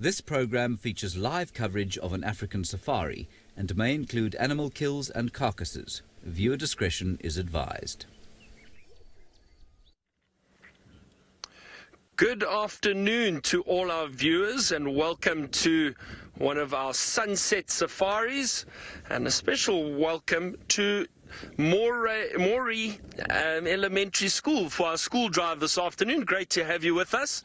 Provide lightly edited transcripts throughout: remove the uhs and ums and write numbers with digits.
This program features live coverage of an African safari and may include animal kills and carcasses. Viewer discretion is advised. Good afternoon to all our viewers and welcome to one of our sunset safaris, and a special welcome to Maury Elementary School for our school drive this afternoon. Great to have you with us.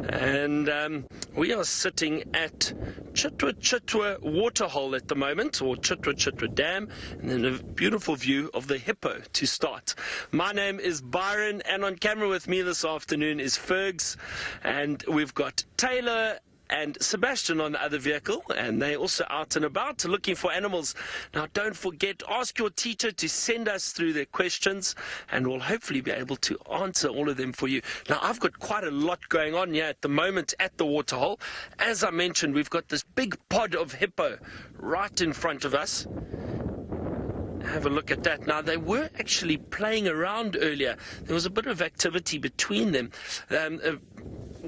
And we are sitting at Chitwa Waterhole at the moment, or Chitwa Dam, and then a beautiful view of the Hippo to start. My name is Byron, and on camera with me this afternoon is Fergs, and we've got Taylor and Sebastian on the other vehicle, and they're also out and about looking for animals. Now, don't forget, ask your teacher to send us through their questions, and we'll hopefully be able to answer all of them for you. Now, I've got quite a lot going on here at the moment at the Waterhole. As I mentioned, we've got this big pod of hippo right in front of us. Have a look at that. Now, they were actually playing around earlier. There was a bit of activity between them.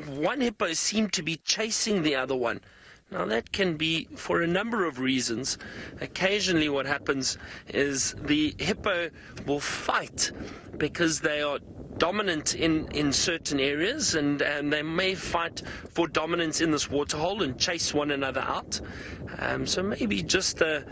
One hippo seemed to be chasing the other one. Now, that can be for a number of reasons. Occasionally what happens is the hippo will fight because they are dominant in certain areas, and they may fight for dominance in this waterhole and chase one another out. So maybe just a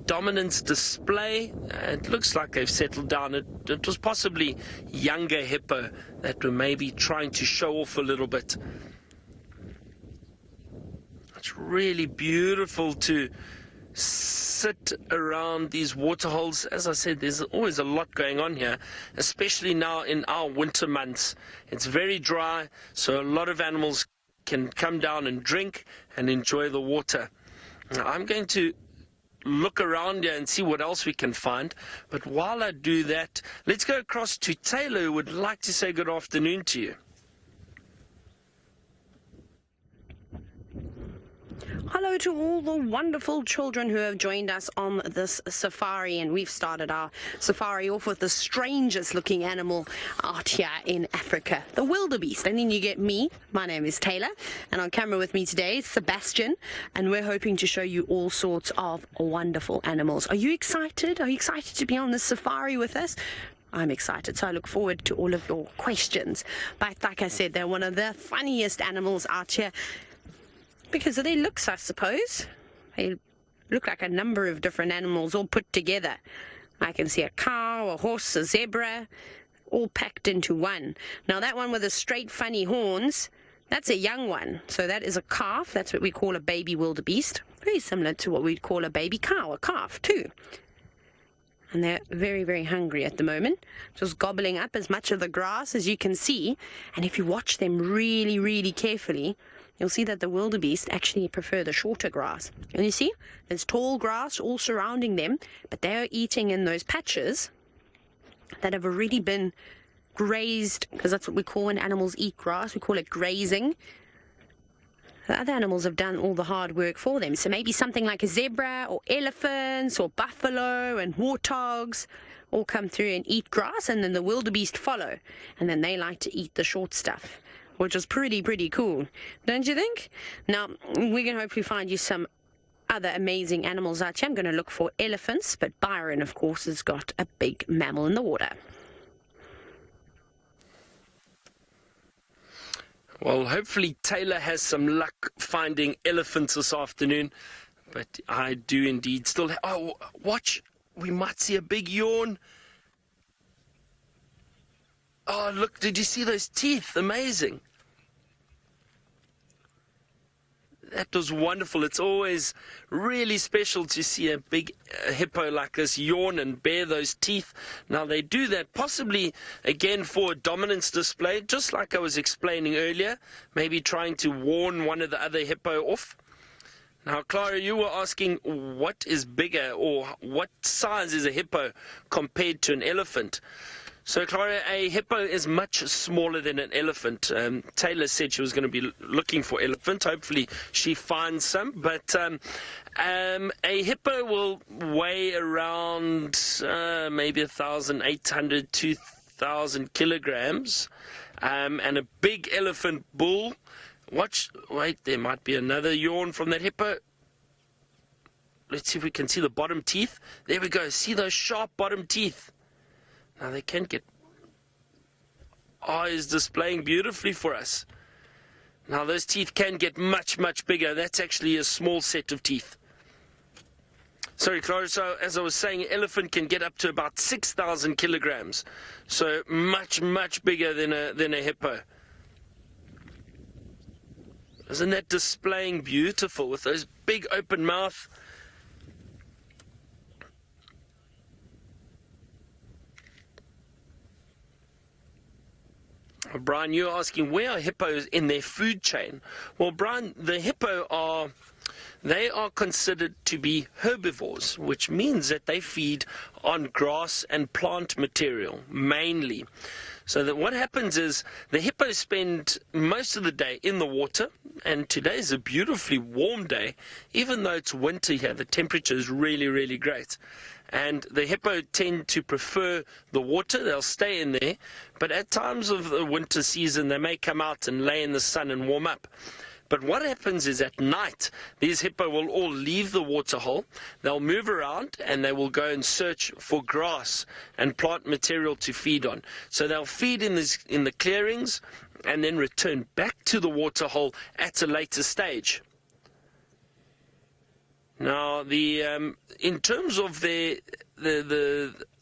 dominance display. It looks like they've settled down. It was possibly younger hippo that were maybe trying to show off a little bit. It's really beautiful to sit around these waterholes. As I said, there's always a lot going on here, especially now in our winter months. It's very dry, so a lot of animals can come down and drink and enjoy the water. Now, I'm going to look around here and see what else we can find, but while I do that, let's go across to Taylor, who would like to say good afternoon to you. Hello to all the wonderful children who have joined us on this safari, and we've started our safari off with the strangest looking animal out here in Africa, the wildebeest. And then you get me. My name is Taylor, and on camera with me today is Sebastian, and we're hoping to show you all sorts of wonderful animals. Are you excited? Are you excited to be on this safari with us? I'm excited, so I look forward to all of your questions. But like I said, they're one of the funniest animals out here, because of their looks, I suppose. They look like a number of different animals all put together. I can see a cow, a horse, a zebra, all packed into one. Now, that one with the straight, funny horns, that's a young one. So that is a calf. That's what we call a baby wildebeest. Very similar to what we'd call a baby cow, a calf too. And they're very, very hungry at the moment, just gobbling up as much of the grass as you can see. And if you watch them really, really carefully, you'll see that the wildebeest actually prefer the shorter grass. And you see, there's tall grass all surrounding them, but they're eating in those patches that have already been grazed, because that's what we call when animals eat grass. We call it grazing. The other animals have done all the hard work for them. So maybe something like a zebra or elephants or buffalo and warthogs all come through and eat grass, and then the wildebeest follow. And then they like to eat the short stuff, which is pretty cool, don't you think? Now, we can hopefully find you some other amazing animals out here. I'm going to look for elephants, but Byron, of course, has got a big mammal in the water. Well, hopefully Taylor has some luck finding elephants this afternoon, but I do indeed still oh, watch, we might see a big yawn. Oh, look, did you see those teeth? Amazing. That was wonderful. It's always really special to see a big hippo like this yawn and bare those teeth. Now, they do that possibly, again, for a dominance display, just like I was explaining earlier, maybe trying to warn one of the other hippo off. Now, Clara, you were asking what is bigger, or what size is a hippo compared to an elephant? So, Clara, a hippo is much smaller than an elephant. Taylor said she was going to be looking for elephant. Hopefully she finds some. But a hippo will weigh around maybe 1,800, 2,000 kilograms. And a big elephant bull Watch, wait, there might be another yawn from that hippo. Let's see if we can see the bottom teeth. There we go. See those sharp bottom teeth. Now they can get... Eyes displaying beautifully for us. Now those teeth can get much, much bigger. That's actually a small set of teeth. Sorry, Clara, so as I was saying, elephant can get up to about 6,000 kilograms. So much, much bigger than a hippo. Isn't that displaying beautiful with those big open mouth? Brian, you're asking, where are hippos in their food chain? Well, Brian, the hippo are considered to be herbivores, which means that they feed on grass and plant material, mainly. So that what happens is the hippos spend most of the day in the water, and today is a beautifully warm day. Even though it's winter here, the temperature is really, really great. And the hippo tend to prefer the water. They'll stay in there. But at times of the winter season, they may come out and lay in the sun and warm up. But what happens is at night, these hippo will all leave the waterhole. They'll move around and they will go and search for grass and plant material to feed on. So they'll feed in the clearings and then return back to the waterhole at a later stage. Now, in terms of the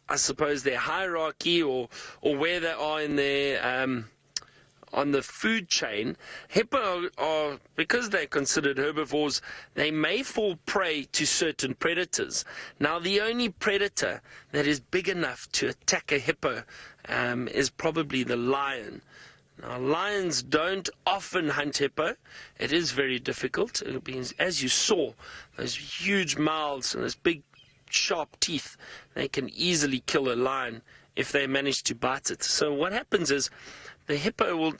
I suppose their hierarchy or where they are in their on the food chain, hippo are, because they're considered herbivores, they may fall prey to certain predators. Now, the only predator that is big enough to attack a hippo is probably the lion. Now, lions don't often hunt hippo. It is very difficult. It means, as you saw, those huge mouths and those big sharp teeth, they can easily kill a lion if they manage to bite it. So what happens is the hippo will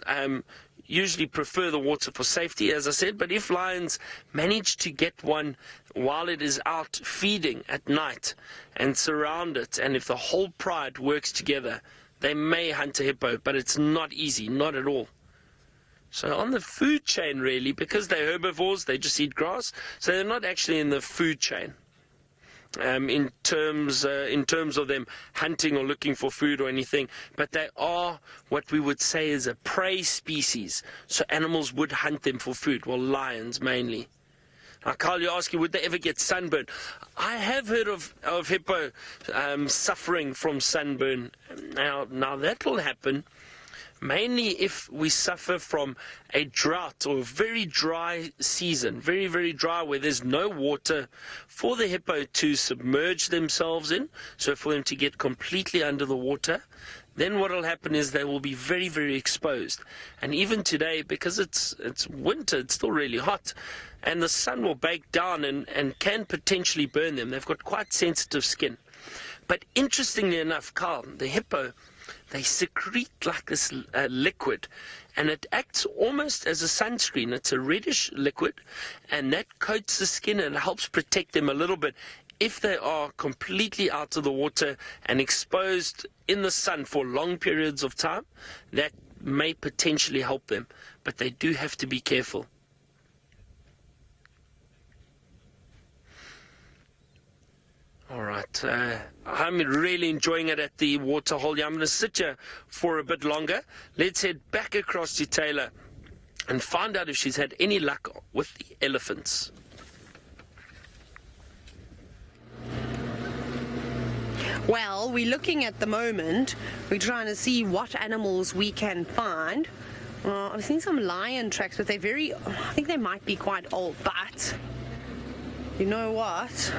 usually prefer the water for safety, as I said, but if lions manage to get one while it is out feeding at night and surround it, and if the whole pride works together, they may hunt a hippo, but it's not easy, not at all. So on the food chain, really, because they're herbivores, they just eat grass, so they're not actually in the food chain. In terms of them hunting or looking for food or anything, but they are what we would say is a prey species. So animals would hunt them for food, well, lions mainly. Now, Carl, you're asking, would they ever get sunburn? I have heard of hippo suffering from sunburn. Now that will happen mainly if we suffer from a drought or a very dry season, very, very dry, where there's no water for the hippo to submerge themselves in, so for them to get completely under the water. Then what will happen is they will be very, very exposed. And even today, because it's winter, it's still really hot, and the sun will bake down and can potentially burn them. They've got quite sensitive skin. But interestingly enough, Carl, the hippo, they secrete like this liquid, and it acts almost as a sunscreen. It's a reddish liquid, and that coats the skin and helps protect them a little bit. If they are completely out of the water and exposed in the sun for long periods of time, that may potentially help them, but they do have to be careful. All right, I'm really enjoying it at the Waterhole. I'm going to sit here for a bit longer. Let's head back across to Taylor and find out if she's had any luck with the elephants. Well, we're looking at the moment. We're trying to see what animals we can find. I've seen some lion tracks, but I think they might be quite old. But you know what?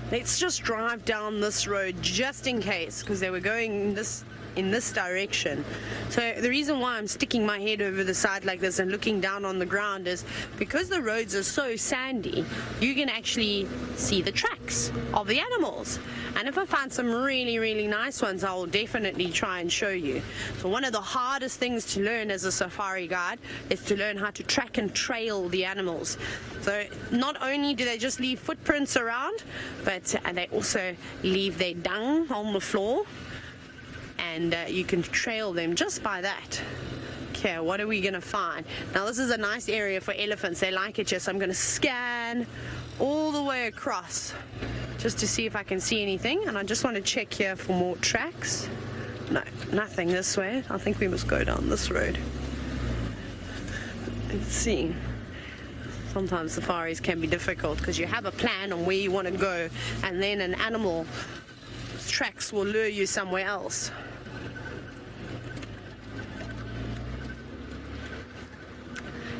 Let's just drive down this road just in case, because they were going in this direction. So the reason why I'm sticking my head over the side like this and looking down on the ground is because the roads are so sandy, you can actually see the tracks of the animals. And if I find some really, really nice ones, I will definitely try and show you. So one of the hardest things to learn as a safari guide is to learn how to track and trail the animals. So not only do they just leave footprints around, but they also leave their dung on the floor. And you can trail them just by that. here. What are we going to find? Now, this is a nice area for elephants. They like it here, so I'm going to scan all the way across just to see if I can see anything. And I just want to check here for more tracks. No, nothing this way. I think we must go down this road. Let's see. Sometimes safaris can be difficult because you have a plan on where you want to go, and then an animal tracks will lure you somewhere else.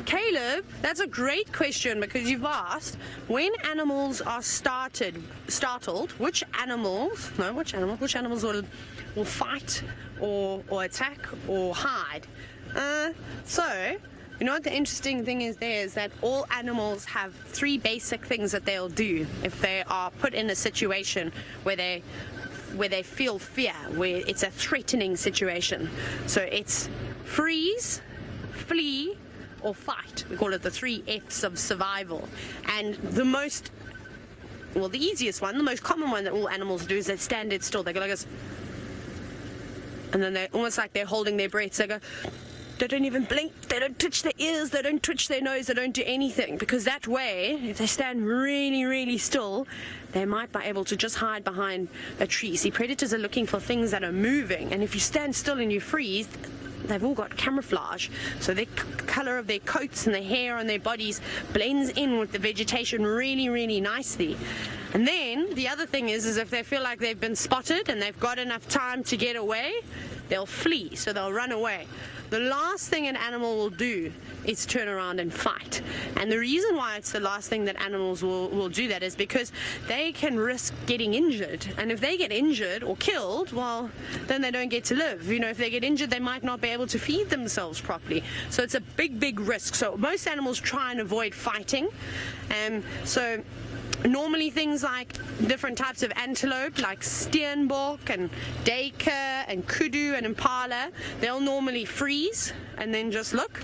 Caleb, that's a great question, because you've asked when animals are startled, which animals will fight or attack or hide. So you know what the interesting thing is there is that all animals have three basic things that they'll do if they are put in a situation where they feel fear, where it's a threatening situation. So it's freeze, flee, or fight. We call it the 3 F's of survival. And the easiest one, the most common one that all animals do is they stand dead still. They go like this, and then they're almost like they're holding their breaths. They go, they don't even blink, they don't twitch their ears, they don't twitch their nose, they don't do anything, because that way, if they stand really, really still, they might be able to just hide behind a tree. See, predators are looking for things that are moving, and if you stand still and you freeze, they've all got camouflage, so the color of their coats and the hair on their bodies blends in with the vegetation really, really nicely. And then the other thing is if they feel like they've been spotted and they've got enough time to get away, they'll flee, so they'll run away. The last thing an animal will do is turn around and fight. And the reason why it's the last thing that animals will do that is because they can risk getting injured. And if they get injured or killed, well, then they don't get to live. You know, if they get injured, they might not be able to feed themselves properly. So it's a big, big risk. So most animals try and avoid fighting. So normally things like different types of antelope, like steenbok and duiker and kudu and impala, they'll normally freeze and then just look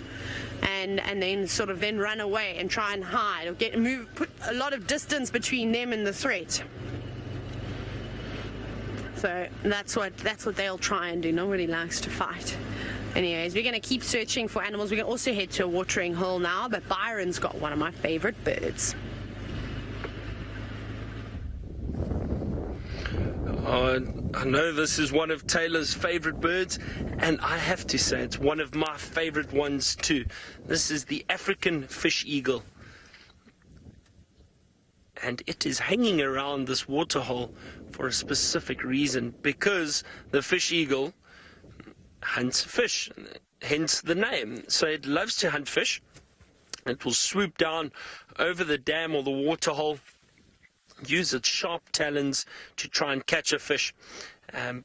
and then sort of then run away and try and hide or put a lot of distance between them and the threat. So that's what they'll try and do. Nobody likes to fight. Anyways, we're going to keep searching for animals. We're going to also head to a watering hole now, but Byron's got one of my favorite birds. I know this is one of Taylor's favorite birds, and I have to say it's one of my favorite ones too. This is the African fish eagle, and it is hanging around this waterhole for a specific reason, because the fish eagle hunts fish, hence the name. So it loves to hunt fish. It will swoop down over the dam or the waterhole, use its sharp talons to try and catch a fish.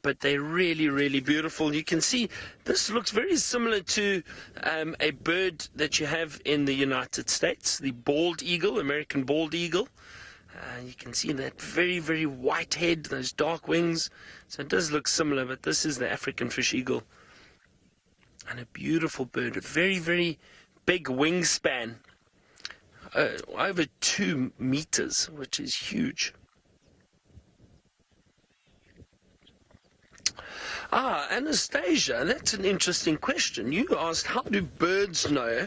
But they're really, really beautiful. You can see this looks very similar to a bird that you have in the United States, the bald eagle, American bald eagle. You can see that very, very white head, those dark wings. So it does look similar, but this is the African fish eagle. And a beautiful bird, a very, very big wingspan. Over 2 meters, which is huge. Anastasia, that's an interesting question. You asked, how do birds know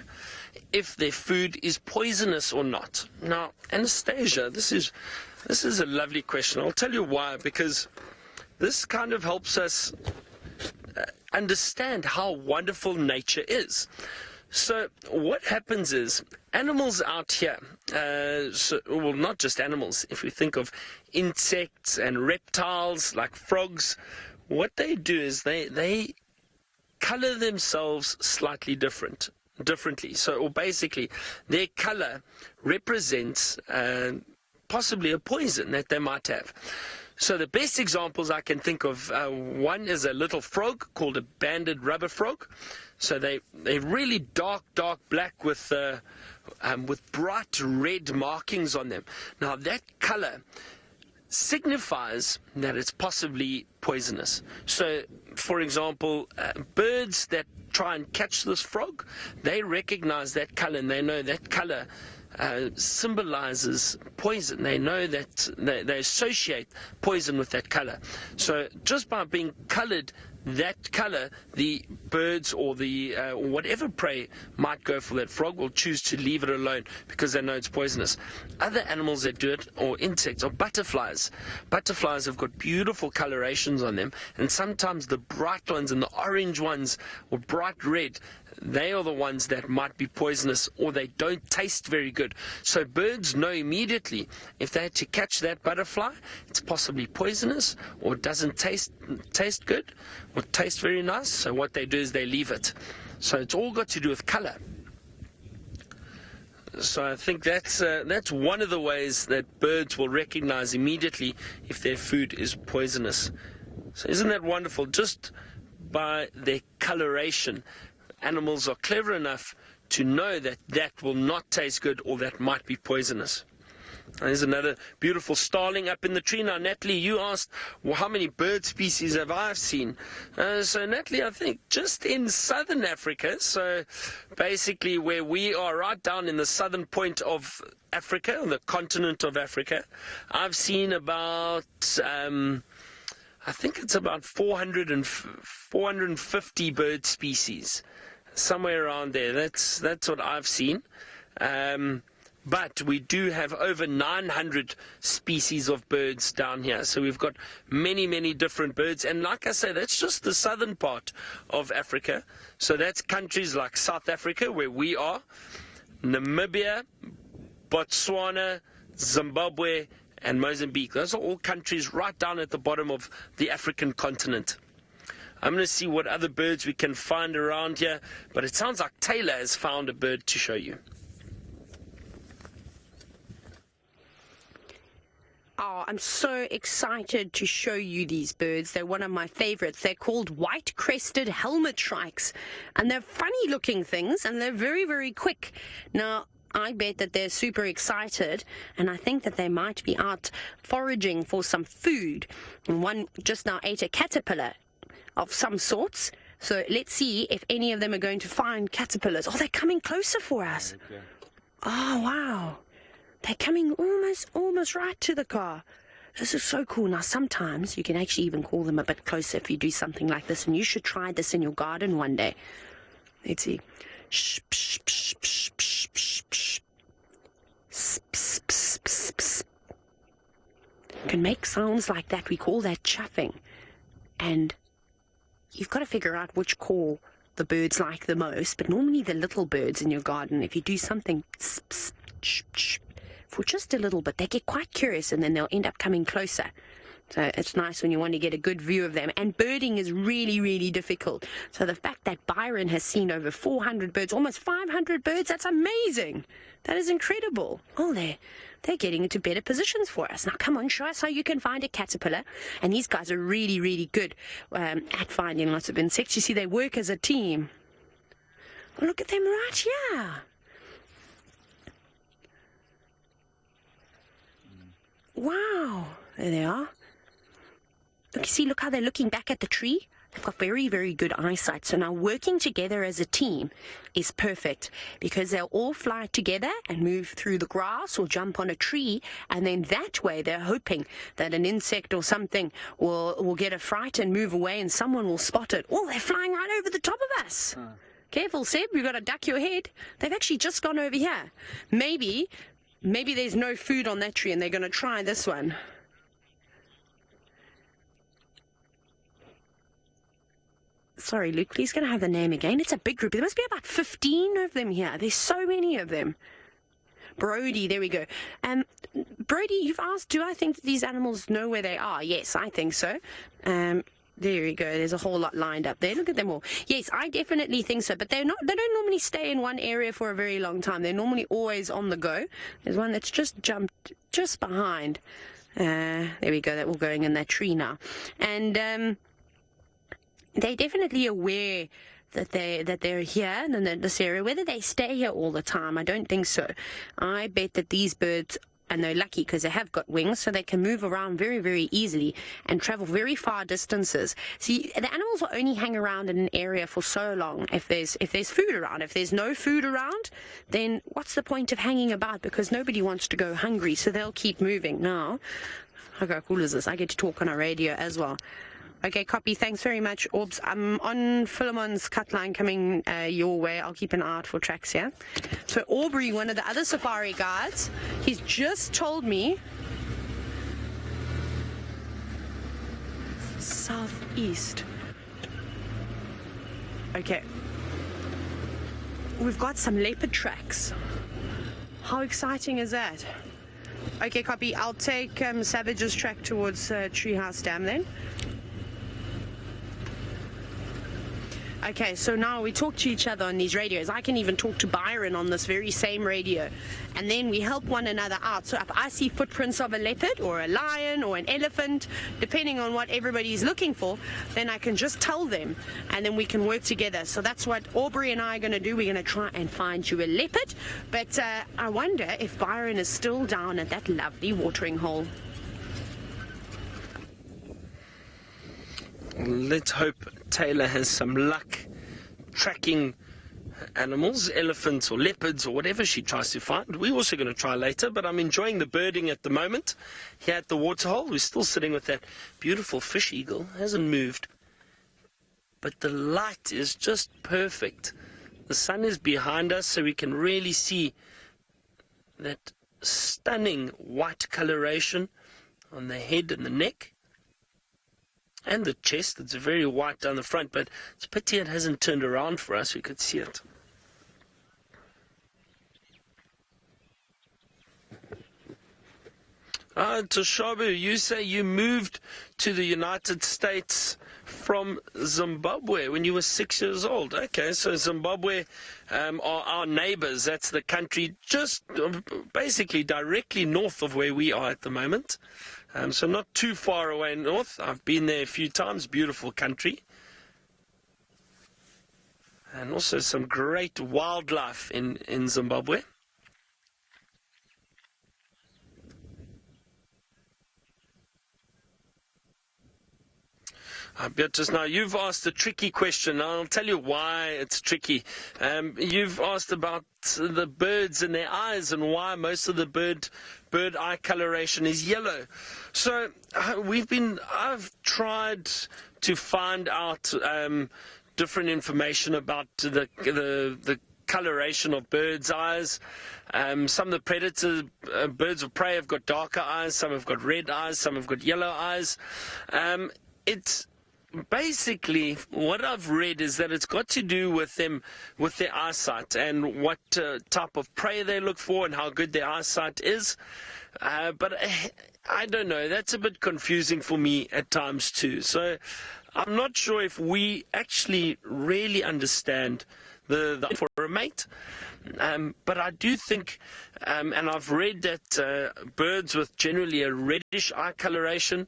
if their food is poisonous or not? Now, Anastasia, this is a lovely question. I'll tell you why, because this kind of helps us understand how wonderful nature is. So what happens is animals out here, well, not just animals, if we think of insects and reptiles like frogs, what they do is they color themselves slightly differently. So, or basically, their color represents possibly a poison that they might have. So the best examples I can think of, one is a little frog called a banded rubber frog. So they're really dark black with bright red markings on them. Now that color signifies that it's possibly poisonous. So, for example, birds that try and catch this frog, they recognize that color and they know that color symbolizes poison. They know that they associate poison with that color. So just by being colored that color, the birds or the whatever prey might go for that. Frog will choose to leave it alone because they know it's poisonous. Other animals that do it, or insects, or butterflies. Butterflies have got beautiful colorations on them, and sometimes the bright ones and the orange ones or bright red, they are the ones that might be poisonous, or they don't taste very good. So birds know immediately if they had to catch that butterfly, it's possibly poisonous, or it doesn't taste good, or taste very nice. So what they do is they leave it. So it's all got to do with color. So I think that's one of the ways that birds will recognize immediately if their food is poisonous. So isn't that wonderful? Just by their coloration, animals are clever enough to know that that will not taste good or that might be poisonous. And there's another beautiful starling up in the tree. Now, Natalie, you asked, well, how many bird species have I seen? So, Natalie, I think just in southern Africa, so basically where we are right down in the southern point of Africa, on the continent of Africa, I've seen about, I think it's about 450 bird species. Somewhere around there. That's what I've seen. But we do have over 900 species of birds down here. So we've got many, many different birds. And like I say, that's just the southern part of Africa. So that's countries like South Africa, where we are, Namibia, Botswana, Zimbabwe, and Mozambique. Those are all countries right down at the bottom of the African continent. I'm going to see what other birds we can find around here, but it sounds like Taylor has found a bird to show you. Oh, I'm so excited to show you these birds. They're one of my favorites. They're called white-crested helmet shrikes, and they're funny-looking things, and they're very, very quick. Now, I bet that they're super excited, and I think that they might be out foraging for some food. And one just now ate a caterpillar of some sorts. So let's see if any of them are going to find caterpillars. Oh, they're coming closer for us. Okay. Oh, wow. They're coming almost right to the car. This is so cool. Now, sometimes you can actually even call them a bit closer if you do something like this, and you should try this in your garden one day. Let's see. Shh, psh, psh, psh, psh, psh, psh. Psh, psh, psh, psh, psh. You can make sounds like that. We call that chuffing. And you've got to figure out which call the birds like the most, but normally the little birds in your garden, if you do something for just a little bit, they get quite curious and then they'll end up coming closer. So it's nice when you want to get a good view of them. And birding is really, really difficult. So the fact that Byron has seen over 400 birds, almost 500 birds, that's amazing. That is incredible. Oh, they're getting into better positions for us. Now, come on, show us how you can find a caterpillar. And these guys are really, really good at finding lots of insects. You see, they work as a team. Well, look at them right here. Wow. There they are. Look, see, look how they're looking back at the tree. They've got very, very good eyesight. So now working together as a team is perfect because they'll all fly together and move through the grass or jump on a tree. And then that way they're hoping that an insect or something will get a fright and move away and someone will spot it. Oh, they're flying right over the top of us. Careful, Seb. You've got to duck your head. They've actually just gone over here. Maybe there's no food on that tree and they're going to try this one. Sorry, Luke, please can I have the name again? It's a big group. There must be about 15 of them here. There's so many of them. Brody, there we go. Brody, you've asked, do I think that these animals know where they are? Yes, I think so. There we go. There's a whole lot lined up there. Look at them all. Yes, I definitely think so. But they don't normally stay in one area for a very long time. They're normally always on the go. There's one that's just jumped just behind. There we go. They're all going in that tree now. And they're definitely aware that they're here in this area. Whether they stay here all the time, I don't think so. I bet that these birds, and they're lucky because they have got wings, so they can move around very, very easily and travel very far distances. See, the animals will only hang around in an area for so long if there's food around. If there's no food around, then what's the point of hanging about? Because nobody wants to go hungry, so they'll keep moving. Now, how cool is this? I get to talk on a radio as well. Okay, copy. Thanks very much, Orbs. I'm on Philemon's cut line coming your way. I'll keep an eye out for tracks here. So Aubrey, one of the other safari guides, he's just told me southeast. Okay. We've got some leopard tracks. How exciting is that? Okay, copy. I'll take Savage's track towards Treehouse Dam then. Okay, so now we talk to each other on these radios. I can even talk to Byron on this very same radio. And then we help one another out. So if I see footprints of a leopard or a lion or an elephant, depending on what everybody's looking for, then I can just tell them and then we can work together. So that's what Aubrey and I are going to do. We're going to try and find you a leopard. But I wonder if Byron is still down at that lovely watering hole. Let's hope Taylor has some luck tracking animals, elephants or leopards or whatever she tries to find. We're also going to try later, but I'm enjoying the birding at the moment here at the Waterhole. We're still sitting with that beautiful fish eagle. Hasn't moved, but the light is just perfect. The sun is behind us, so we can really see that stunning white coloration on the head and the neck. And the chest, it's very white down the front, but it's a pity it hasn't turned around for us. We could see it. Toshabu, you say you moved to the United States from Zimbabwe when you were 6 years old. Okay, so Zimbabwe are our neighbors. That's the country just basically directly north of where we are at the moment. So not too far away north. I've been there a few times. Beautiful country. And also some great wildlife in Zimbabwe. Beatrice, now you've asked a tricky question. I'll tell you why it's tricky. You've asked about the birds and their eyes and why most of the bird eye coloration is yellow. So I've tried to find out different information about the coloration of birds' eyes. Some of the predators, birds of prey, have got darker eyes. Some have got red eyes. Some have got yellow eyes. It's basically, what I've read is that it's got to do with them, with their eyesight and what type of prey they look for and how good their eyesight is. But I don't know. That's a bit confusing for me at times too. So I'm not sure if we actually really understand the for a mate. But I do think, and I've read that birds with generally a reddish eye coloration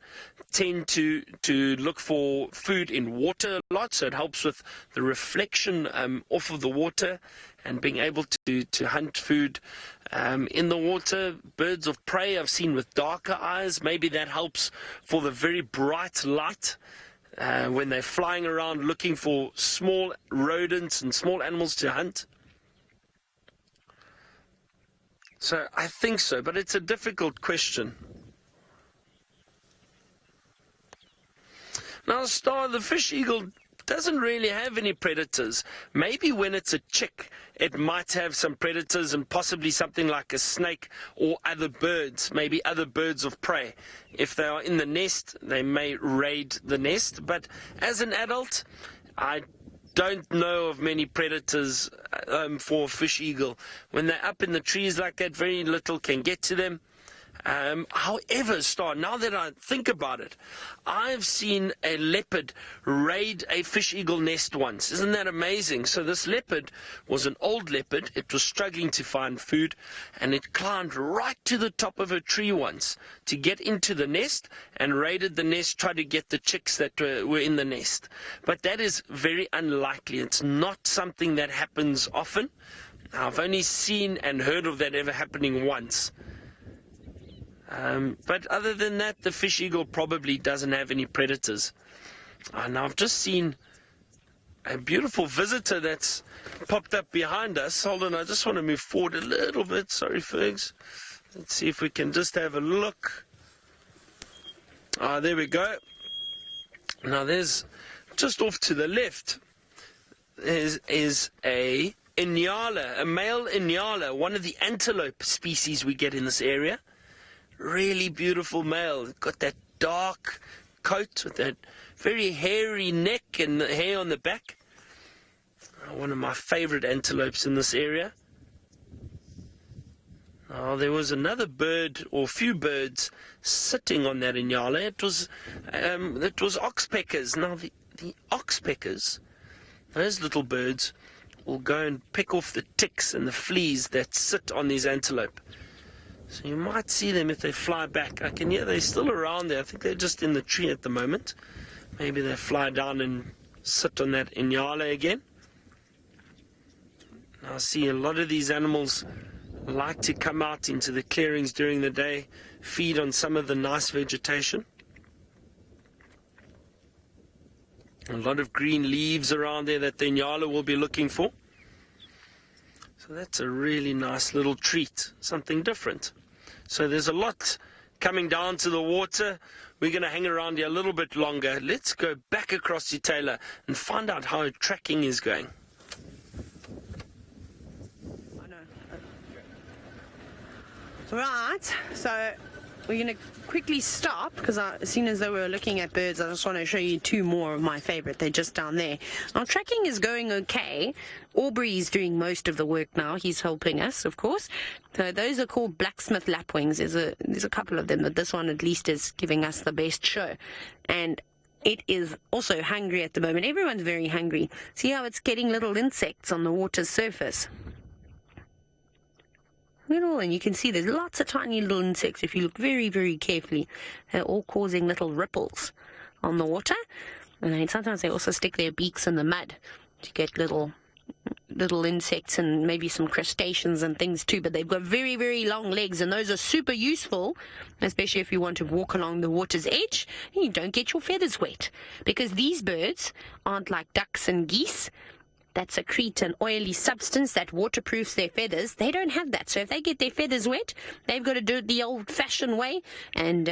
tend to look for food in water a lot, so it helps with the reflection off of the water and being able to hunt food in the water. Birds of prey I've seen with darker eyes. Maybe that helps for the very bright light when they're flying around looking for small rodents and small animals to hunt. So I think so, but it's a difficult question. Now, Star, the fish eagle doesn't really have any predators. Maybe when it's a chick, it might have some predators and possibly something like a snake or other birds, maybe other birds of prey. If they are in the nest, they may raid the nest. But as an adult, I don't know of many predators for fish eagle. When they're up in the trees like that, very little can get to them. However, Star, now that I think about it, I've seen a leopard raid a fish eagle nest once. Isn't that amazing? So this leopard was an old leopard. It was struggling to find food, and it climbed right to the top of a tree once to get into the nest and raided the nest, tried to get the chicks that were in the nest. But that is very unlikely. It's not something that happens often. I've only seen and heard of that ever happening once. But other than that, the fish eagle probably doesn't have any predators. And I've just seen a beautiful visitor that's popped up behind us. Hold on, I just want to move forward a little bit. Sorry, Fergs. Let's see if we can just have a look. There we go. Now there's, just off to the left, is a Inyala, a male Inyala, one of the antelope species we get in this area. Really beautiful male. Got that dark coat with that very hairy neck and the hair on the back. One of my favorite antelopes in this area. Now, there was another bird, or few birds, sitting on that Inyala. It was oxpeckers. Now, the oxpeckers, those little birds, will go and pick off the ticks and the fleas that sit on these antelope. So you might see them if they fly back. I can hear they're still around there. I think they're just in the tree at the moment. Maybe they fly down and sit on that Inyala again. Now, I see a lot of these animals like to come out into the clearings during the day, feed on some of the nice vegetation. A lot of green leaves around there that the Inyala will be looking for. So that's a really nice little treat, something different. So there's a lot coming down to the water. We're going to hang around here a little bit longer. Let's go back across to Taylor and find out how tracking is going. Right, so we're going to quickly stop because as soon as we were looking at birds, I just want to show you two more of my favorite. They're just down there. Our tracking is going okay. Aubrey's doing most of the work now. He's helping us, of course. So those are called blacksmith lapwings. There's a couple of them, but this one at least is giving us the best show. And it is also hungry at the moment. Everyone's very hungry. See how it's getting little insects on the water's surface? And you can see there's lots of tiny little insects if you look very, very carefully. They're all causing little ripples on the water. And sometimes they also stick their beaks in the mud to get little insects and maybe some crustaceans and things too. But they've got very, very long legs, and those are super useful, especially if you want to walk along the water's edge and you don't get your feathers wet. Because these birds aren't like ducks and geese that secrete an oily substance that waterproofs their feathers. They don't have that. So if they get their feathers wet, they've got to do it the old-fashioned way and,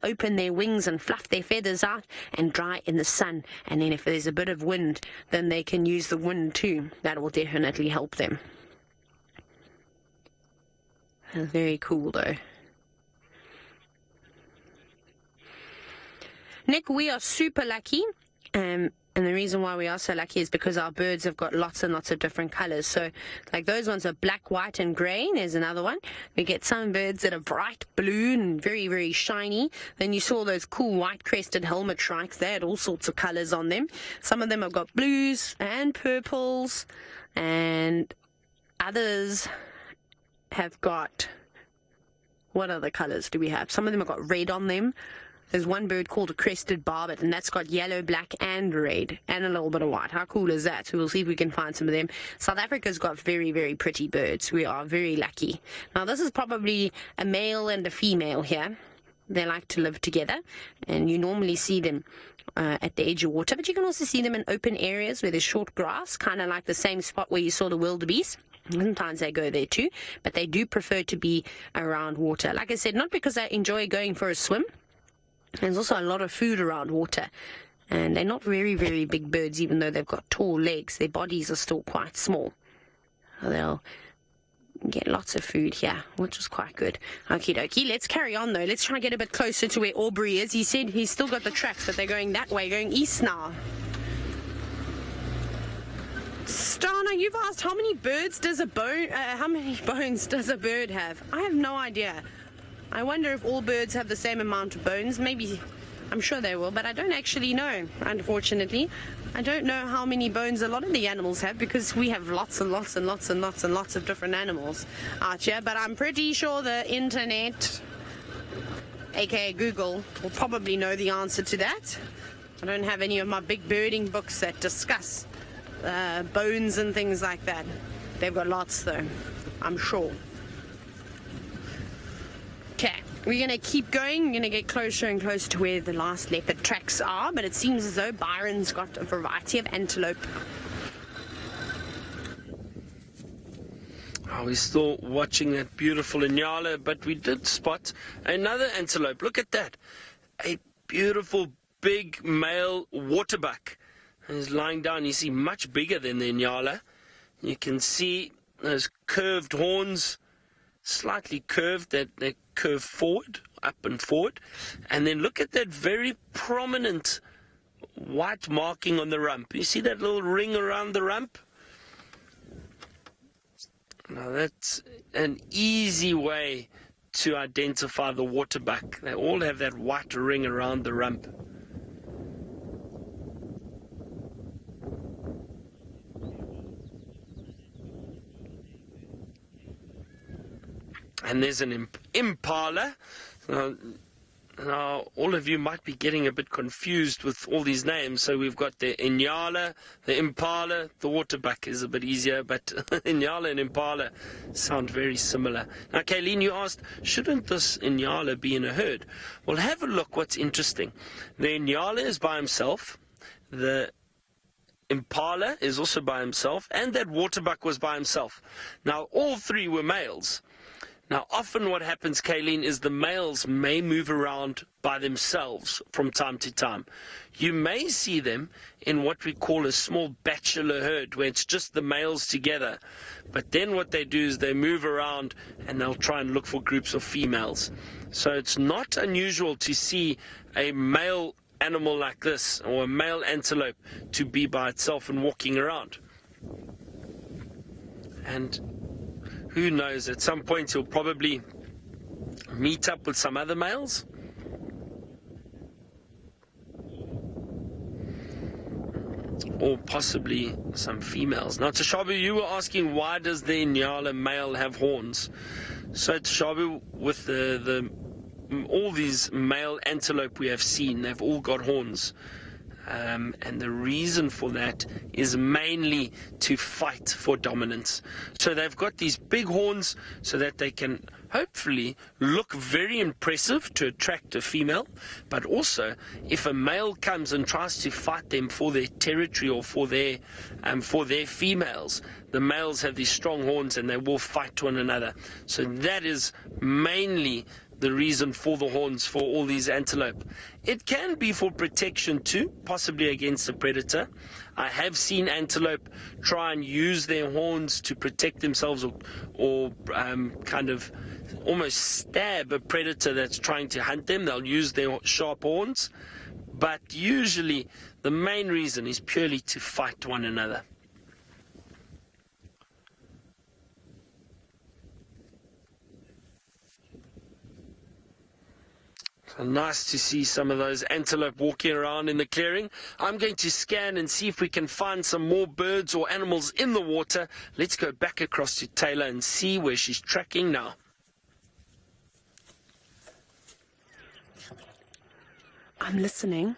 open their wings and fluff their feathers out and dry in the sun. And then if there's a bit of wind, then they can use the wind too. That will definitely help them. Very cool, though. Nick, we are super lucky. And the reason why we are so lucky is because our birds have got lots and lots of different colors. So, like those ones are black, white, and grey. There's another one. We get some birds that are bright blue and very, very shiny. Then you saw those cool white-crested helmet shrikes. They had all sorts of colors on them. Some of them have got blues and purples, and others have got... What other colors do we have? Some of them have got red on them. There's one bird called a crested barbet, and that's got yellow, black, and red, and a little bit of white. How cool is that? So we'll see if we can find some of them. South Africa's got very, very pretty birds. We are very lucky. Now, this is probably a male and a female here. They like to live together, and you normally see them at the edge of water, but you can also see them in open areas where there's short grass, kind of like the same spot where you saw the wildebeest. Sometimes they go there too, but they do prefer to be around water. Like I said, not because they enjoy going for a swim. There's also a lot of food around water, and they're not very, very big birds, even though they've got tall legs. Their bodies are still quite small. So they'll get lots of food here, which is quite good. Okie dokie, let's carry on though. Let's try and get a bit closer to where Aubrey is. He said he's still got the tracks, but they're going that way, going east now. Stana, you've asked how many bones does a bird have? I have no idea. I wonder if all birds have the same amount of bones. Maybe, I'm sure they will, but I don't actually know, unfortunately. I don't know how many bones a lot of the animals have, because we have lots and lots and lots and lots and lots of different animals out here. But I'm pretty sure the internet, aka Google, will probably know the answer to that. I don't have any of my big birding books that discuss bones and things like that. They've got lots though, I'm sure. Okay, we're going to keep going. We're going to get closer and closer to where the last leopard tracks are, but it seems as though Byron's got a variety of antelope. Oh, we're still watching that beautiful Inyala, but we did spot another antelope. Look at that. A beautiful big male waterbuck. He's lying down. You see, much bigger than the Inyala. You can see those curved horns, slightly curved, that they curve forward, up and forward. And then look at that very prominent white marking on the rump. You see that little ring around the rump? Now that's an easy way to identify the waterbuck. They all have that white ring around the rump. And there's an impala. Now, all of you might be getting a bit confused with all these names. So we've got the Inyala, the Impala, the waterbuck is a bit easier, but Inyala and Impala sound very similar. Now, Kayleen, you asked, shouldn't this Inyala be in a herd? Well, have a look what's interesting. The Inyala is by himself, the Impala is also by himself, and that waterbuck was by himself. Now, all three were males. Now, often what happens, Kayleen, is the males may move around by themselves from time to time. You may see them in what we call a small bachelor herd, where it's just the males together. But then what they do is they move around and they'll try and look for groups of females. So it's not unusual to see a male animal like this, or a male antelope, to be by itself and walking around. And who knows, at some point he'll probably meet up with some other males. Or possibly some females. Now, Tashabu, you were asking, why does the Inyala male have horns? So, Tashabu, with all these male antelope we have seen, they've all got horns. And the reason for that is mainly to fight for dominance. So they've got these big horns so that they can hopefully look very impressive to attract a female, but also if a male comes and tries to fight them for their territory or for their females, the males have these strong horns and they will fight one another. So that is mainly the reason for the horns for all these antelope. It can be for protection too, possibly against a predator. I have seen antelope try and use their horns to protect themselves, or kind of almost stab a predator that's trying to hunt them. They'll use their sharp horns, but usually the main reason is purely to fight one another. Nice to see some of those antelope walking around in the clearing. I'm going to scan and see if we can find some more birds or animals in the water. Let's go back across to Taylor and see where she's tracking now. I'm listening.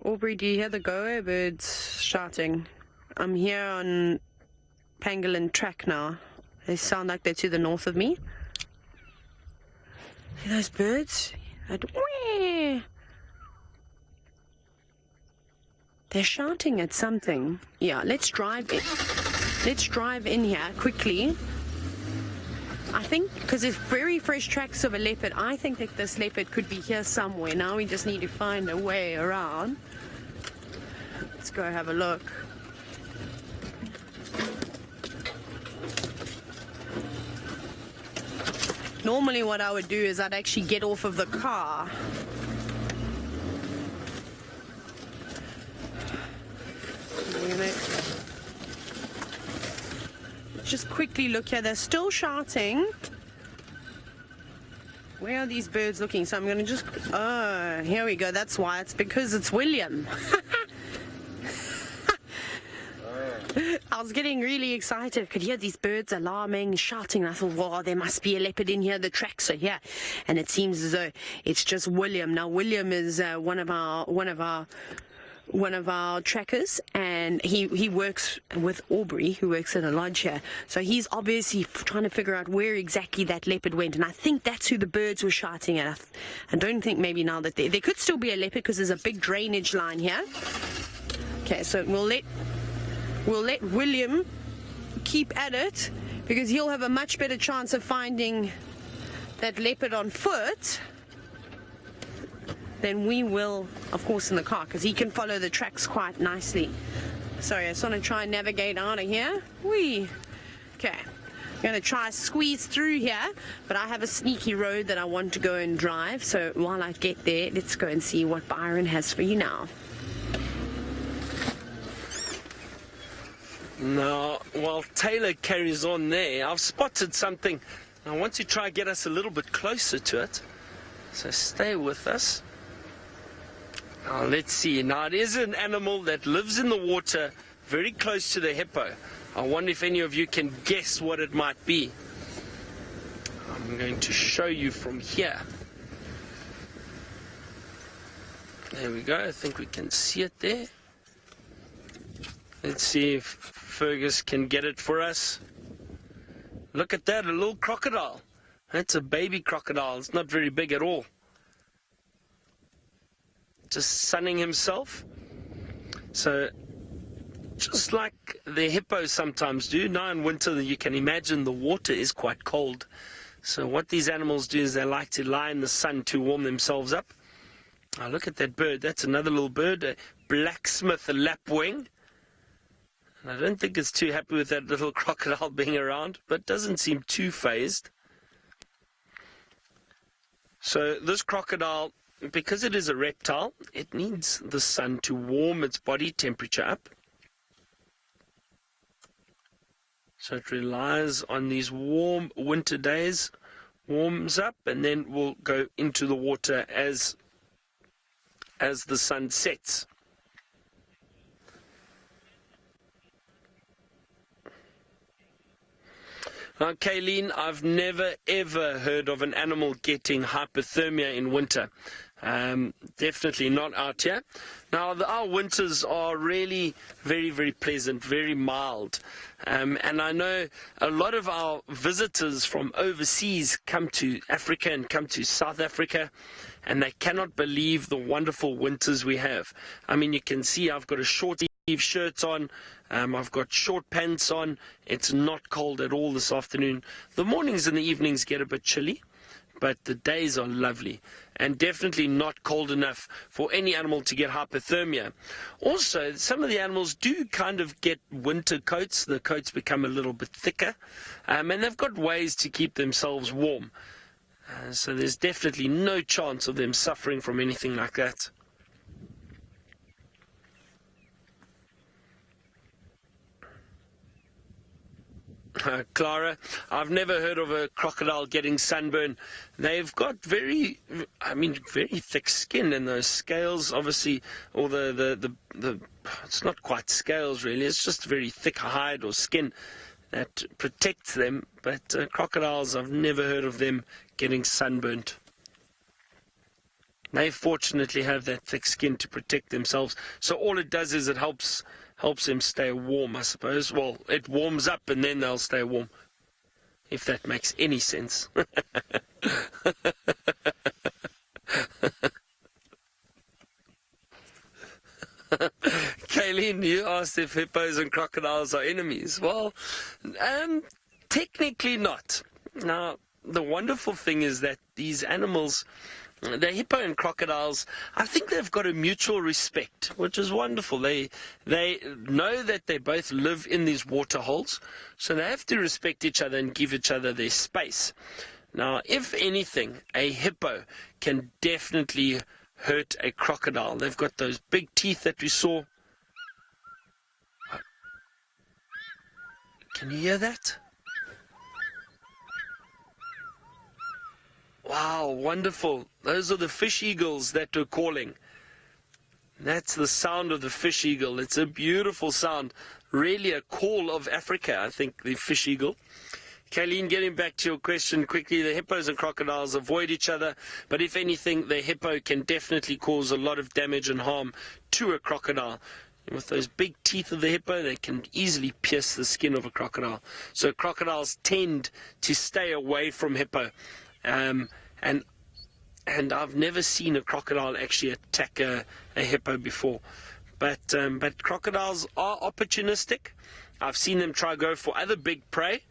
Aubrey, do you hear the goa birds shouting? I'm here on Pangolin Track now. They sound like they're to the north of me. See those birds? They're shouting at something. Yeah, let's drive in. Let's drive in here quickly. I think, because there's very fresh tracks of a leopard, I think that this leopard could be here somewhere. Now we just need to find a way around. Let's go have a look. Normally what I would do is I'd actually get off of the car. Just quickly look here. They're still shouting. Where are these birds looking? So I'm going to just... Oh, here we go. That's why. It's because it's William. I was getting really excited. I could hear these birds alarming, shouting. And I thought, wow, there must be a leopard in here. The tracks are here. And it seems as though it's just William. Now, William is one of our trackers, and he works with Aubrey, who works at a lodge here. So he's obviously trying to figure out where exactly that leopard went. And I think that's who the birds were shouting at. I don't think maybe now that there could still be a leopard, because there's a big drainage line here. Okay, so we'll let William keep at it, because he'll have a much better chance of finding that leopard on foot, then we will, of course, in the car, because he can follow the tracks quite nicely. Sorry, I just want to try and navigate out of here. Whee! Okay. I'm going to try squeeze through here, but I have a sneaky road that I want to go and drive. So while I get there, let's go and see what Byron has for you now. Now, while Taylor carries on there, I've spotted something. I want to try and get us a little bit closer to it. So stay with us. Now, let's see. Now, it is an animal that lives in the water very close to the hippo. I wonder if any of you can guess what it might be. I'm going to show you from here. There we go. I think we can see it there. Let's see if Fergus can get it for us. Look at that, a little crocodile. That's a baby crocodile. It's not very big at all. Just sunning himself. So, just like the hippos sometimes do, now in winter you can imagine the water is quite cold. So what these animals do is they like to lie in the sun to warm themselves up. Now look at that bird. That's another little bird, a blacksmith lapwing. And I don't think it's too happy with that little crocodile being around, but doesn't seem too phased. So this crocodile, because it is a reptile, it needs the sun to warm its body temperature up. So it relies on these warm winter days, warms up, and then will go into the water as the sun sets. Now, Kayleen, I've never ever heard of an animal getting hypothermia in winter. Definitely not out here. Now, our winters are really very, very pleasant, very mild. And I know a lot of our visitors from overseas come to Africa and come to South Africa, and they cannot believe the wonderful winters we have. I mean, you can see I've got a short sleeve shirt on. I've got short pants on. It's not cold at all this afternoon. The mornings and the evenings get a bit chilly, but the days are lovely and definitely not cold enough for any animal to get hypothermia. Also, some of the animals do kind of get winter coats. The coats become a little bit thicker, and they've got ways to keep themselves warm. So there's definitely no chance of them suffering from anything like that. Clara, I've never heard of a crocodile getting sunburn. They've got very thick skin, and those scales, obviously, or the it's not quite scales really, it's just very thick hide or skin that protects them. But crocodiles, I've never heard of them getting sunburnt. They fortunately have that thick skin to protect themselves. So all it does is it helps them stay warm, I suppose. Well, it warms up and then they'll stay warm, if that makes any sense. Kayleen, you asked if hippos and crocodiles are enemies. Well, technically not. Now, the wonderful thing is that these animals, the hippo and crocodiles, I think they've got a mutual respect, which is wonderful. They know that they both live in these water holes, so they have to respect each other and give each other their space. Now, if anything, a hippo can definitely hurt a crocodile. They've got those big teeth that we saw. Can you hear that? Wow, wonderful. Those are the fish eagles that were calling. That's the sound of the fish eagle. It's a beautiful sound. Really a call of Africa, I think, the fish eagle. Kayleen, getting back to your question quickly, the hippos and crocodiles avoid each other, but if anything, the hippo can definitely cause a lot of damage and harm to a crocodile. And with those big teeth of the hippo, they can easily pierce the skin of a crocodile. So crocodiles tend to stay away from hippo. And I've never seen a crocodile actually attack a hippo before. But crocodiles are opportunistic. I've seen them try go for other big prey.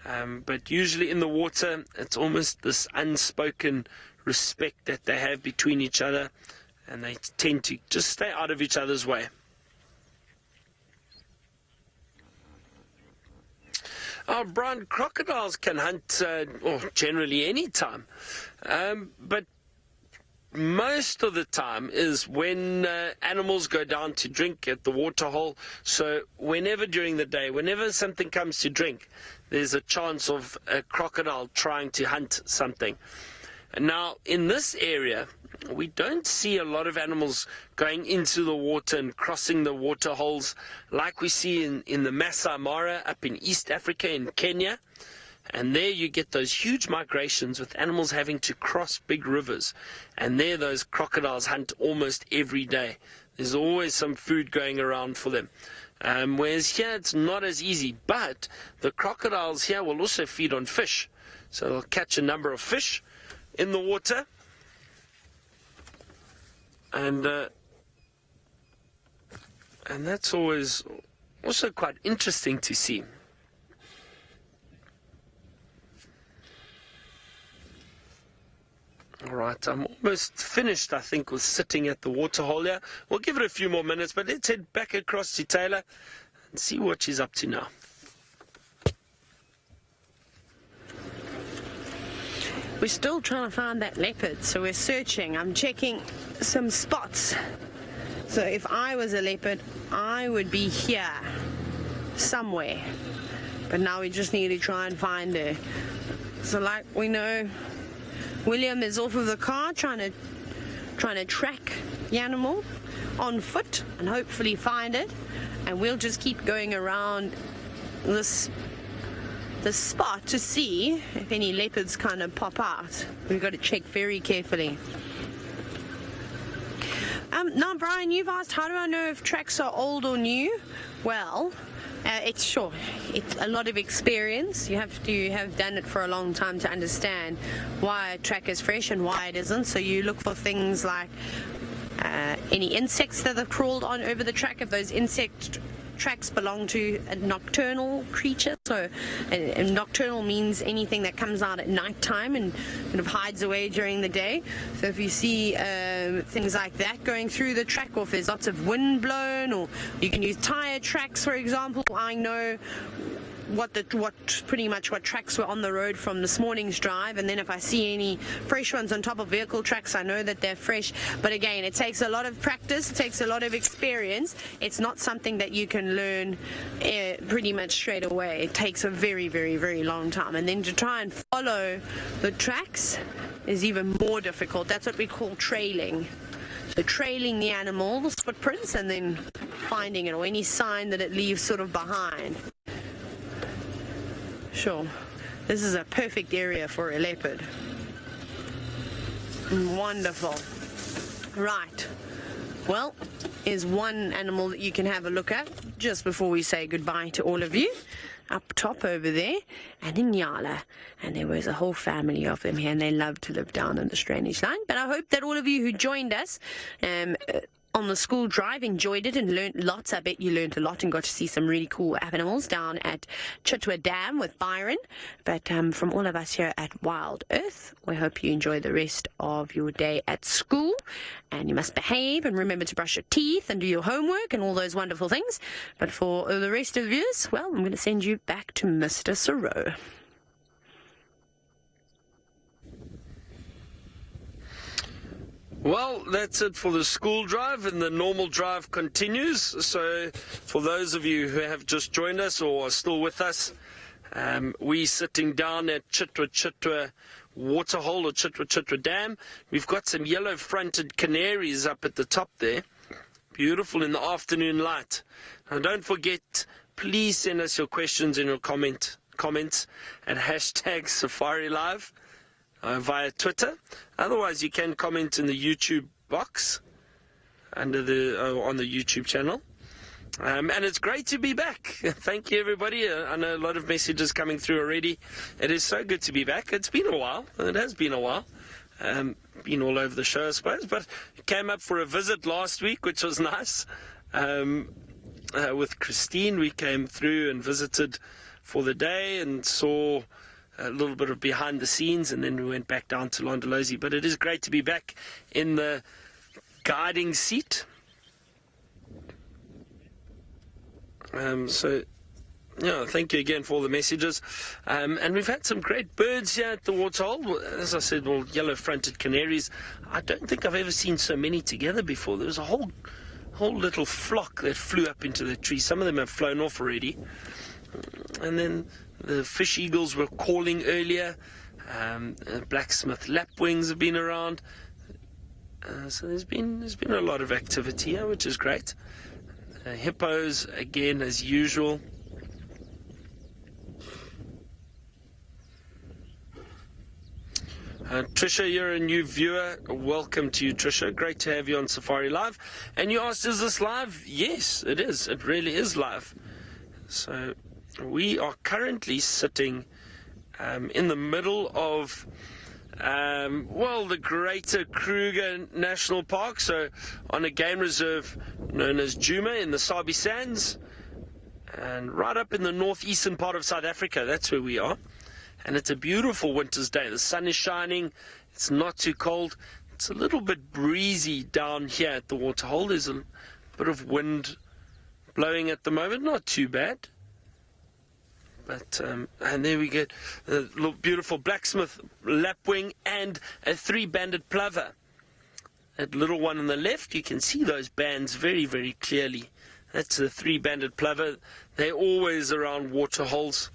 But usually in the water, it's almost this unspoken respect that they have between each other, and they tend to just stay out of each other's way. Brian, crocodiles can hunt generally any time, but most of the time is when animals go down to drink at the Waterhole. So whenever during the day, whenever something comes to drink, there's a chance of a crocodile trying to hunt something. Now, in this area, we don't see a lot of animals going into the water and crossing the water holes like we see in the Maasai Mara up in East Africa, in Kenya. And there you get those huge migrations with animals having to cross big rivers. And there those crocodiles hunt almost every day. There's always some food going around for them. Whereas here it's not as easy. But the crocodiles here will also feed on fish. So they'll catch a number of fish in the water. And that's always also quite interesting to see. All right, I'm almost finished, I think, with sitting at the Waterhole here. We'll give it a few more minutes, but let's head back across to Taylor and see what she's up to now. We're still trying to find that leopard, so we're searching. I'm checking some spots. So if I was a leopard, I would be here somewhere. But now we just need to try and find her. So like we know, William is off of the car trying to track the animal on foot and hopefully find it. And we'll just keep going around this spot to see if any leopards kind of pop out. We've got to check very carefully. Now, Brian, you've asked, how do I know if tracks are old or new? Well, it's a lot of experience. You have to have done it for a long time to understand why a track is fresh and why it isn't. So you look for things like any insects that have crawled on over the track. If those insect tracks belong to a nocturnal creature, so nocturnal means anything that comes out at night time and kind of hides away during the day. So if you see things like that going through the track, or if there's lots of wind blown, or you can use tire tracks, for example. I know pretty much what tracks were on the road from this morning's drive, and then if I see any fresh ones on top of vehicle tracks, I know that they're fresh. But again, it takes a lot of practice, it takes a lot of experience. It's not something that you can learn pretty much straight away. It takes a very, very, very long time, and then to try and follow the tracks is even more difficult. That's what we call trailing. So trailing the animal's footprints and then finding it, or any sign that it leaves sort of behind. Sure, this is a perfect area for a leopard. Wonderful. Right, well, here's one animal that you can have a look at just before we say goodbye to all of you. Up top over there, and in Nyala, and there was a whole family of them here, and they love to live down in the Strange Line. But I hope that all of you who joined us on the school drive enjoyed it and learnt lots. I bet you learnt a lot and got to see some really cool animals down at Chitwa Dam with Byron. But from all of us here at Wild Earth, we hope you enjoy the rest of your day at school, and you must behave and remember to brush your teeth and do your homework and all those wonderful things. But for the rest of you, well, I'm going to send you back to Mr. Saroe. Well, that's it for the school drive, and the normal drive continues. So for those of you who have just joined us or are still with us, we're sitting down at Chitwa Waterhole or Chitwa Dam. We've got some yellow-fronted canaries up at the top there. Beautiful in the afternoon light. Now don't forget, please send us your questions and your comments at #SafariLive. Via Twitter. Otherwise, you can comment in the YouTube box under on the YouTube channel. And it's great to be back. Thank you, everybody. I know a lot of messages coming through already. It is so good to be back. It's been a while. It has been a while. Been all over the show, I suppose. But came up for a visit last week, which was nice. With Christine, we came through and visited for the day and saw a little bit of behind the scenes, and then we went back down to Londolozi. But it is great to be back in the guiding seat. So, yeah, thank you again for all the messages. And we've had some great birds here at the Waterhole. As I said, all yellow-fronted canaries. I don't think I've ever seen so many together before. There was a whole little flock that flew up into the tree. Some of them have flown off already. And then the fish eagles were calling earlier. Blacksmith lapwings have been around. So there's been a lot of activity here, which is great. Hippos, again, as usual. Trisha, you're a new viewer. Welcome to you, Trisha. Great to have you on Safari Live. And you asked, is this live? Yes, it is. It really is live. So we are currently sitting in the middle of, the greater Kruger National Park. So on a game reserve known as Djuma in the Sabi Sands. And right up in the northeastern part of South Africa, that's where we are. And it's a beautiful winter's day. The sun is shining. It's not too cold. It's a little bit breezy down here at the Waterhole. There's a bit of wind blowing at the moment. Not too bad. But and there we get a little beautiful blacksmith lapwing and a three-banded plover. That little one on the left, you can see those bands very, very clearly. That's the three-banded plover. They're always around waterholes.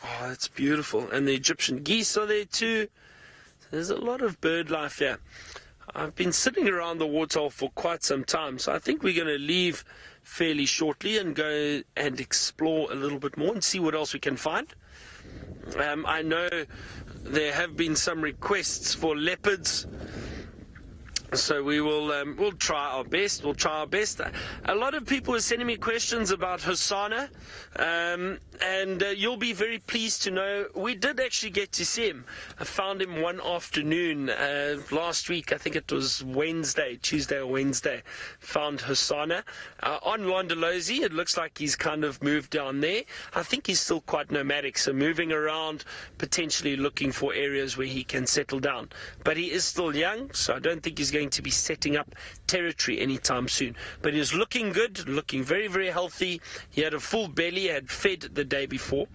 Oh, that's beautiful. And the Egyptian geese are there too. There's a lot of bird life here. I've been sitting around the waterhole for quite some time, so I think we're going to leave fairly shortly and go and explore a little bit more and see what else we can find. I know there have been some requests for leopards, so we will we'll try our best. A lot of people are sending me questions about Hosanna, and you'll be very pleased to know we did actually get to see him. I found him one afternoon last week. I think it was Tuesday or Wednesday. Found Hosanna on Londolozi. It looks like he's kind of moved down there. I think he's still quite nomadic, so moving around, potentially looking for areas where he can settle down. But he is still young, so I don't think he's going to be setting up territory anytime soon. But he's looking good, looking very, very healthy. He had a full belly, had fed the day before.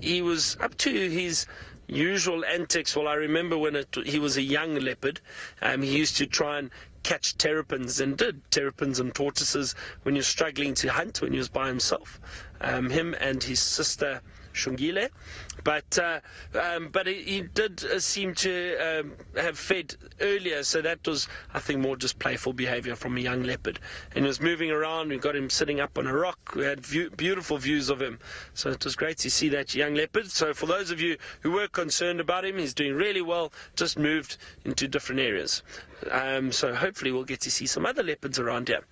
He was up to his usual antics. Well, I remember when he was a young leopard, he used to try and catch terrapins, and did terrapins and tortoises when he was struggling to hunt, when he was by himself. Him and his sister Shungile, but he did seem to have fed earlier, so that was, I think, more just playful behavior from a young leopard. And he was moving around. We got him sitting up on a rock. We had beautiful views of him, so it was great to see that young leopard. So for those of you who were concerned about him, he's doing really well, just moved into different areas. So hopefully we'll get to see some other leopards around here.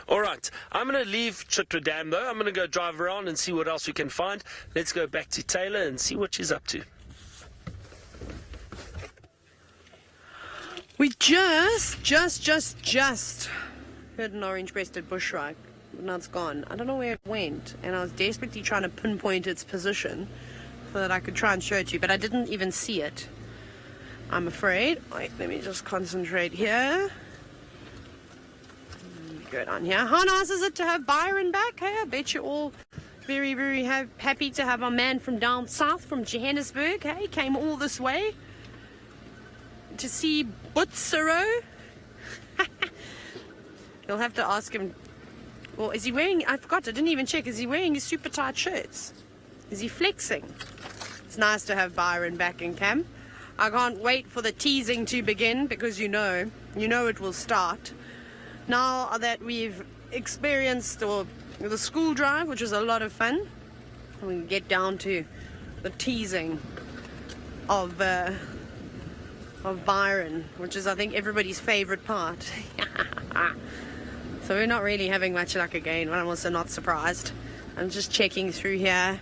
All right, I'm going to leave Chitwa Dam though. I'm going to go drive around and see what else we can find. Let's go back to Taylor and see what she's up to. We just heard an orange-breasted bushshrike. Now it's gone. I don't know where it went, and I was desperately trying to pinpoint its position so that I could try and show it to you, but I didn't even see it, I'm afraid. Wait, let me just concentrate here. Go down here. How nice is it to have Byron back? Hey, I bet you're all very, very happy to have our man from down south, from Johannesburg. Hey, came all this way to see Butsero. You'll have to ask him. Well, is he wearing, I forgot, I didn't even check, is he wearing his super tight shirts? Is he flexing? It's nice to have Byron back in camp. I can't wait for the teasing to begin, because you know it will start. Now that we've experienced the school drive, which was a lot of fun, we can get down to the teasing of Byron, which is, I think, everybody's favorite part. So we're not really having much luck again, but I'm also not surprised. I'm just checking through here.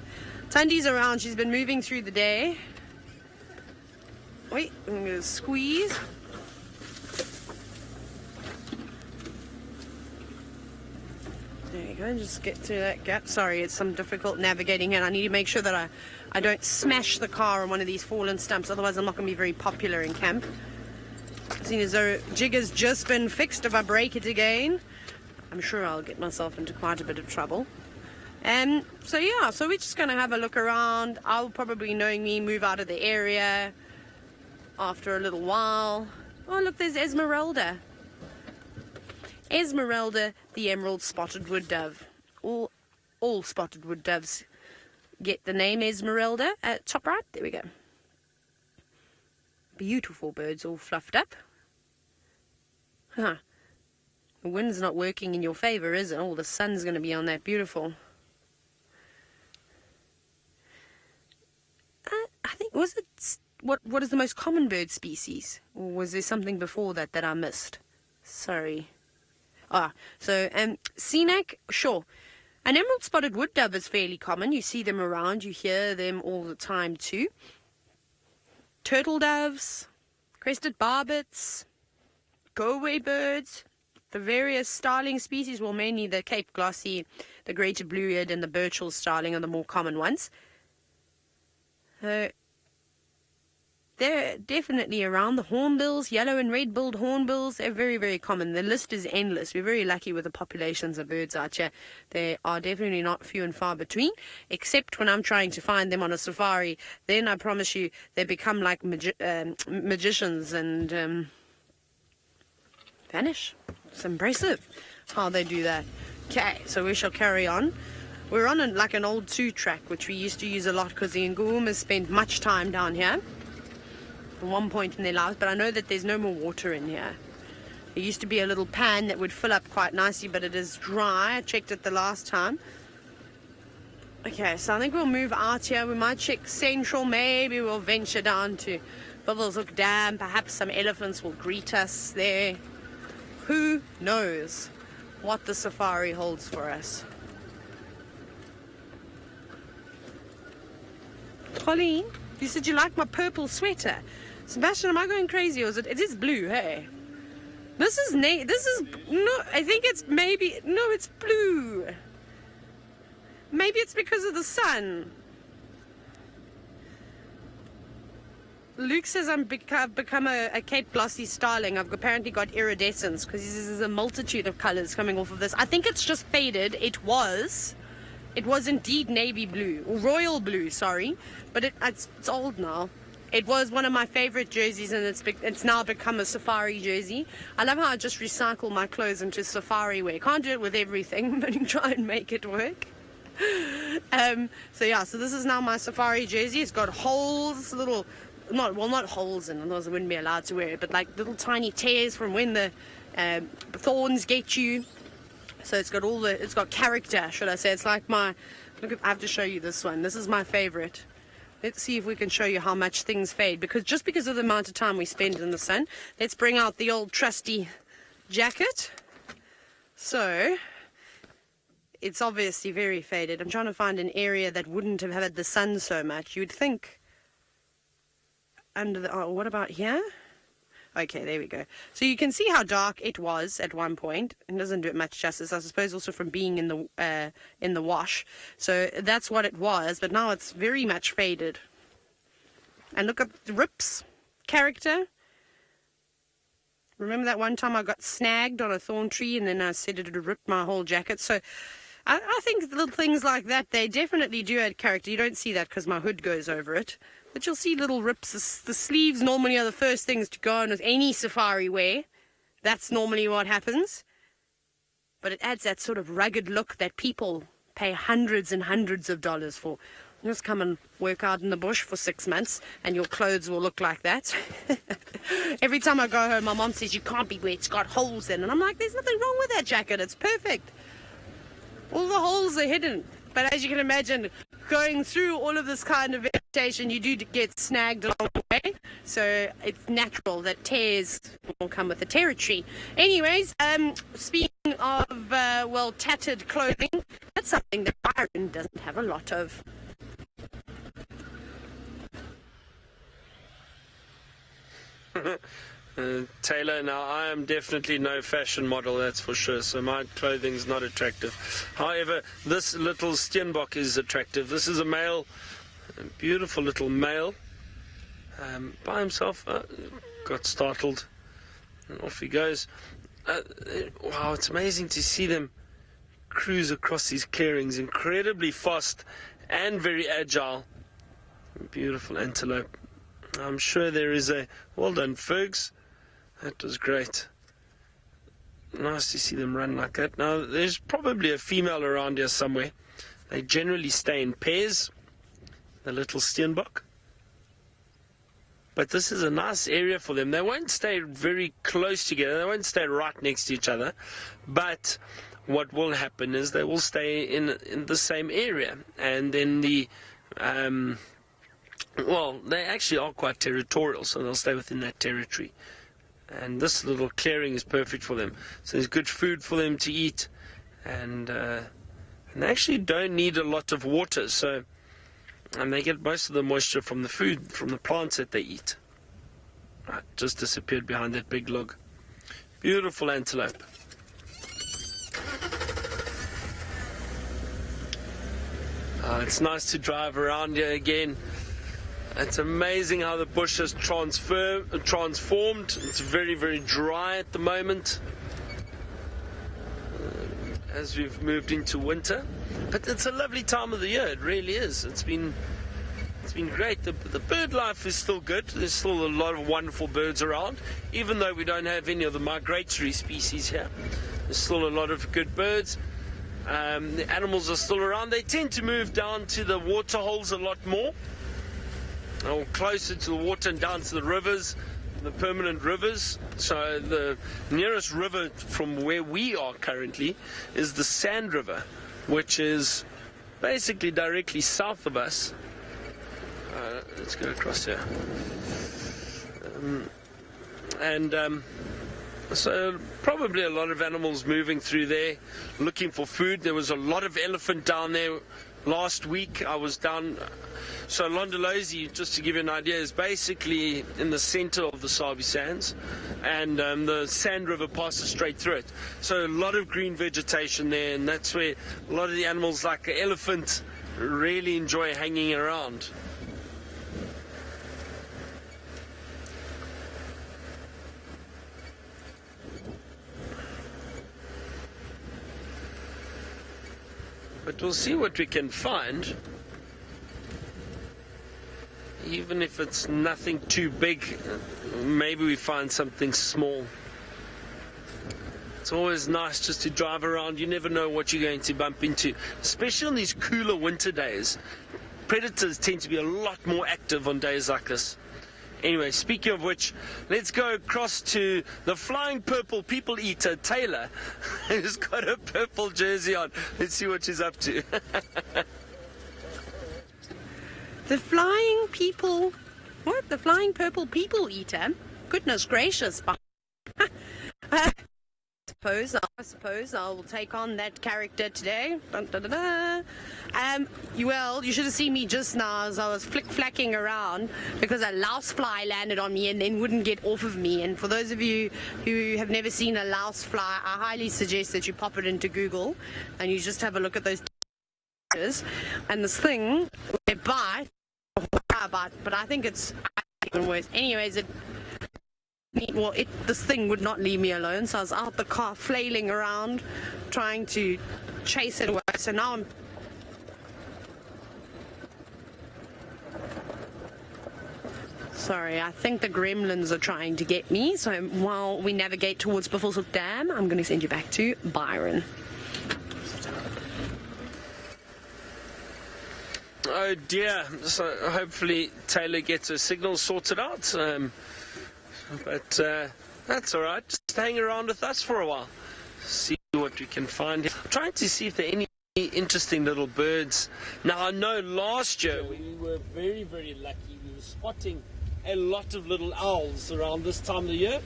Tundi's around. She's been moving through the day. Wait, I'm going to squeeze. There you go, just get through that gap. Sorry, it's some difficult navigating here. I need to make sure that I don't smash the car on one of these fallen stumps, otherwise I'm not going to be very popular in camp. Seeing as though jig has just been fixed, if I break it again, I'm sure I'll get myself into quite a bit of trouble. So yeah, so we're just going to have a look around. I'll probably, knowing me, move out of the area after a little while. Oh look, there's Esmeralda. Esmeralda, the emerald spotted wood dove. All spotted wood doves get the name Esmeralda. Top right, there we go. Beautiful birds, all fluffed up. Huh. The wind's not working in your favour, is it? Oh, the sun's going to be on that. Beautiful. I think, was it, what is the most common bird species? Or was there something before that I missed? Sorry. So Seanak, sure. An emerald spotted wood dove is fairly common. You see them around, you hear them all the time too. Turtle doves, crested barbets, go-away birds, the various starling species, well mainly the Cape Glossy, the greater blue-eared and the Burchell starling are the more common ones. They're definitely around. The hornbills, yellow and red-billed hornbills, they're very, very common. The list is endless. We're very lucky with the populations of birds out here. They are definitely not few and far between, except when I'm trying to find them on a safari. Then I promise you, they become like magicians and vanish. It's impressive how they do that. Okay, so we shall carry on. We're on like an old 2-track, which we used to use a lot because the Ngumas spent much time down here at one point in their lives, but I know that there's no more water in here. There used to be a little pan that would fill up quite nicely, but it is dry. I checked it the last time. Okay, so I think we'll move out here. We might check Central. Maybe we'll venture down to Buffelshoek Dam. Perhaps some elephants will greet us there. Who knows what the safari holds for us? Colleen, you said you like my purple sweater. Sebastian, am I going crazy, or is it is blue, hey? This is no, I think it's maybe, no, it's blue. Maybe it's because of the sun. Luke says I've become a Cape Glossy starling. I've apparently got iridescence because there's a multitude of colors coming off of this. I think it's just faded. It was indeed navy blue, or royal blue, sorry, but it's old now. It was one of my favorite jerseys, and it's now become a safari jersey. I love how I just recycle my clothes into safari wear. Can't do it with everything, but you try and make it work. So yeah, so this is now my safari jersey. It's got holes, not holes in, otherwise I wouldn't be allowed to wear it, but like little tiny tears from when the thorns get you. So it's got character, should I say. It's like I have to show you this one. This is my favorite. Let's see if we can show you how much things fade, because of the amount of time we spend in the sun. Let's bring out the old trusty jacket. So it's obviously very faded. I'm trying to find an area that wouldn't have had the sun so much. You'd think what about here? Okay, there we go. So you can see how dark it was at one point. It doesn't do it much justice, I suppose, also from being in the wash. So that's what it was, but now it's very much faded. And look at the rips, character. Remember that one time I got snagged on a thorn tree and then I said it would rip my whole jacket? So I think little things like that, they definitely do add character. You don't see that because my hood goes over it. But you'll see little rips. The sleeves normally are the first things to go on with any safari wear. That's normally what happens. But it adds that sort of rugged look that people pay hundreds and hundreds of dollars for. Just come and work out in the bush for 6 months and your clothes will look like that. Every time I go home, my mom says, you can't be wet, it's got holes in. And I'm like, there's nothing wrong with that jacket, it's perfect. All the holes are hidden. But as you can imagine, going through all of this kind of vegetation, you do get snagged along the way. So it's natural that tears will come with the territory. Anyways, speaking of, tattered clothing, that's something that Byron doesn't have a lot of. Taylor, now I am definitely no fashion model, that's for sure, so my clothing's not attractive. However, this little steenbok is attractive. This is a male, a beautiful little male, by himself. Got startled, and off he goes. Wow, it's amazing to see them cruise across these clearings, incredibly fast and very agile. Beautiful antelope. I'm sure there is a... Well done, Fergs. That was great. Nice to see them run like that. Now, there's probably a female around here somewhere. They generally stay in pairs, the little steenbok. But this is a nice area for them. They won't stay very close together. They won't stay right next to each other. But what will happen is they will stay in the same area. And then the... well, they actually are quite territorial, so they'll stay within that territory. And this little clearing is perfect for them. So there's good food for them to eat, and they actually don't need a lot of water. And they get most of the moisture from the food, from the plants that they eat. Right, just disappeared behind that big log. Beautiful antelope. It's nice to drive around here again. It's amazing how the bush has transformed. It's very, very dry at the moment as we've moved into winter. But it's a lovely time of the year. It really is. It's been great. The bird life is still good. There's still a lot of wonderful birds around, even though we don't have any of the migratory species here. There's still a lot of good birds. The animals are still around. They tend to move down to the water holes a lot more, or closer to the water and down to the rivers, the permanent rivers. So the nearest river from where we are currently is the Sand River, which is basically directly south of us. Let's go across here. So probably a lot of animals moving through there looking for food. There was a lot of elephant down there last week. I was down. So Londolozi, just to give you an idea, is basically in the center of the Sabi Sands, and the Sand River passes straight through it. So a lot of green vegetation there, and that's where a lot of the animals like the elephant really enjoy hanging around. But we'll see what we can find. Even if it's nothing too big, maybe we find something small. It's always nice just to drive around. You never know what you're going to bump into, especially on these cooler winter days. Predators tend to be a lot more active on days like this. Anyway, speaking of which, let's go across to the flying purple people eater, Taylor, who's got a purple jersey on. Let's see what she's up to. The flying people... What? The flying purple people eater? Goodness gracious. I suppose I'll take on that character today. Dun, dun, dun, dun. Well, you should have seen me just now as I was flick-flacking around because a louse fly landed on me and then wouldn't get off of me. And for those of you who have never seen a louse fly, I highly suggest that you pop it into Google and you just have a look at those pictures. And this thing, it bites, but I think it's even worse. Anyways, this thing would not leave me alone, so I was out the car flailing around trying to chase it away. So now I'm sorry, I think the gremlins are trying to get me, so while we navigate towards Buffelshoek Dam, I'm going to send you back to Byron. Oh dear, so hopefully Taylor gets her signal sorted out. But that's all right. Just hang around with us for a while. See what we can find here. I'm trying to see if there are any interesting little birds. Now, I know last year we were very, very lucky. We were spotting a lot of little owls around this time of the year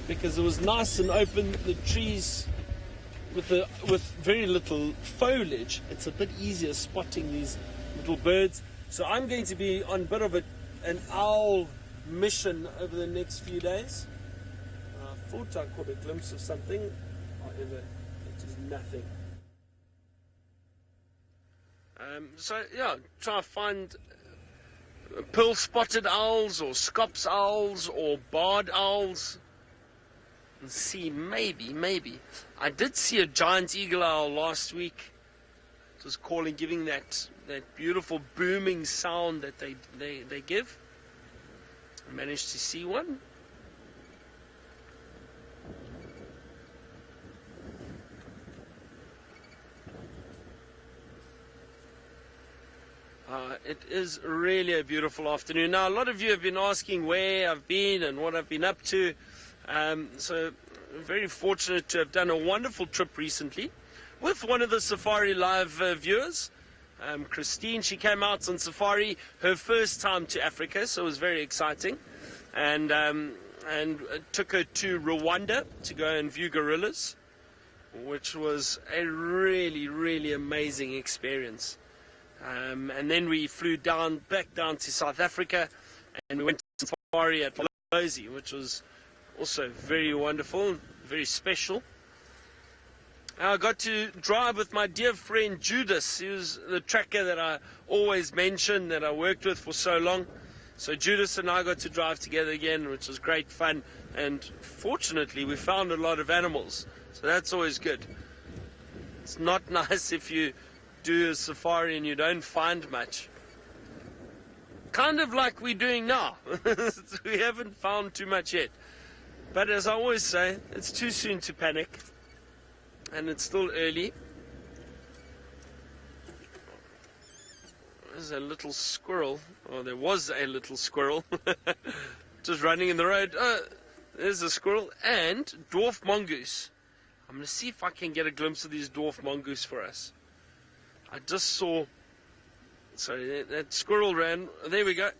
because it was nice and open. The trees with very little foliage, it's a bit easier spotting these little birds. So I'm going to be on a bit of an owl mission over the next few days. I thought I caught a glimpse of something, however, it is nothing. So yeah, try to find pearl-spotted owls or scops owls or barred owls and see maybe. I did see a giant eagle owl last week. It was calling, giving that beautiful booming sound that they give. I managed to see one. It is really a beautiful afternoon. Now, a lot of you have been asking where I've been and what I've been up to. So, very fortunate to have done a wonderful trip recently with one of the Safari Live viewers, Christine. She came out on safari, her first time to Africa, so it was very exciting. And took her to Rwanda to go and view gorillas, which was a really amazing experience. And then we flew back down to South Africa, and we went to safari at Lozi, which was also very wonderful, very special. I got to drive with my dear friend Judas, who's the tracker that I always mention, that I worked with for so long. So Judas and I got to drive together again, which was great fun. And fortunately, we found a lot of animals, so that's always good. It's not nice if you do a safari and you don't find much. Kind of like we're doing now. We haven't found too much yet. But as I always say, it's too soon to panic. And it's still early. There's a little squirrel. Or there was a little squirrel. Just running in the road. There's a squirrel and dwarf mongoose. I'm going to see if I can get a glimpse of these dwarf mongoose for us. I just saw, sorry, that squirrel ran, there we go.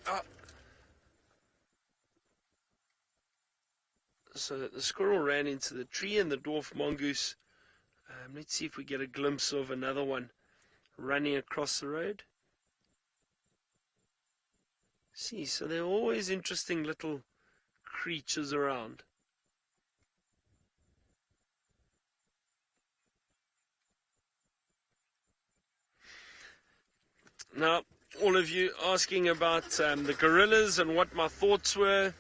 So the squirrel ran into the tree and the dwarf mongoose. Let's see if we get a glimpse of another one running across the road. See, so there are always interesting little creatures around. Now, all of you asking about the gorillas and what my thoughts were,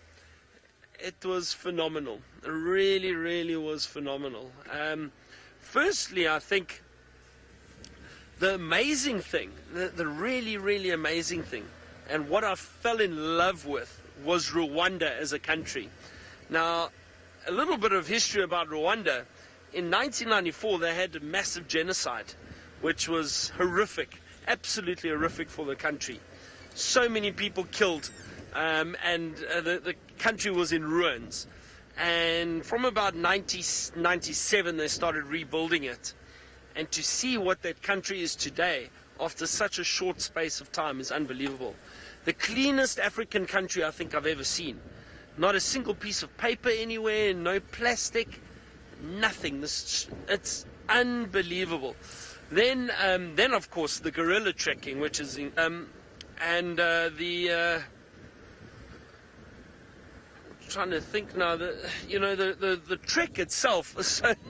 it was phenomenal. It really was phenomenal. Firstly, I think the amazing thing, the really amazing thing, and what I fell in love with was Rwanda as a country. Now, a little bit of history about Rwanda. In 1994, they had a massive genocide, which was horrific. Absolutely horrific for the country. So many people killed, and the country was in ruins. And from about 1997, they started rebuilding it. And to see what that country is today, after such a short space of time, is unbelievable. The cleanest African country I think I've ever seen. Not a single piece of paper anywhere, no plastic, nothing. It's unbelievable. Then of course the gorilla trekking, which is trying to think now. The trek itself,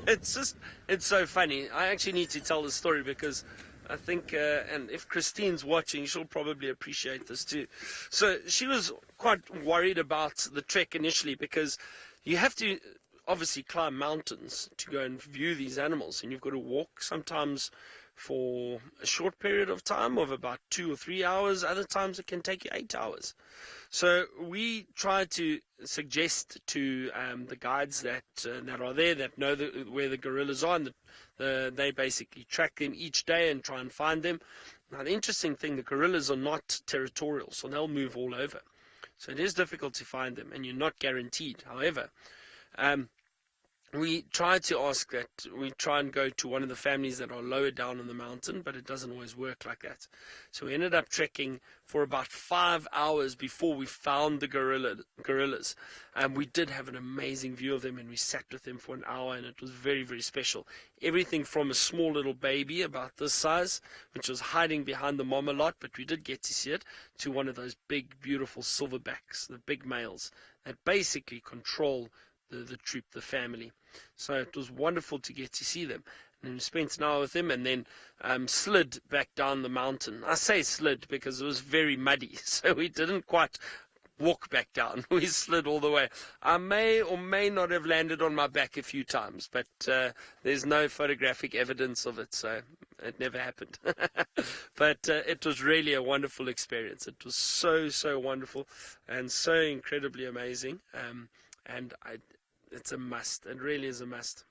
it's so funny. I actually need to tell the story because I think, and if Christine's watching, she'll probably appreciate this too. So she was quite worried about the trek initially because you have to obviously climb mountains to go and view these animals, and you've got to walk sometimes for a short period of time of about 2 or 3 hours. Other times it can take you 8 hours. So we try to suggest to the guides that are there, that know where the gorillas are, and they basically track them each day and try and find them. Now the interesting thing, the gorillas are not territorial, so they'll move all over. So it is difficult to find them, and you're not guaranteed. However, we try to ask that we try and go to one of the families that are lower down on the mountain, but it doesn't always work like that. So we ended up trekking for about 5 hours before we found the gorillas. And we did have an amazing view of them, and we sat with them for an hour, and it was very, very special. Everything from a small little baby about this size, which was hiding behind the mom a lot, but we did get to see it, to one of those big, beautiful silverbacks, the big males, that basically control the troop, the family. So it was wonderful to get to see them. And then we spent an hour with them, and then slid back down the mountain. I say slid because it was very muddy, so we didn't quite walk back down. We slid all the way. I may or may not have landed on my back a few times, but there's no photographic evidence of it, so it never happened. But it was really a wonderful experience. It was so wonderful and so incredibly amazing. It's a must. It really is a must.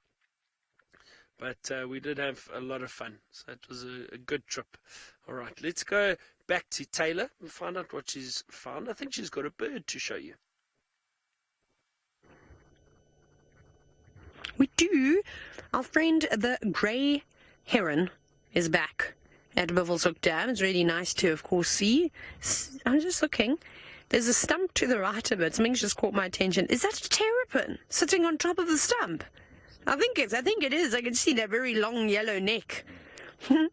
But we did have a lot of fun. So it was a good trip. All right, let's go back to Taylor and find out what she's found. I think she's got a bird to show you. We do. Our friend the grey heron is back at Buffelshoek Dam. It's really nice to, of course, see. I'm just looking. There's a stump to the right of it. Something just caught my attention. Is that a terrapin sitting on top of the stump? I think it is. I can see that very long yellow neck.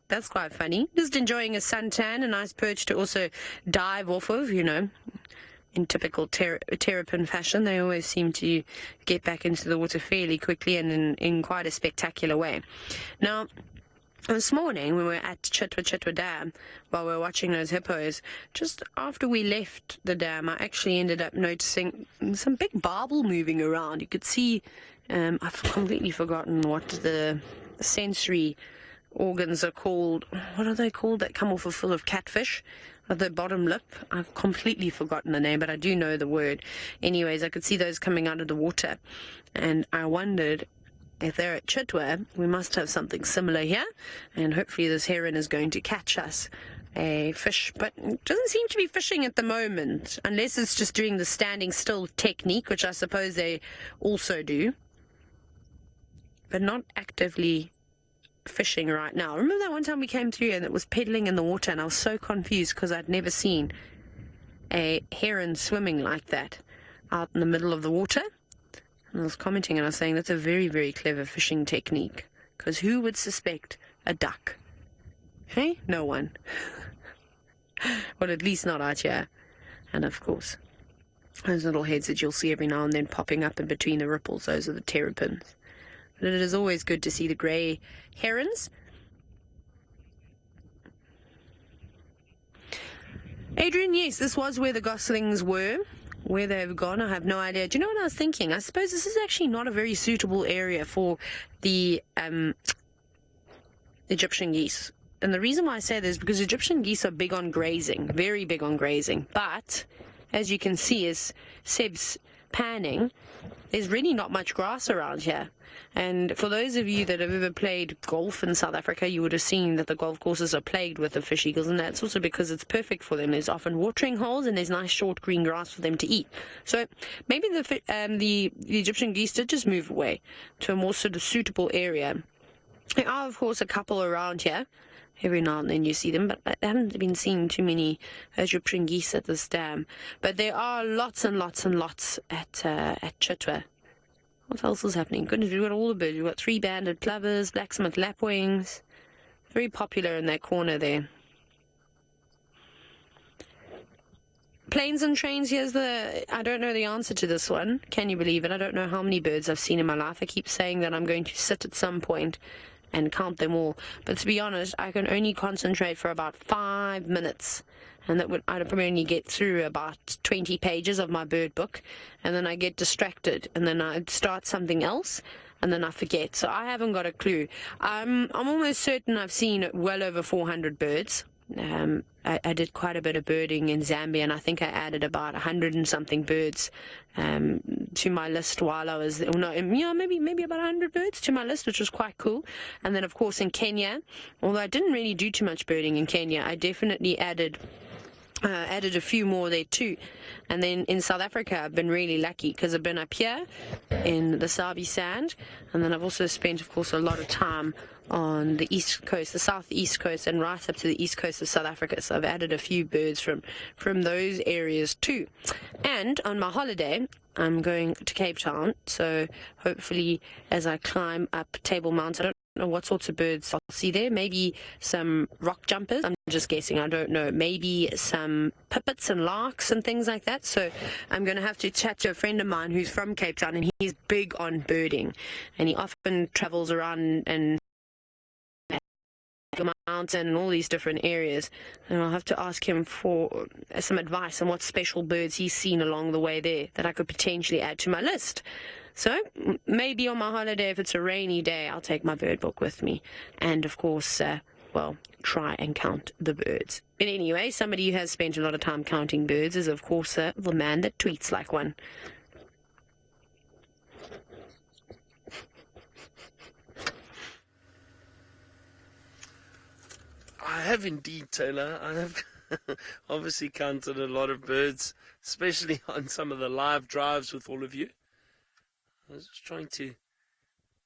That's quite funny. Just enjoying a suntan, a nice perch to also dive off of, you know. In typical terrapin fashion, they always seem to get back into the water fairly quickly and in quite a spectacular way. Now, this morning, we were at Chitwa Dam while we were watching those hippos. Just after we left the dam, I actually ended up noticing some big barbel moving around. You could see, I've completely forgotten what the sensory organs are called. What are they called that come off a full of catfish? At the bottom lip. I've completely forgotten the name, but I do know the word. Anyways, I could see those coming out of the water. And I wondered, if they're at Chitwa, we must have something similar here, and hopefully this heron is going to catch us a fish, but it doesn't seem to be fishing at the moment, unless it's just doing the standing still technique, which I suppose they also do, but not actively fishing right now. Remember that one time we came through and it was pedaling in the water, and I was so confused because I'd never seen a heron swimming like that out in the middle of the water. And I was commenting and I was saying that's a very, very clever fishing technique, because who would suspect a duck? Hey? No one. Well, at least not out here. And of course, those little heads that you'll see every now and then popping up in between the ripples, those are the terrapins. But it is always good to see the grey herons. Adrian, yes, this was where the goslings were. Where they've gone, I have no idea. Do you know what I was thinking? I suppose this is actually not a very suitable area for the Egyptian geese. And the reason why I say this is because Egyptian geese are big on grazing, very big on grazing. But, as you can see, as Seb's panning, there's really not much grass around here. And for those of you that have ever played golf in South Africa, you would have seen that the golf courses are plagued with the fish eagles, and that's also because it's perfect for them. There's often watering holes and there's nice short green grass for them to eat. So maybe the Egyptian geese did just move away to a more sort of suitable area. There are, of course, a couple around here. Every now and then you see them, but I haven't been seeing too many Egyptian geese at this dam. But there are lots and lots and lots at Chitwa. What else is happening? Goodness, we've got all the birds. We've got three-banded plovers, black-smith lapwings. Very popular in that corner there. Planes and trains, I don't know the answer to this one. Can you believe it? I don't know how many birds I've seen in my life. I keep saying that I'm going to sit at some point and count them all. But to be honest, I can only concentrate for about 5 minutes. And I'd probably only get through about 20 pages of my bird book, and then I get distracted, and then I'd start something else, and then I forget. So I haven't got a clue. I'm almost certain I've seen well over 400 birds. I did quite a bit of birding in Zambia, and I think I added about 100 and something birds to my list while I was there. Maybe about 100 birds to my list, which was quite cool. And then, of course, in Kenya, although I didn't really do too much birding in Kenya, I definitely added added a few more there too. And then in South Africa, I've been really lucky because I've been up here in the Sabi Sand, and then I've also spent, of course, a lot of time on the east coast, the southeast coast, and right up to the east coast of South Africa. So I've added a few birds from those areas too. And on my holiday, I'm going to Cape Town, so hopefully as I climb up Table Mountain, I don't know what sorts of birds I'll see there. Maybe some rock jumpers, I'm just guessing, I don't know. Maybe some pipits and larks and things like that. So I'm going to have to chat to a friend of mine who's from Cape Town, and he's big on birding, and he often travels around and mountain and all these different areas, and I'll have to ask him for some advice on what special birds he's seen along the way there that I could potentially add to my list. So maybe on my holiday, if it's a rainy day, I'll take my bird book with me, and of course try and count the birds. But anyway, somebody who has spent a lot of time counting birds is of course the man that tweets like one. I have indeed, Taylor. I have obviously counted a lot of birds, especially on some of the live drives with all of you. I was just trying to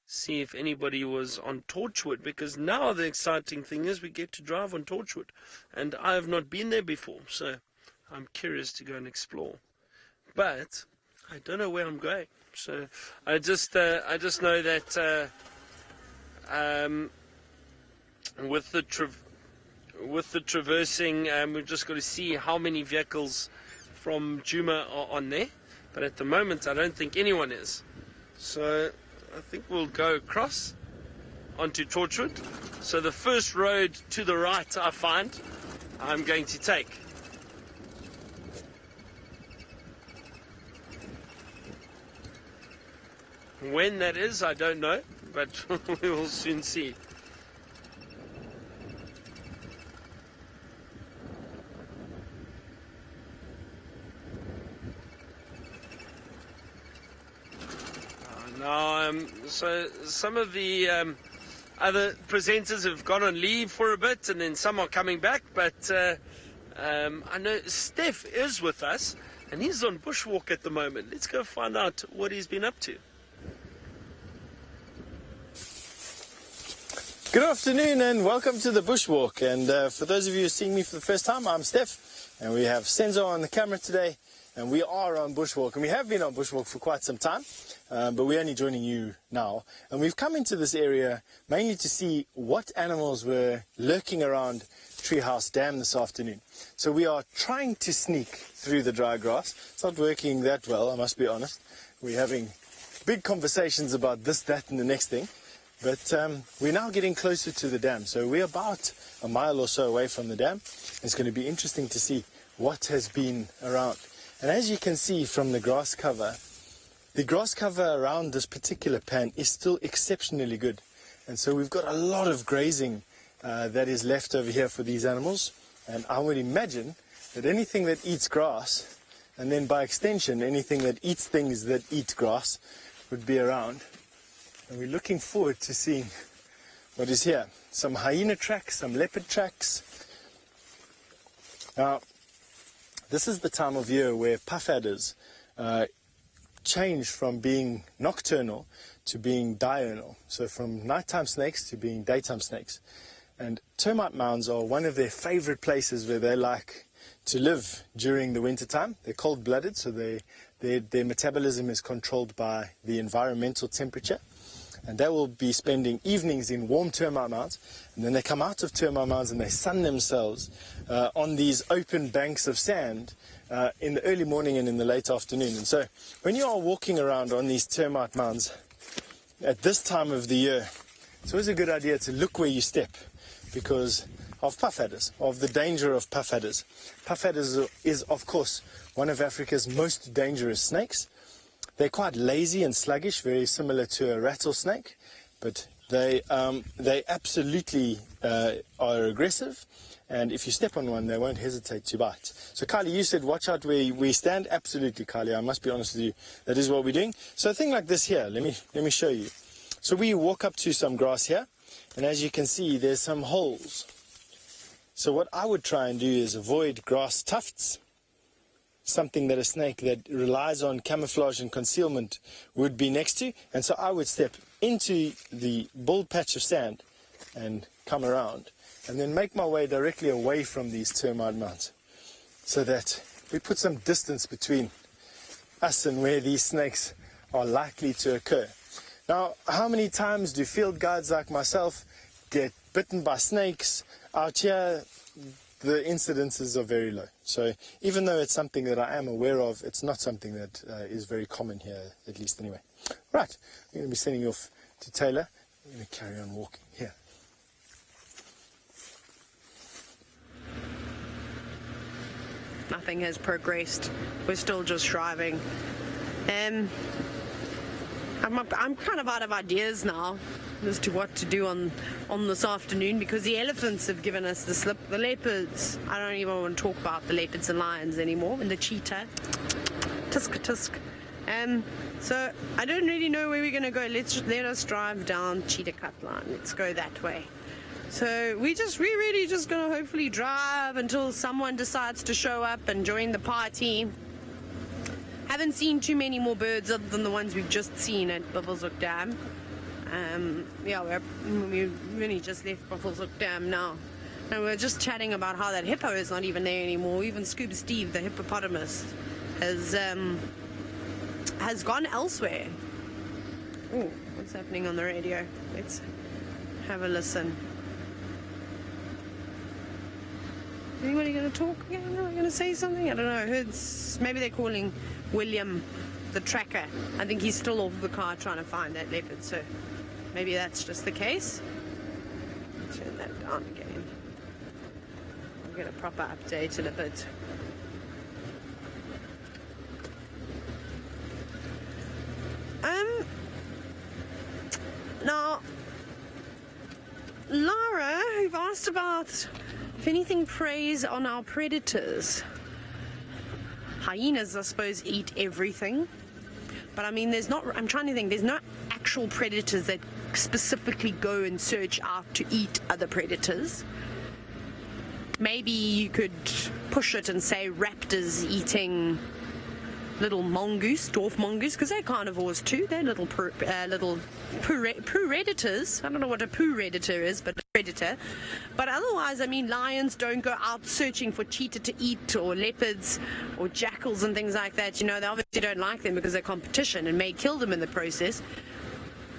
see if anybody was on Torchwood, because now the exciting thing is we get to drive on Torchwood, and I have not been there before, so I'm curious to go and explore. But I don't know where I'm going, so I just know that with the traversing, we've just got to see how many vehicles from Djuma are on there. But at the moment, I don't think anyone is. So I think we'll go across onto Torchwood. So the first road to the right, I find, I'm going to take. When that is, I don't know, but we will soon see. Now, so some of the other presenters have gone on leave for a bit, and then some are coming back, but I know Steph is with us, and he's on bushwalk at the moment. Let's go find out what he's been up to. Good afternoon and welcome to the bushwalk. And for those of you who are seeing me for the first time, I'm Steph, and we have Senzo on the camera today, and we are on bushwalk, and we have been on bushwalk for quite some time, but we're only joining you now. And we've come into this area mainly to see what animals were lurking around Treehouse Dam this afternoon. So we are trying to sneak through the dry grass. It's not working that well, I must be honest. We're having big conversations about this, that, and the next thing. But we're now getting closer to the dam, so we're about a mile or so away from the dam. It's going to be interesting to see what has been around. And as you can see from the grass cover around this particular pan is still exceptionally good. And so we've got a lot of grazing that is left over here for these animals. And I would imagine that anything that eats grass, and then by extension anything that eats things that eat grass, would be around. And we're looking forward to seeing what is here. Some hyena tracks, some leopard tracks. Now, this is the time of year where puff adders change from being nocturnal to being diurnal. So from nighttime snakes to being daytime snakes. And termite mounds are one of their favorite places where they like to live during the winter time. They're cold-blooded, so their metabolism is controlled by the environmental temperature. And they will be spending evenings in warm termite mounds, and then they come out of termite mounds and they sun themselves on these open banks of sand in the early morning and in the late afternoon. And so when you are walking around on these termite mounds at this time of the year, it's always a good idea to look where you step because of puff adders, of the danger of puff adders. Puff adders is, of course, one of Africa's most dangerous snakes. They're quite lazy and sluggish, very similar to a rattlesnake, but they absolutely are aggressive, and if you step on one, they won't hesitate to bite. So, Kylie, you said watch out where we stand. Absolutely, Kylie, I must be honest with you, that is what we're doing. So a thing like this here, let me show you. So we walk up to some grass here, and as you can see, there's some holes. So what I would try and do is avoid grass tufts, something that a snake that relies on camouflage and concealment would be next to. And so I would step into the bald patch of sand and come around, and then make my way directly away from these termite mounds, so that we put some distance between us and where these snakes are likely to occur. Now, how many times do field guides like myself get bitten by snakes out here? The incidences are very low. So even though it's something that I am aware of, it's not something that is very common here, at least anyway. Right, I'm going to be sending you off to Taylor. I'm going to carry on walking here. Nothing has progressed. We're still just driving. I'm kind of out of ideas now as to what to do on this afternoon, because the elephants have given us the slip. The leopards, I don't even want to talk about the leopards and lions anymore, and the cheetah. Tusk. So I don't really know where we're going to go. Let us drive down Cheetah Cut Line. Let's go that way. So we're really just going to hopefully drive until someone decides to show up and join the party. Haven't seen too many more birds other than the ones we've just seen at Buffelshoek Dam. Yeah, we really just left Buffelshoek Dam now. And we're just chatting about how that hippo is not even there anymore. Even Scuba Steve, the hippopotamus, has gone elsewhere. Oh, what's happening on the radio? Let's have a listen. Anybody going to talk? Yeah, going to say something? I don't know. I heard maybe they're calling William the tracker. I think he's still off the car trying to find that leopard, so maybe that's just the case. Turn that down again. I'll get a proper update in a bit. Now, Lara, who've asked about if anything preys on our predators. Hyenas, I suppose, eat everything. But I mean, I'm trying to think, there's no actual predators that specifically go and search out to eat other predators. Maybe you could push it and say raptors eating little mongoose, dwarf mongoose, because they're carnivores too. They're little predators. I don't know what a predator is, but a predator. But otherwise, I mean, lions don't go out searching for cheetah to eat, or leopards, or jackals and things like that. You know, they obviously don't like them because they're competition and may kill them in the process.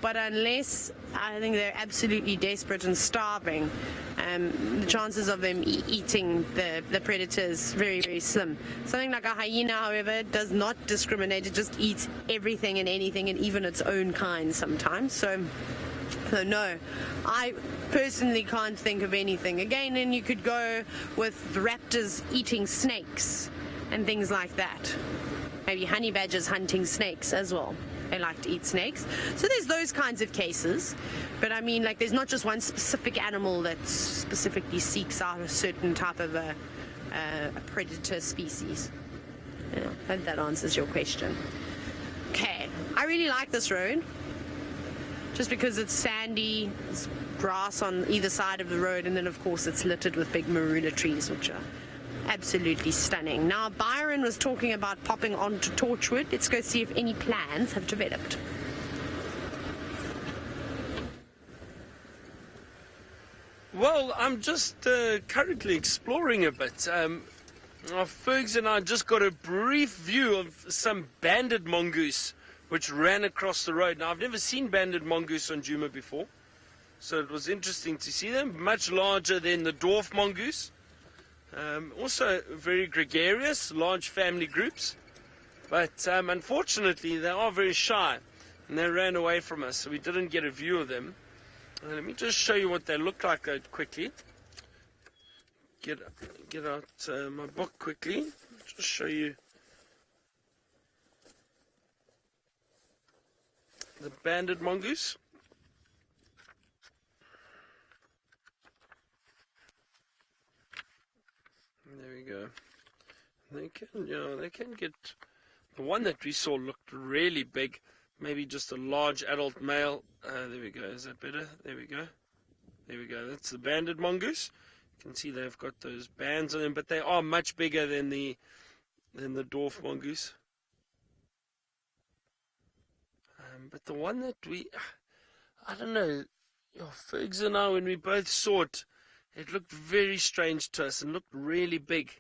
But unless, I think they're absolutely desperate and starving, the chances of them eating the predator is very, very slim. Something like a hyena, however, does not discriminate. It just eats everything and anything, and even its own kind sometimes. So no, I personally can't think of anything. Again, then you could go with the raptors eating snakes and things like that. Maybe honey badgers hunting snakes as well. They like to eat snakes. So there's those kinds of cases. But I mean, like, there's not just one specific animal that specifically seeks out a certain type of a predator species. Yeah, I hope that answers your question. Okay, I really like this road. Just because it's sandy, there's grass on either side of the road, and then of course it's littered with big marula trees, which are absolutely stunning. Now, Byron was talking about popping onto Torchwood. Let's go see if any plans have developed. Well, I'm just currently exploring a bit. Fergs and I just got a brief view of some banded mongoose which ran across the road. Now, I've never seen banded mongoose on Djuma before, so it was interesting to see them. Much larger than the dwarf mongoose. Also very gregarious, large family groups, but unfortunately they are very shy and they ran away from us, so we didn't get a view of them. Let me just show you what they look like quickly. Get out my book quickly, just show you the banded mongoose. There we go. They can get. The one that we saw looked really big. Maybe just a large adult male. There we go. Is that better? There we go. There we go. That's the banded mongoose. can see they've got those bands on them, but they are much bigger than the dwarf mongoose. But the one that I don't know, Fergs and I, when we both saw it, it looked very strange to us and looked really big.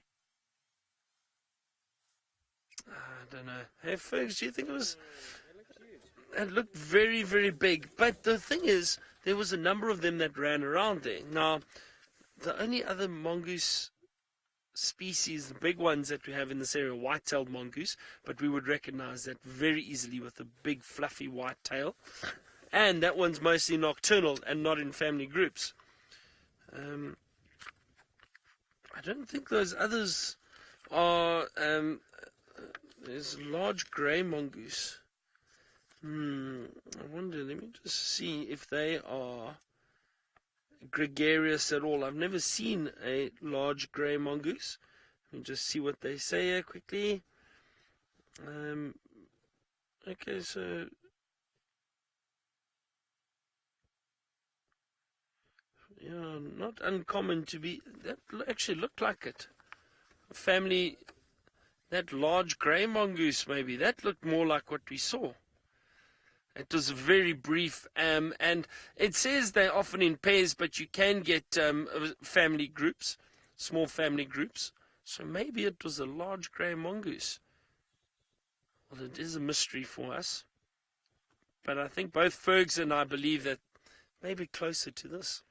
I don't know. Hey, Fergs, do you think it was... It looked very, very big. But the thing is, there was a number of them that ran around there. Now, the only other mongoose species, the big ones that we have in this area, white-tailed mongoose, but we would recognize that very easily with a big, fluffy white tail. And that one's mostly nocturnal and not in family groups. I don't think those others are... there's a large grey mongoose. I wonder, let me just see if they are gregarious at all. I've never seen a large grey mongoose. Let me just see what they say here quickly. Okay, so... Yeah, not uncommon to be... That actually looked like it. Family... That large grey mongoose, maybe. That looked more like what we saw. It was very brief, and it says they're often in pairs, but you can get family groups, small family groups. So maybe it was a large grey mongoose. Well, it is a mystery for us. But I think both Fergs and I believe that maybe closer to this.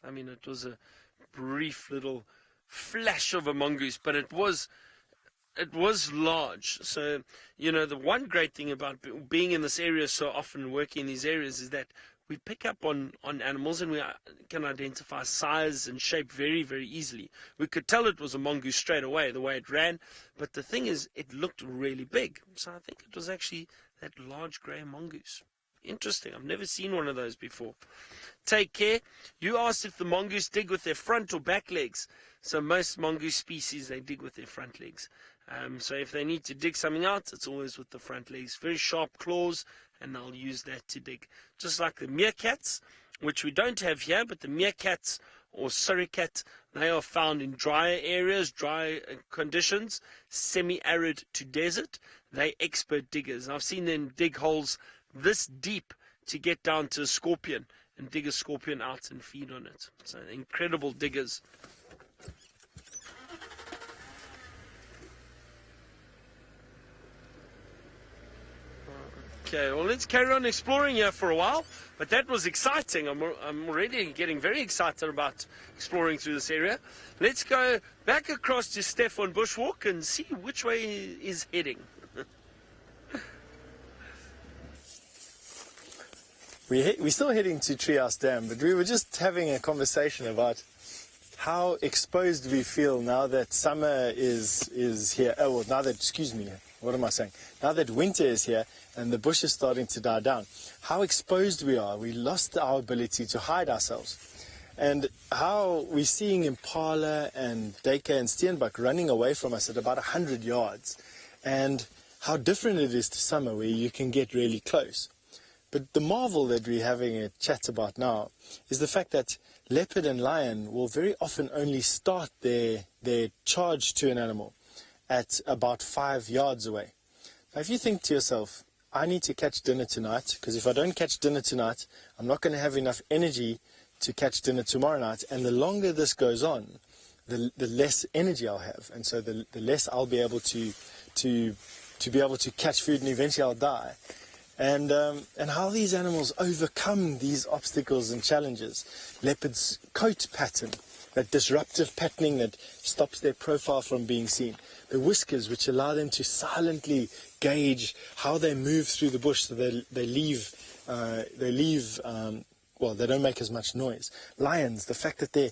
I mean, it was a brief little flash of a mongoose, but it was large. So, the one great thing about being in this area so often and working in these areas is that we pick up on animals and we can identify size and shape very, very easily. We could tell it was a mongoose straight away, the way it ran. But the thing is, it looked really big. So I think it was actually that large grey mongoose. Interesting. I've never seen one of those before. Take care. You asked if the mongoose dig with their front or back legs. So most mongoose species, they dig with their front legs. So if they need to dig something out, it's always with the front legs. Very sharp claws, and they'll use that to dig. Just like the meerkats, which we don't have here, but the meerkats or suricate, they are found in drier areas, dry conditions, semi-arid to desert. They're expert diggers. I've seen them dig holes this deep to get down to a scorpion and dig a scorpion out and feed on it. So incredible diggers. Okay, well, let's carry on exploring here for a while. But that was exciting. I'm already getting very excited about exploring through this area. Let's go back across to Stefan Bushwalk and see which way he is heading. We're still heading to Treehouse Dam, but we were just having a conversation about how exposed we feel now that summer is here. Oh, well, now that winter is here and the bush is starting to die down. How exposed we are. We lost our ability to hide ourselves. And how we're seeing impala and duiker and steenbok running away from us at about 100 yards. And how different it is to summer where you can get really close. But the marvel that we're having a chat about now is the fact that leopard and lion will very often only start their charge to an animal at about 5 yards away. Now, if you think to yourself, I need to catch dinner tonight, because if I don't catch dinner tonight, I'm not going to have enough energy to catch dinner tomorrow night. And the longer this goes on, the less energy I'll have. And so the less I'll be able to be able to catch food, and eventually I'll die. And how these animals overcome these obstacles and challenges. Leopard's coat pattern, that disruptive patterning that stops their profile from being seen. The whiskers, which allow them to silently gauge how they move through the bush, so they don't make as much noise. Lions, the fact that their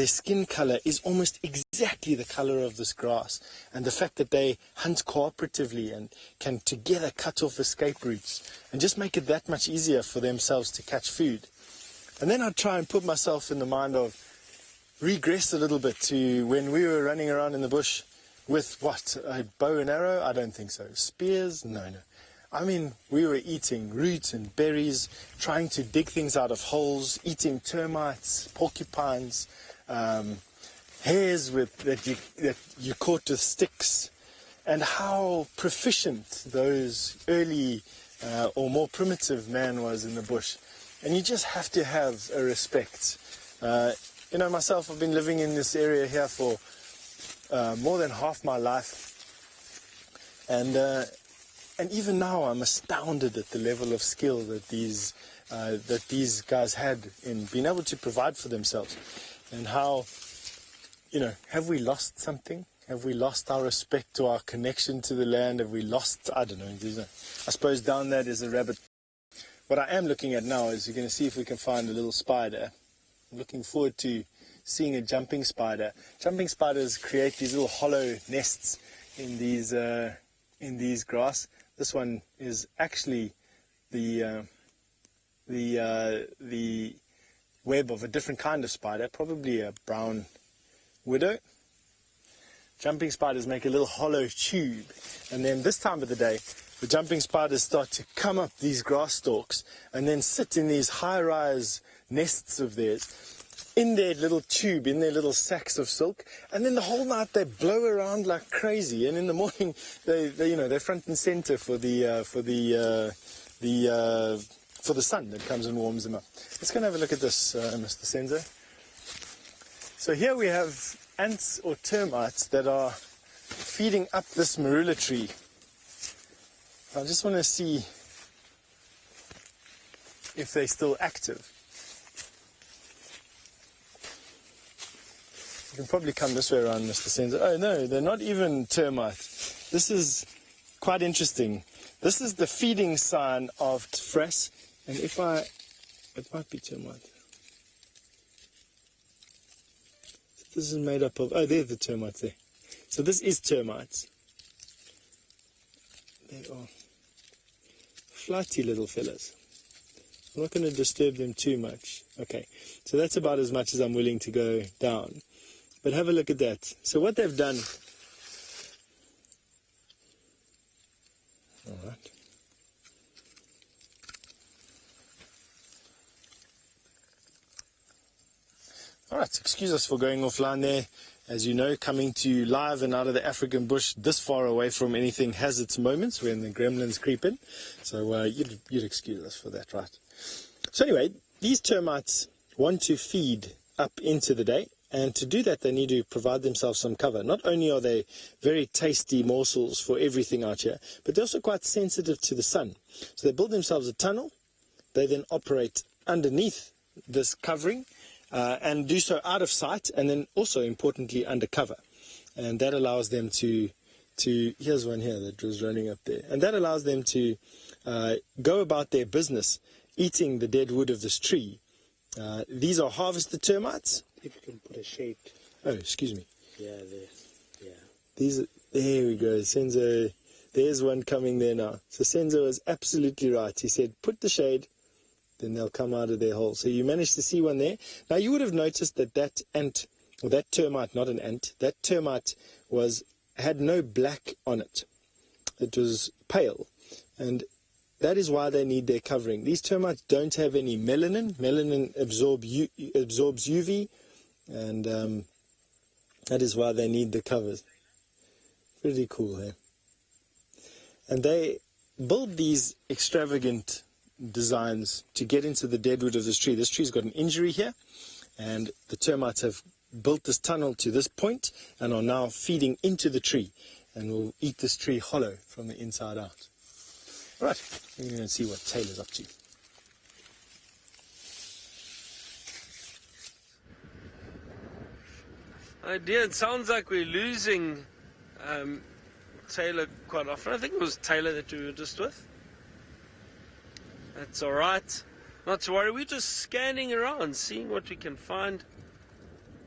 skin color is almost exactly the color of this grass, and the fact that they hunt cooperatively and can together cut off escape routes and just make it that much easier for themselves to catch food. And then I try and put myself in the mind of, regress a little bit to when we were running around in the bush with what, a bow and arrow? I don't think so. Spears? No. I mean, we were eating roots and berries, trying to dig things out of holes, eating termites, porcupines, hares that you caught with sticks, and how proficient those early or more primitive man was in the bush. And you just have to have a respect. You know, myself, I've been living in this area here for more than half my life, and even now I'm astounded at the level of skill that these guys had in being able to provide for themselves. And how, you know, have we lost something? Have we lost our respect to our connection to the land? Have we lost, I don't know, I suppose down there there's a rabbit. What I am looking at now is you're going to see if we can find a little spider. I'm looking forward to seeing a jumping spider. Jumping spiders create these little hollow nests in these grass. This one is actually the web of a different kind of spider, probably a brown widow. Jumping spiders make a little hollow tube, and then this time of the day the jumping spiders start to come up these grass stalks and then sit in these high-rise nests of theirs in their little tube, in their little sacks of silk, and then the whole night they blow around like crazy, and in the morning they're front and center for the sun that comes and warms them up. Let's go and have a look at this, Mr. Senzo. So here we have ants or termites that are feeding up this marula tree. I just want to see if they're still active. You can probably come this way around, Mr. Senzo. Oh no, they're not even termites. This is quite interesting. This is the feeding sign of frass, and it might be termite. This is made up of, oh, there's the termites there. So this is termites. They are flighty little fellas. I'm not going to disturb them too much. Okay, so that's about as much as I'm willing to go down. But have a look at that. So what they've done... All right. All right, excuse us for going offline there. As you know, coming to you live and out of the African bush this far away from anything has its moments when the gremlins creep in. So you'd excuse us for that, right? So anyway, these termites want to feed up into the day. And to do that, they need to provide themselves some cover. Not only are they very tasty morsels for everything out here, but they're also quite sensitive to the sun. So they build themselves a tunnel. They then operate underneath this covering and do so out of sight, and then also, importantly, under cover. And that allows them to here's one here that was running up there. And that allows them to go about their business, eating the dead wood of this tree. These are harvested termites. If you can put a shade. Oh, excuse me. Yeah, there. Yeah. There we go. Senzo, there's one coming there now. So Senzo is absolutely right. He said, put the shade, then they'll come out of their hole. So you managed to see one there. Now you would have noticed that ant, or that termite, not an ant, that termite had no black on it. It was pale. And that is why they need their covering. These termites don't have any melanin. Melanin absorbs UV. And that is why they need the covers. Pretty cool, eh? And they build these extravagant designs to get into the deadwood of this tree. This tree's got an injury here, and the termites have built this tunnel to this point and are now feeding into the tree and will eat this tree hollow from the inside out. All right, we're going to see what Taylor's up to. Oh dear, it sounds like we're losing Taylor quite often. I think it was Taylor that we were just with. That's alright. Not to worry, we're just scanning around, seeing what we can find.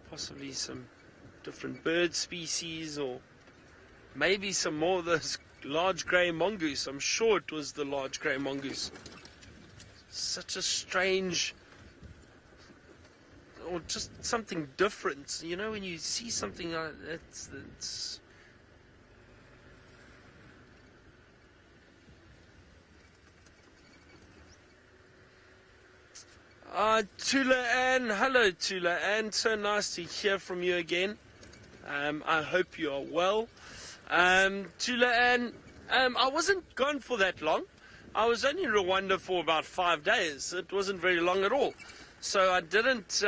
Possibly some different bird species, or maybe some more of those large grey mongoose. I'm sure it was the large grey mongoose. Such a strange... or just something different, you know, when you see something like that, it's Tula Ann, hello Tula Ann, so nice to hear from you again. I hope you are well. Tula Ann, I wasn't gone for that long. I was only in Rwanda for about 5 days. It wasn't very long at all. So I didn't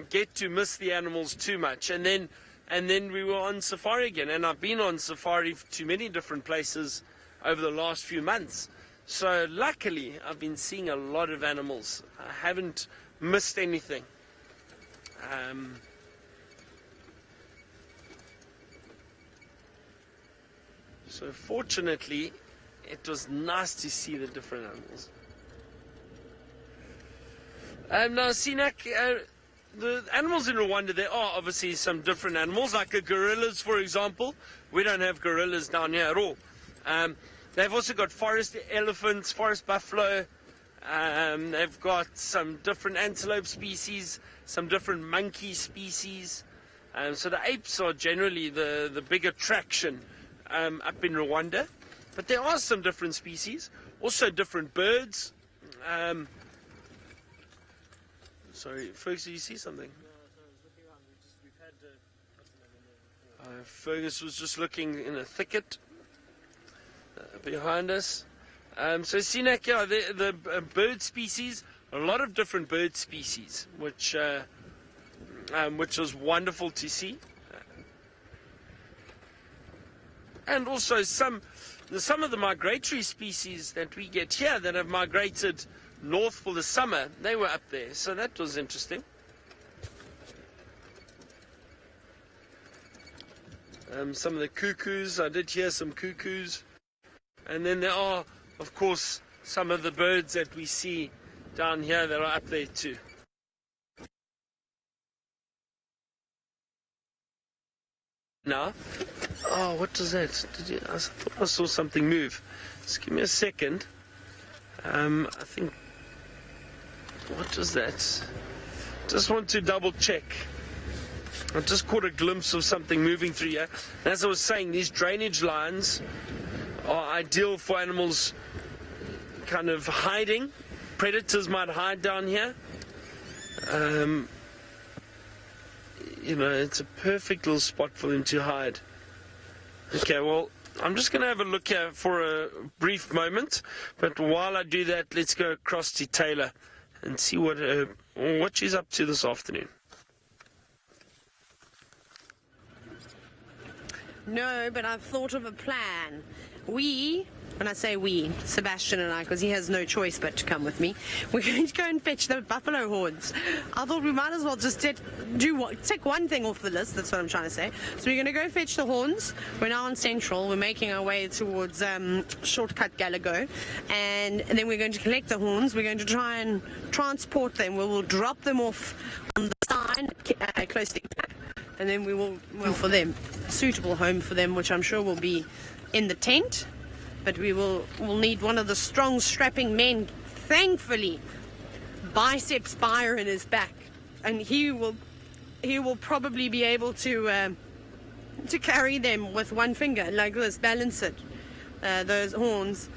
get to miss the animals too much. And then we were on safari again. And I've been on safari to many different places over the last few months. So luckily, I've been seeing a lot of animals. I haven't missed anything. So fortunately, it was nice to see the different animals. Now, Sinak, the animals in Rwanda, there are obviously some different animals, like the gorillas, for example. We don't have gorillas down here at all. They've also got forest elephants, forest buffalo. They've got some different antelope species, some different monkey species. So the apes are generally the big attraction up in Rwanda. But there are some different species, also different birds. Sorry, folks, did you see something? Fergus was just looking in a thicket behind us. So Sinak, yeah, the bird species, a lot of different bird species, which was wonderful to see. And also some of the migratory species that we get here that have migrated north for the summer, they were up there, so that was interesting. Some of the cuckoos, I did hear some cuckoos. And then there are, of course, some of the birds that we see down here that are up there too. Now, oh, what was that? I thought I saw something move. Just give me a second. I think, what was that? Just want to double check. I just caught a glimpse of something moving through here. And as I was saying, these drainage lines are ideal for animals kind of hiding. Predators might hide down here. You know, it's a perfect little spot for them to hide. Okay, well, I'm just going to have a look here for a brief moment. But while I do that, let's go across to Taylor and see what she's up to this afternoon. No, but I've thought of a plan. When I say we, Sebastian and I, because he has no choice but to come with me, we're going to go and fetch the buffalo horns. I thought we might as well just take one thing off the list, that's what I'm trying to say. So we're going to go fetch the horns. We're now on Central. We're making our way towards Shortcut Galago. And then we're going to collect the horns. We're going to try and transport them. We will drop them off on the side, close to the camp. And then we will, for them, a suitable home for them, which I'm sure will be in the tent. But we'll need one of the strong, strapping men. Thankfully, Biceps Byron is back, and he will probably be able to carry them with one finger like this, balance it, those horns.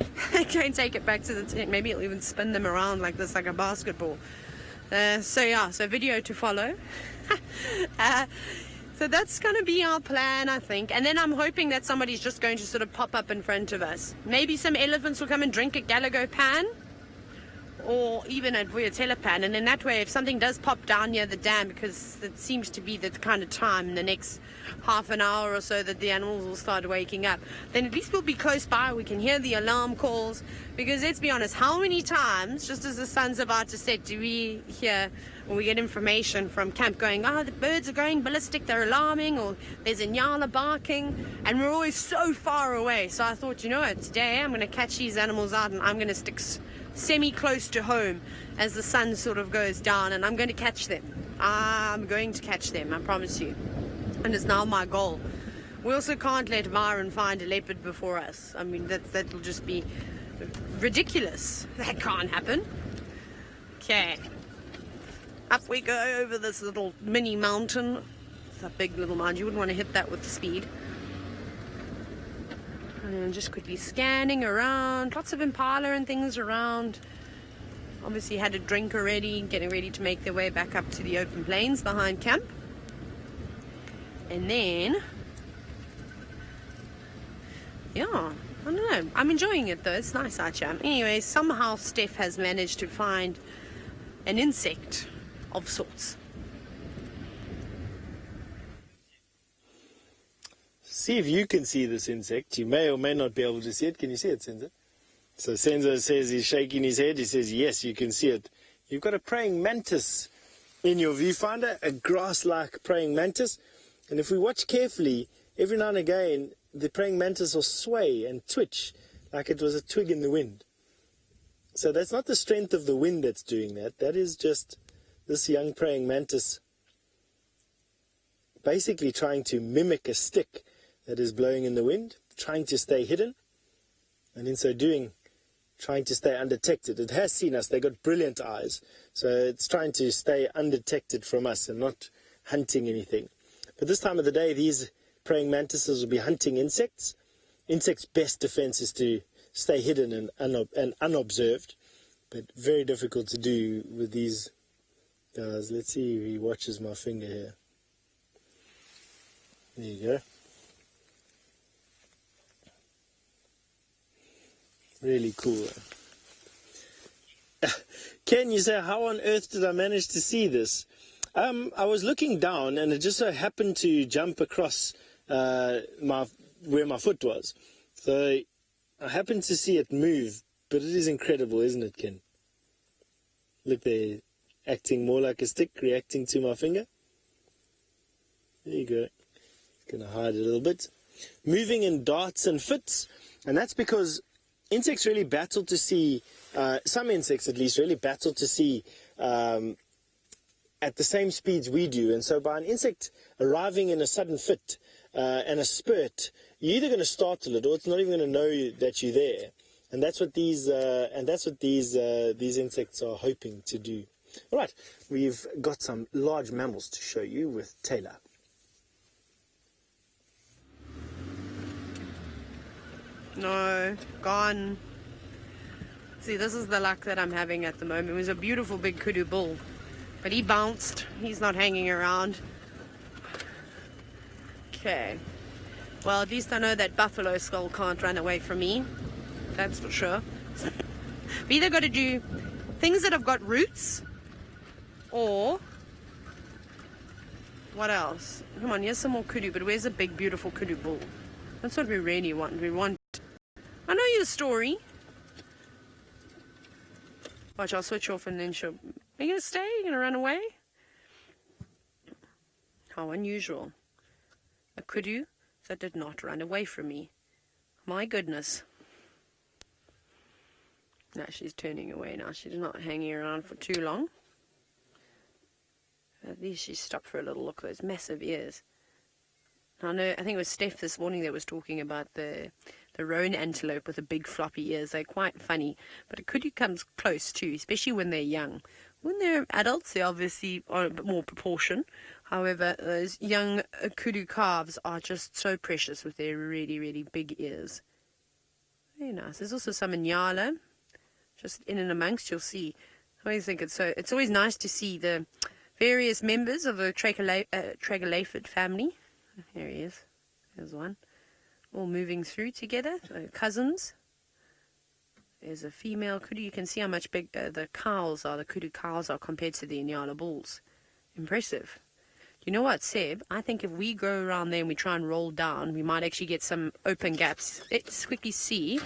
Go and take it back to the tent. Maybe he'll even spin them around like this, like a basketball. So video to follow. So that's going to be our plan, I think. And then I'm hoping that somebody's just going to sort of pop up in front of us. Maybe some elephants will come and drink at Galago Pan, or even at Vuyatela Pan. And in that way, if something does pop down near the dam, because it seems to be the kind of time in the next half an hour or so that the animals will start waking up, then at least we'll be close by. We can hear the alarm calls. Because let's be honest, how many times, just as the sun's about to set, do we hear, or we get information from camp going, the birds are going ballistic, they're alarming, or there's a nyala barking, and we're always so far away. So I thought, you know what, today I'm going to catch these animals out, and I'm going to stick semi-close to home as the sun sort of goes down, and I'm going to catch them. I'm going to catch them, I promise you. And it's now my goal. We also can't let Myron find a leopard before us. I mean, that will just be ridiculous. That can't happen. Okay. Up we go over this little mini mountain. It's a big little mountain. You wouldn't want to hit that with speed. And just quickly scanning around. Lots of impala and things around. obviously had a drink already, getting ready to make their way back up to the open plains behind camp. And then, yeah, I don't know. I'm enjoying it though. It's nice out here. Anyway, somehow Steph has managed to find an insect of sorts. See if you can see this insect. You may or may not be able to see it. Can you see it, Senzo? So Senzo says he's shaking his head. He says, yes, you can see it. You've got a praying mantis in your viewfinder, a grass-like praying mantis. And if we watch carefully, every now and again, the praying mantis will sway and twitch like it was a twig in the wind. So that's not the strength of the wind that's doing that. That is just this young praying mantis basically trying to mimic a stick that is blowing in the wind, trying to stay hidden, and in so doing, trying to stay undetected. It has seen us. They've got brilliant eyes. So it's trying to stay undetected from us and not hunting anything. But this time of the day, these praying mantises will be hunting insects. Insects' best defense is to stay hidden and unobserved, but very difficult to do with these guys. Let's see if he watches my finger here. There you go. Really cool. Ken, you say, how on earth did I manage to see this? I was looking down and it just so happened to jump across where my foot was. So I happened to see it move, but it is incredible, isn't it, Ken? Look there, acting more like a stick, reacting to my finger. There you go. Going to hide it a little bit. Moving in darts and fits, and that's because insects really battle to see, some insects at least, really battle to see at the same speeds we do. And so by an insect arriving in a sudden fit and a spurt, you're either going to startle it or it's not even going to know that you're there. And that's what these insects are hoping to do. All right, we've got some large mammals to show you with Taylor. No, gone. See, this is the luck that I'm having at the moment. It was a beautiful big kudu bull, but he bounced. He's not hanging around. Okay. Well, at least I know that buffalo skull can't run away from me. That's for sure. We either got to do things that have got roots, or what else? Come on, here's some more kudu, but where's a big, beautiful kudu bull? That's what we really want. We want... I know your story. Watch, I'll switch off and then she'll... Are you going to stay? Are you going to run away? How unusual. A kudu that did not run away from me. My goodness. No, she's turning away now. She's not hanging around for too long. At least she stopped for a little look. Those massive ears. I know, I think it was Steph this morning that was talking about the roan antelope with the big floppy ears. They're quite funny, but a kudu comes close too, especially when they're young. When they're adults, they obviously are a bit more proportion. However, those young kudu calves are just so precious with their really, really big ears. Very nice. There's also some in Nyala, just in and amongst. You'll see. I always think it's always nice to see the various members of the tragelaphid family. Here he is. There's one. All moving through together. So cousins. There's a female kudu. You can see how much big the cows are, the kudu cows are compared to the Inyala bulls. Impressive. You know what, Seb? I think if we go around there and we try and roll down, we might actually get some open gaps. Let's quickly see.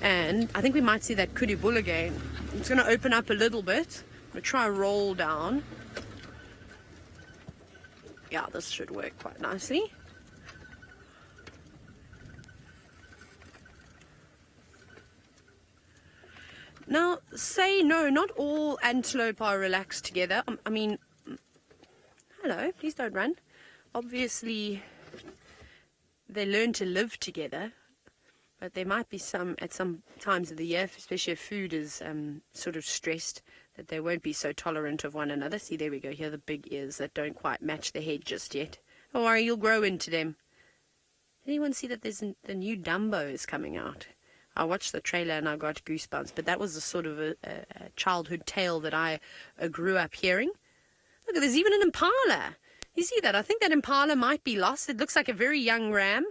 And I think we might see that kudu bull again. It's going to open up a little bit. We'll try and roll down. Yeah, this should work quite nicely. Now, say no, not all antelope are relaxed together. I mean, hello, please don't run. Obviously, they learn to live together, but there might be some, at some times of the year, especially if food is sort of stressed, that they won't be so tolerant of one another. See, there we go. Here are the big ears that don't quite match the head just yet. Don't worry, you'll grow into them. Did anyone see that the new Dumbo is coming out? I watched the trailer and I got goosebumps, but that was a sort of a childhood tale that I grew up hearing. Look, there's even an impala. You see that? I think that impala might be lost. It looks like a very young ram.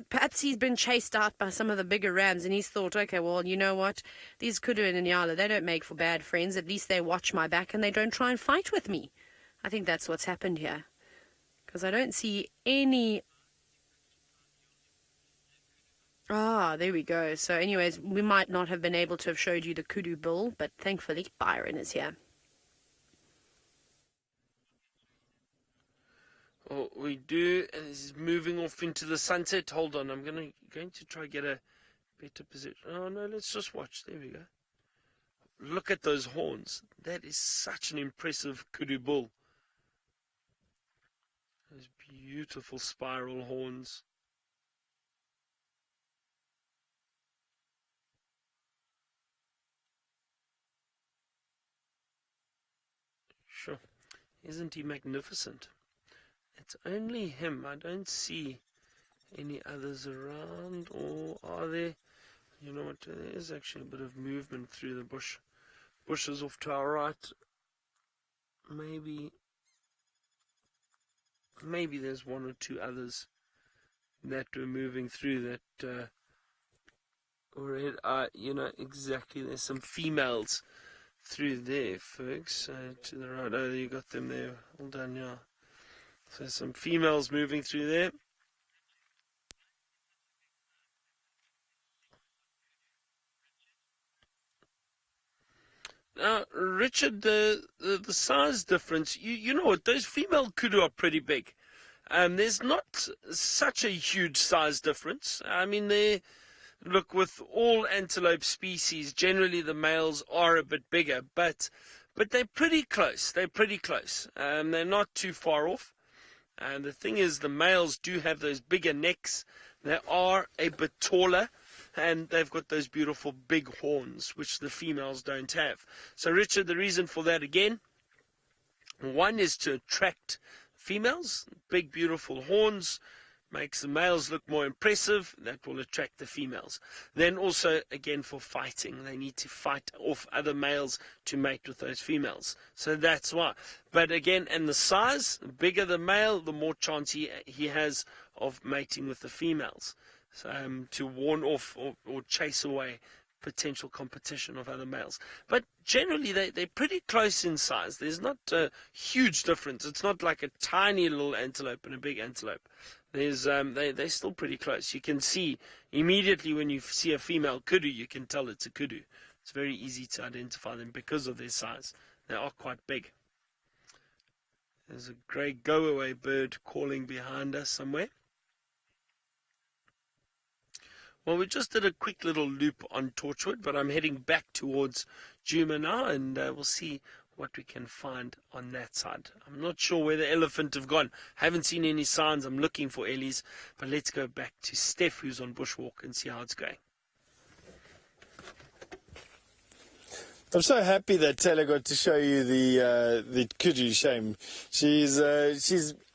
Perhaps he's been chased out by some of the bigger rams and he's thought, okay, well, you know what? These Kudu and Inyala, they don't make for bad friends. At least they watch my back and they don't try and fight with me. I think that's what's happened here. Because I don't see any... Ah, there we go. So anyways, we might not have been able to have showed you the Kudu bull, but thankfully Byron is here. Well, we do, and this is moving off into the sunset. Hold on, I'm going to try get a better position. Oh no, let's just watch. There we go. Look at those horns. That is such an impressive Kudu bull. Those beautiful spiral horns. Sure. Isn't he magnificent? It's only him. I don't see any others around, or are there? You know what? There is actually a bit of movement through the bushes off to our right. Maybe there's one or two others that were moving through that. You know exactly. There's some females through there, folks. To the right. Oh, you got them there. All done, yeah. So some females moving through there. Now, Richard, the size difference, you know what, those female kudu are pretty big. There's not such a huge size difference. I mean, look, with all antelope species, generally the males are a bit bigger, but they're pretty close. They're pretty close. They're not too far off. And the thing is, the males do have those bigger necks. They are a bit taller, and they've got those beautiful big horns, which the females don't have. So, Richard, the reason for that, again, one is to attract females. Big, beautiful horns makes the males look more impressive. That will attract the females. Then also, again, for fighting. They need to fight off other males to mate with those females. So that's why. But again, and the size, the bigger the male, the more chance he has of mating with the females. So, to warn off or chase away potential competition of other males. But generally, they're pretty close in size. There's not a huge difference. It's not like a tiny little antelope and a big antelope. They're still pretty close. You can see immediately when you see a female kudu, you can tell it's a kudu. It's very easy to identify them because of their size. They are quite big. There's a grey go-away bird calling behind us somewhere. Well, we just did a quick little loop on Torchwood, but I'm heading back towards Djuma now, and we'll see what we can find on that side. I'm not sure where the elephant have gone. Haven't seen any signs. I'm looking for Ellie's, but let's go back to Steph, who's on bushwalk, and see how it's going. I'm so happy that Taylor got to show you the kudu. Shame. She's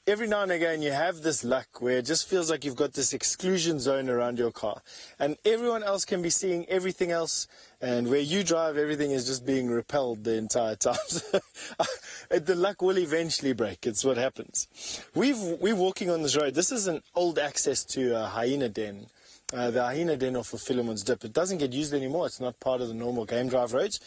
every now and again you have this luck where it just feels like you've got this exclusion zone around your car, and everyone else can be seeing everything else, and where you drive, everything is just being repelled the entire time. The luck will eventually break. It's what happens. We're walking on this road. This is an old access to a hyena den. The hyena den off of Philemon's Dip. It doesn't get used anymore. It's not part of the normal game drive roads.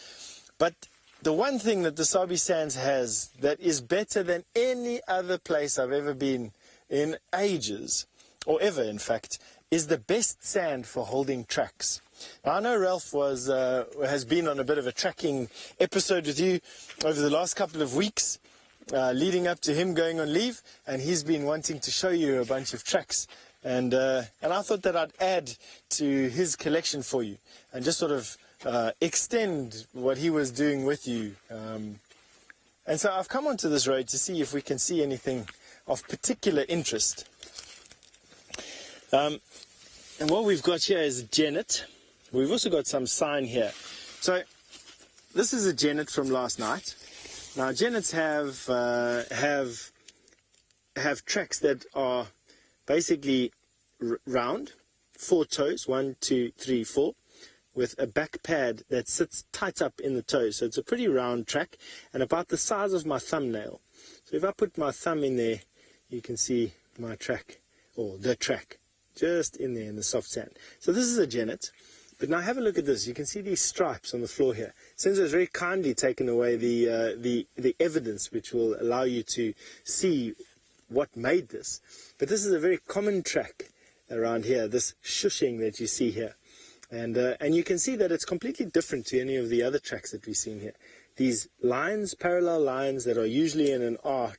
But the one thing that the Sabi Sands has that is better than any other place I've ever been in ages, or ever in fact, is the best sand for holding tracks. Now, I know Ralph has been on a bit of a tracking episode with you over the last couple of weeks, leading up to him going on leave, and he's been wanting to show you a bunch of tracks. And I thought that I'd add to his collection for you and just sort of extend what he was doing with you. And so I've come onto this road to see if we can see anything of particular interest. And what we've got here is a genet. We've also got some sign here. So this is a genet from last night. Now genets have tracks that are basically round, 4 toes, 1, 2, 3, 4, with a back pad that sits tight up in the toes. So it's a pretty round track and about the size of my thumbnail. So if I put my thumb in there, you can see my track, or the track, just in there in the soft sand. So this is a genet. But now have a look at this. You can see these stripes on the floor here. Senzo has very kindly taken away the evidence which will allow you to see what made this. But this is a very common track around here, this shushing that you see here. And you can see that it's completely different to any of the other tracks that we've seen here. These lines, parallel lines that are usually in an arc,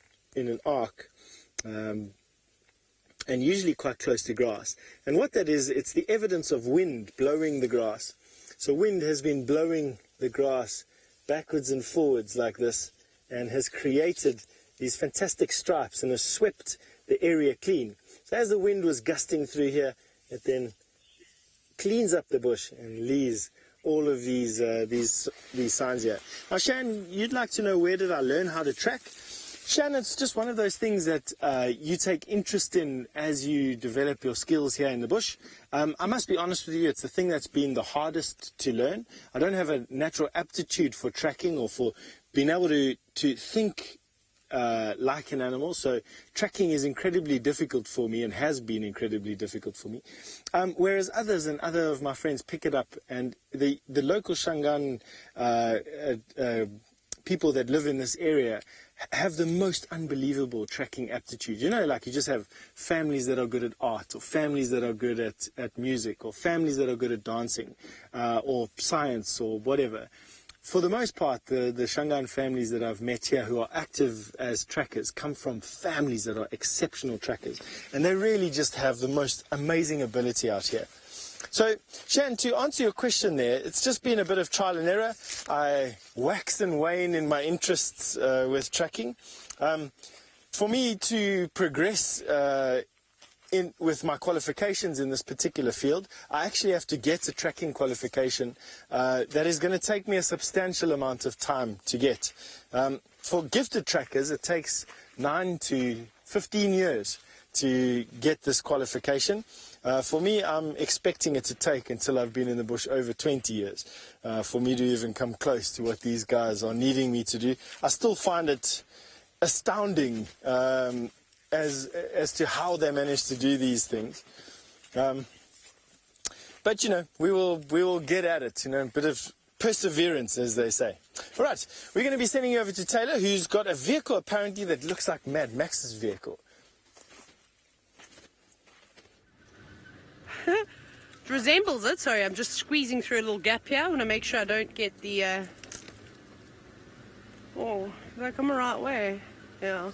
and usually quite close to grass. And what that is, it's the evidence of wind blowing the grass. So wind has been blowing the grass backwards and forwards like this and has created these fantastic stripes and has swept the area clean. So as the wind was gusting through here, it then cleans up the bush and leaves all of these signs here. Now, Shan, you'd like to know, where did I learn how to track? Shan, it's just one of those things that you take interest in as you develop your skills here in the bush. I must be honest with you, it's the thing that's been the hardest to learn. I don't have a natural aptitude for tracking or for being able to think like an animal, so tracking is incredibly difficult for me and has been incredibly difficult for me. Whereas others and other of my friends pick it up, and the local Shangaan people that live in this area have the most unbelievable tracking aptitude. You know, like you just have families that are good at art, or families that are good at music, or families that are good at dancing, or science, or whatever. For the most part, the Shangaan families that I've met here who are active as trackers come from families that are exceptional trackers. And they really just have the most amazing ability out here. So, Shan, to answer your question there, it's just been a bit of trial and error. I wax and wane in my interests with tracking. For me to progress with my qualifications in this particular field, I actually have to get a tracking qualification that is going to take me a substantial amount of time to get. For gifted trackers, it takes 9 to 15 years to get this qualification. For me, I'm expecting it to take until I've been in the bush over 20 years for me to even come close to what these guys are needing me to do. I still find it astounding as to how they manage to do these things. But, you know, we will get at it, you know, a bit of perseverance, as they say. All right, we're going to be sending you over to Taylor, who's got a vehicle, apparently, that looks like Mad Max's vehicle. It resembles it. Sorry, I'm just squeezing through a little gap here. I want to make sure I don't get the... Oh, did I come the right way? Yeah.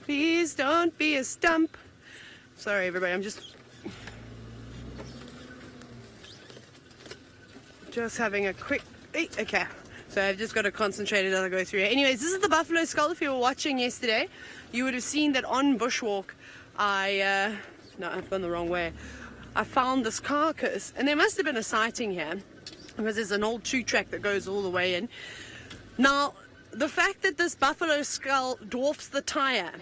Please don't be a stump. Sorry, everybody, I'm just having a quick... Okay, so I've just got to concentrate as I go through here. Anyways, this is the buffalo skull. If you were watching yesterday, you would have seen that on bushwalk, no, I've gone the wrong way. I found this carcass, and there must have been a sighting here, because there's an old tree track that goes all the way in. Now, the fact that this buffalo skull dwarfs the tire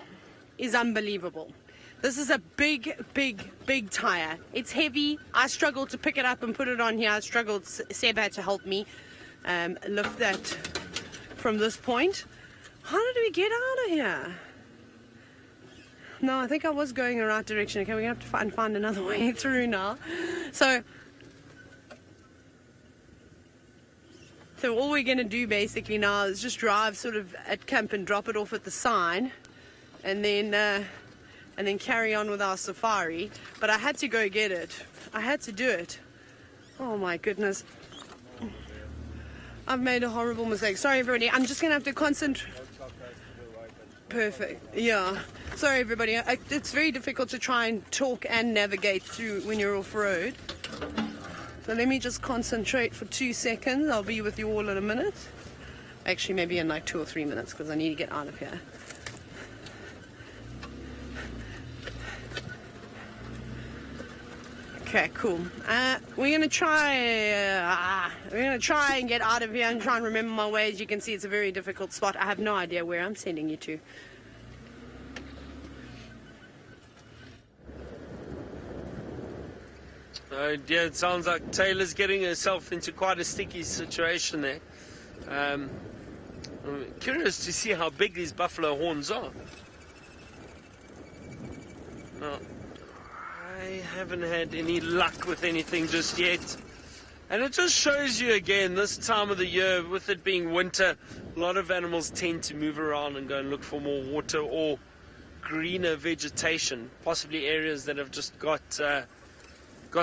is unbelievable. This is a big, big, big tire. It's heavy. I struggled to pick it up and put it on here. I struggled. Seb had to help me lift that from this point. How did we get out of here? No, I think I was going the right direction. Okay, we're going to have to find another way through now. So all we're going to do basically now is just drive sort of at camp and drop it off at the sign, and then carry on with our safari. But I had to go get it. I had to do it. Oh my goodness. I've made a horrible mistake. Sorry everybody, I'm just going to have to concentrate. Perfect, yeah. Sorry everybody, it's very difficult to try and talk and navigate through when you're off-road. So let me just concentrate for 2 seconds. I'll be with you all in a minute. Actually, maybe in like 2 or 3 minutes, because I need to get out of here. Okay, cool. We're gonna try and get out of here and try and remember my way. As you can see, it's a very difficult spot. I have no idea where I'm sending you to. Oh dear, it sounds like Taylor's getting herself into quite a sticky situation there. I'm curious to see how big these buffalo horns are. No, I haven't had any luck with anything just yet. And it just shows you again, this time of the year, with it being winter, a lot of animals tend to move around and go and look for more water or greener vegetation, possibly areas that have just got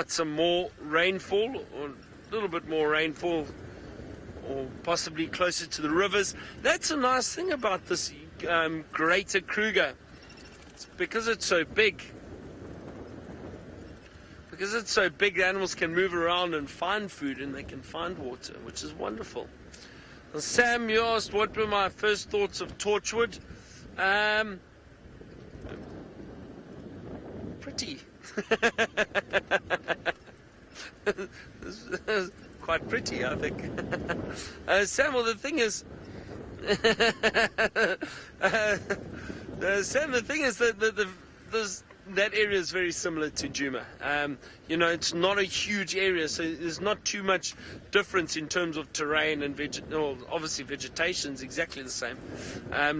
some more rainfall, or a little bit more rainfall, or possibly closer to the rivers. That's a nice thing about this greater Kruger. It's because it's so big. Because it's so big, the animals can move around and find food, and they can find water, which is wonderful. Well, Sam, you asked what were my first thoughts of Torchwood. Pretty. Quite pretty, I think. Sam, well, the thing is... Sam, the thing is that that area is very similar to Djuma. You know, it's not a huge area, so there's not too much difference in terms of terrain and obviously vegetation is exactly the same.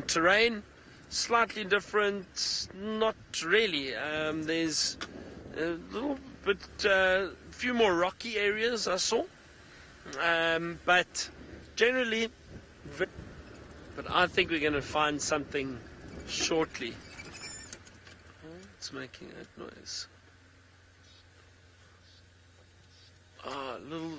Terrain, slightly different, not really. There's a little bit, few more rocky areas I saw, but generally, but I think we're going to find something shortly. It's making that noise. Ah, little.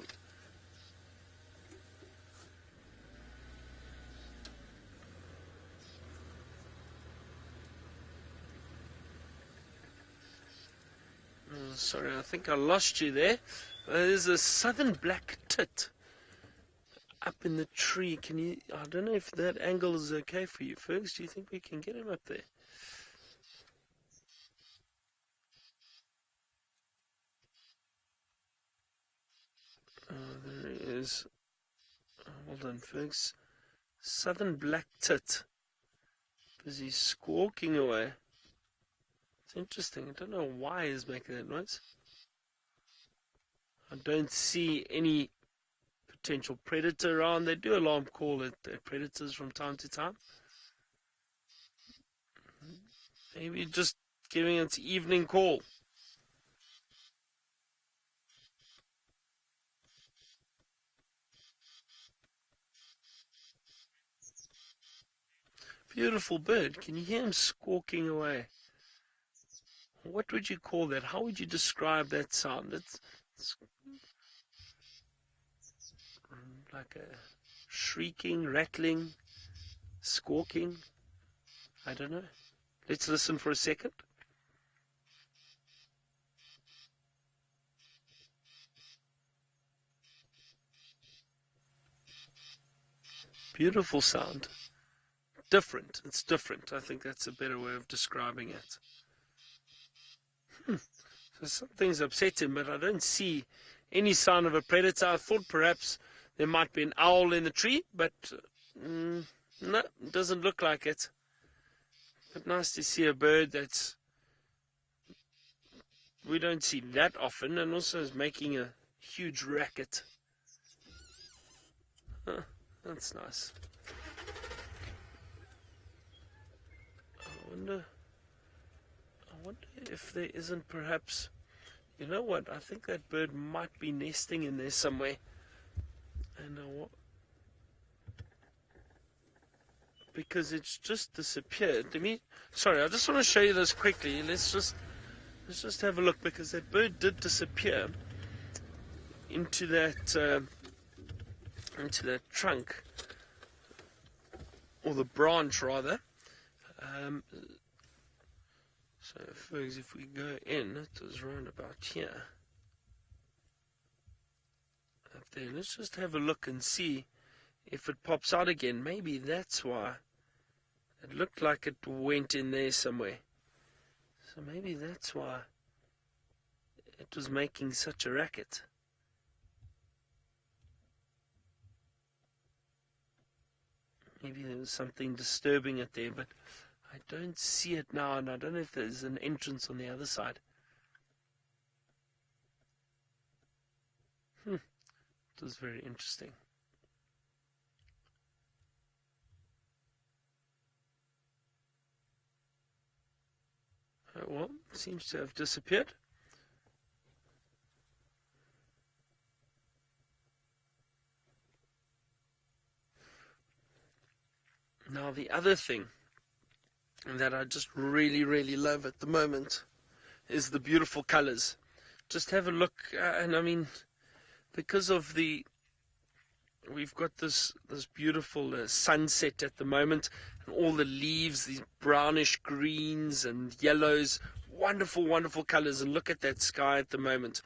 Oh, sorry, I think I lost you there. There's a southern black tit up in the tree. Can you? I don't know if that angle is okay for you, Fergus. Do you think we can get him up there? There he is. Hold on, folks. Southern black tit. Busy squawking away. It's interesting. I don't know why he's making that noise. I don't see any potential predator around. They do alarm call at predators from time to time. Maybe just giving it evening call. Beautiful bird. Can you hear him squawking away? What would you call that? How would you describe that sound? It's like a shrieking, rattling, squawking. I don't know. Let's listen for a second. Beautiful sound. Different. It's different. I think that's a better way of describing it. So something's upset him, but I don't see any sign of a predator. I thought perhaps there might be an owl in the tree, but no, it doesn't look like it. But nice to see a bird that's we don't see that often, and also is making a huge racket. Huh, that's nice. I wonder if there isn't perhaps, you know what, I think that bird might be nesting in there somewhere. And because it's just disappeared. Sorry, I just want to show you this quickly. Let's just have a look, because that bird did disappear into that trunk, or the branch rather. So folks, if we go in, it was round about here. Up there. Let's just have a look and see if it pops out again. Maybe that's why it looked like it went in there somewhere. So maybe that's why it was making such a racket. Maybe there was something disturbing it there, but I don't see it now, and I don't know if there's an entrance on the other side. It was very interesting. Well, seems to have disappeared. Now, the other thing that I just really, really love at the moment is the beautiful colors. Just have a look, and I mean, because of we've got this beautiful sunset at the moment, and all the leaves, these brownish greens and yellows, wonderful, wonderful colors. And look at that sky at the moment.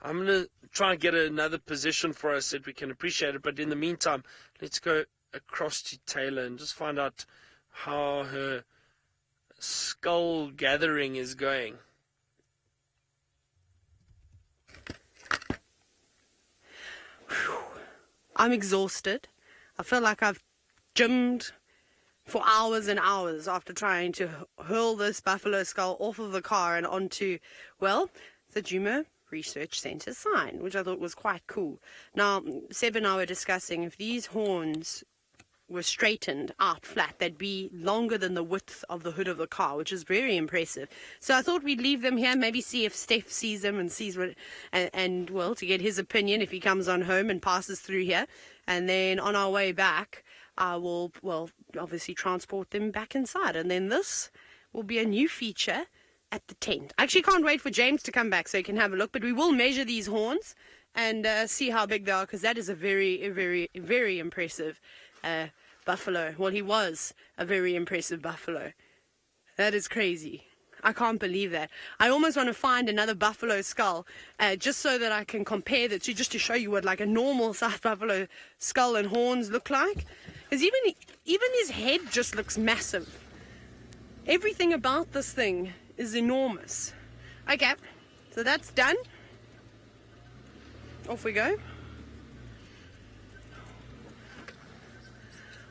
I'm going to try and get another position for us that we can appreciate it. But in the meantime, let's go across to Taylor and just find out how her skull gathering is going. I'm exhausted. I feel like I've gymmed for hours and hours after trying to hurl this buffalo skull off of the car and onto, well, the Djuma Research Centre sign, which I thought was quite cool. Now, Seb and I were discussing if these horns were straightened out flat, they'd be longer than the width of the hood of the car, which is very impressive. So I thought we'd leave them here, maybe see if Steph sees them and sees what, and well, to get his opinion if he comes on home and passes through here. And then on our way back, we'll, well, obviously transport them back inside. And then this will be a new feature at the tent. I actually can't wait for James to come back so he can have a look, but we will measure these horns and see how big they are, because that is a very, very, very impressive buffalo. Well, he was a very impressive buffalo. That is crazy. I can't believe that. I almost want to find another buffalo skull just so that I can compare the two, just to show you what like a normal sized buffalo skull and horns look like. Because even his head just looks massive. Everything about this thing is enormous. Okay, so that's done. Off we go.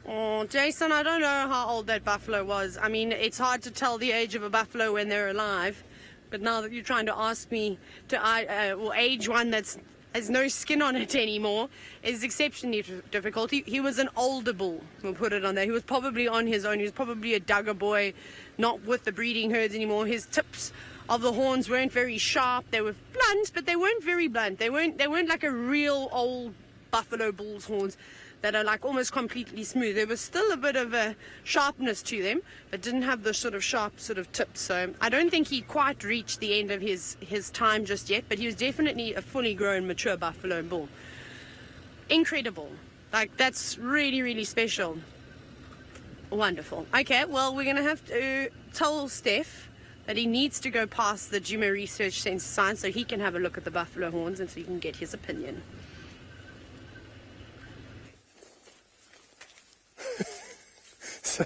Oh, Jason, I don't know how old that buffalo was. I mean, it's hard to tell the age of a buffalo when they're alive. But now that you're trying to ask me to age one that has no skin on it anymore, is exceptionally difficult. He was an older bull, we'll put it on there. He was probably on his own. He was probably a Duggar boy, not with the breeding herds anymore. His tips of the horns weren't very sharp. They were blunt, but they weren't very blunt. They weren't like a real old buffalo bull's horns that are like almost completely smooth. There was still a bit of a sharpness to them, but didn't have the sort of sharp sort of tips. So I don't think he quite reached the end of his time just yet, but he was definitely a fully grown, mature buffalo bull. Incredible. Like, that's really, really special. Wonderful. Okay, well, we're going to have to tell Steph that he needs to go past the Djuma Research Centre sign so he can have a look at the buffalo horns and so he can get his opinion. So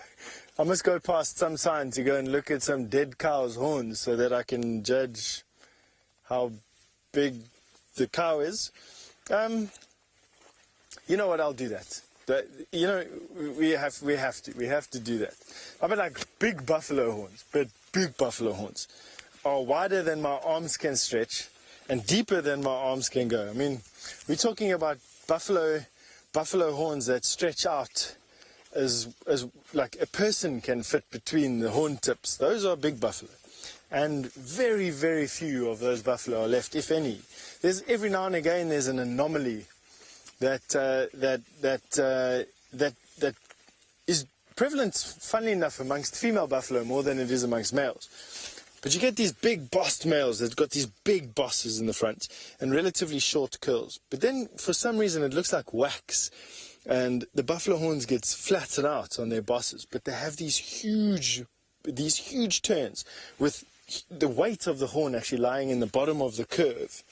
I must go past some sign to go and look at some dead cow's horns so that I can judge how big the cow is. You know what? I'll do that. You know, we have to do that. I mean, like big buffalo horns, but big buffalo horns are wider than my arms can stretch and deeper than my arms can go. I mean, we're talking about buffalo horns that stretch out as like a person can fit between the horn tips. Those are big buffalo, and very, very few of those buffalo are left, if any. There's every now and again there's an anomaly that is prevalent, funnily enough, amongst female buffalo more than it is amongst males. But you get these big bossed males that got these big bosses in the front and relatively short curls. But then for some reason it looks like wax, and the buffalo horns gets flattened out on their bosses, but they have these huge turns with the weight of the horn actually lying in the bottom of the curve.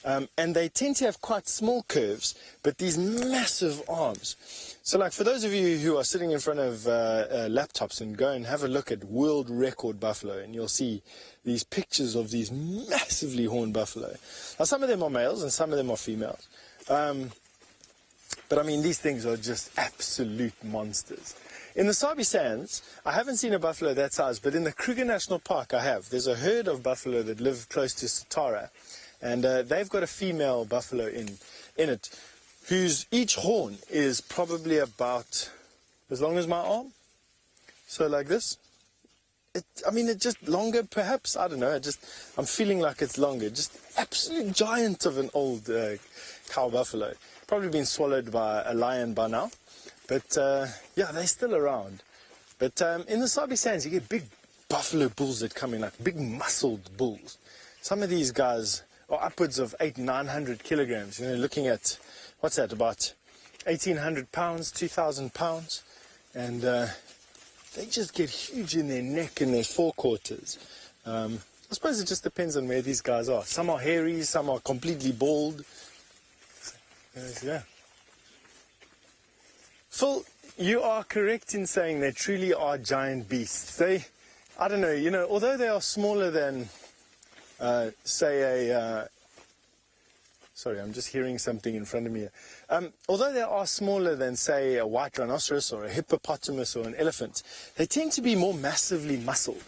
And they tend to have quite small curves, but these massive arms. So like for those of you who are sitting in front of laptops, and go and have a look at world record buffalo, and you'll see these pictures of these massively horned buffalo. Now some of them are males and some of them are females. But I mean, these things are just absolute monsters. In the Sabi Sands, I haven't seen a buffalo that size, but in the Kruger National Park I have. There's a herd of buffalo that live close to Satara, and they've got a female buffalo in it. whose each horn is probably about as long as my arm. So like this. It's just longer perhaps, I don't know, I'm feeling like it's longer. Just absolute giant of an old cow buffalo. Probably been swallowed by a lion by now. But yeah, they're still around. But in the Sabi Sands, you get big buffalo bulls that come in, like big muscled bulls. Some of these guys are upwards of 800-900 kilograms. You know, looking at, what's that, about 1,800 pounds, 2,000 pounds. And they just get huge in their neck and their forequarters. I suppose it just depends on where these guys are. Some are hairy, some are completely bald. Yeah. Phil, you are correct in saying they truly are giant beasts. I don't know, you know, although they are smaller than, say, sorry, I'm just hearing something in front of me here. Although they are smaller than, say, a white rhinoceros or a hippopotamus or an elephant, they tend to be more massively muscled.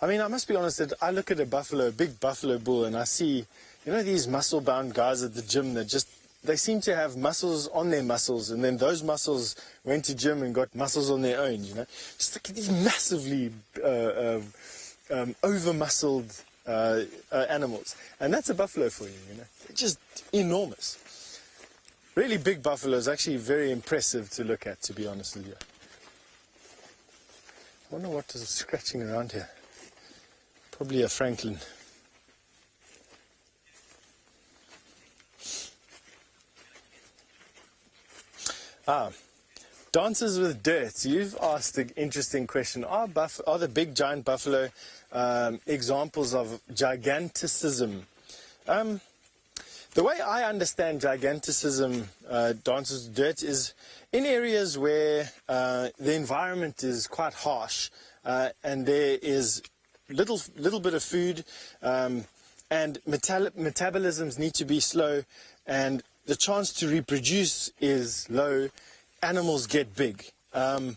I mean, I must be honest that I look at a big buffalo bull, and I see, you know, these muscle-bound guys at the gym that they seem to have muscles on their muscles, and then those muscles went to gym and got muscles on their own, you know. Just look at these massively over-muscled animals. And that's a buffalo for you, you know. They're just enormous. Really big buffalo is actually very impressive to look at, to be honest with you. I wonder what is scratching around here. Probably a Franklin. Dances with dirt. You've asked an interesting question. Are the big giant buffalo examples of giganticism? The way I understand giganticism, dances with dirt, is in areas where the environment is quite harsh and there is little bit of food and metabolisms need to be slow and the chance to reproduce is low, animals get big. I'm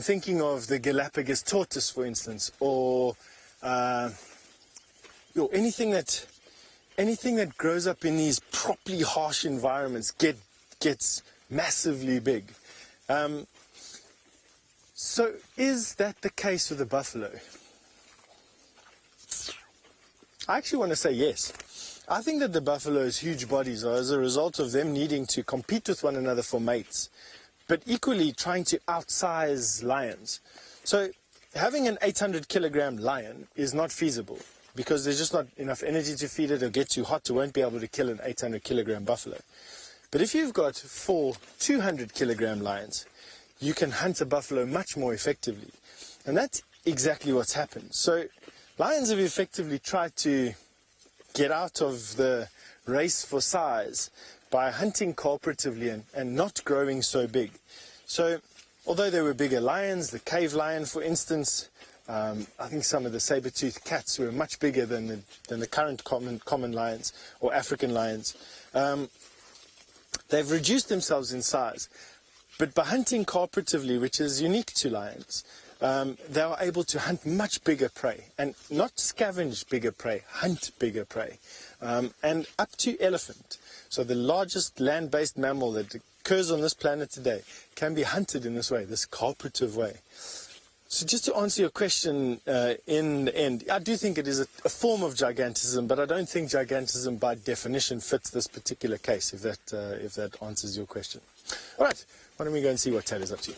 thinking of the Galapagos tortoise, for instance, or anything that grows up in these properly harsh environments gets massively big. So is that the case with the buffalo? I actually want to say yes. I think that the buffalo's huge bodies are as a result of them needing to compete with one another for mates, but equally trying to outsize lions. So having an 800 kilogram lion is not feasible because there's just not enough energy to feed it. It'll get too hot, it won't be able to kill an 800 kilogram buffalo. But if you've got 4 200 kilogram lions, you can hunt a buffalo much more effectively. And that's exactly what's happened. So lions have effectively tried to get out of the race for size by hunting cooperatively and not growing so big. So although there were bigger lions, the cave lion, for instance, I think some of the saber-toothed cats were much bigger than the current common lions or African lions. They've reduced themselves in size. But by hunting cooperatively, which is unique to lions, they are able to hunt much bigger prey and not scavenge bigger prey, hunt bigger prey. And up to elephant. So the largest land-based mammal that occurs on this planet today can be hunted in this way, this cooperative way. So just to answer your question in the end, I do think it is a form of gigantism, but I don't think gigantism by definition fits this particular case, if that answers your question. All right, why don't we go and see what Taylor's up to.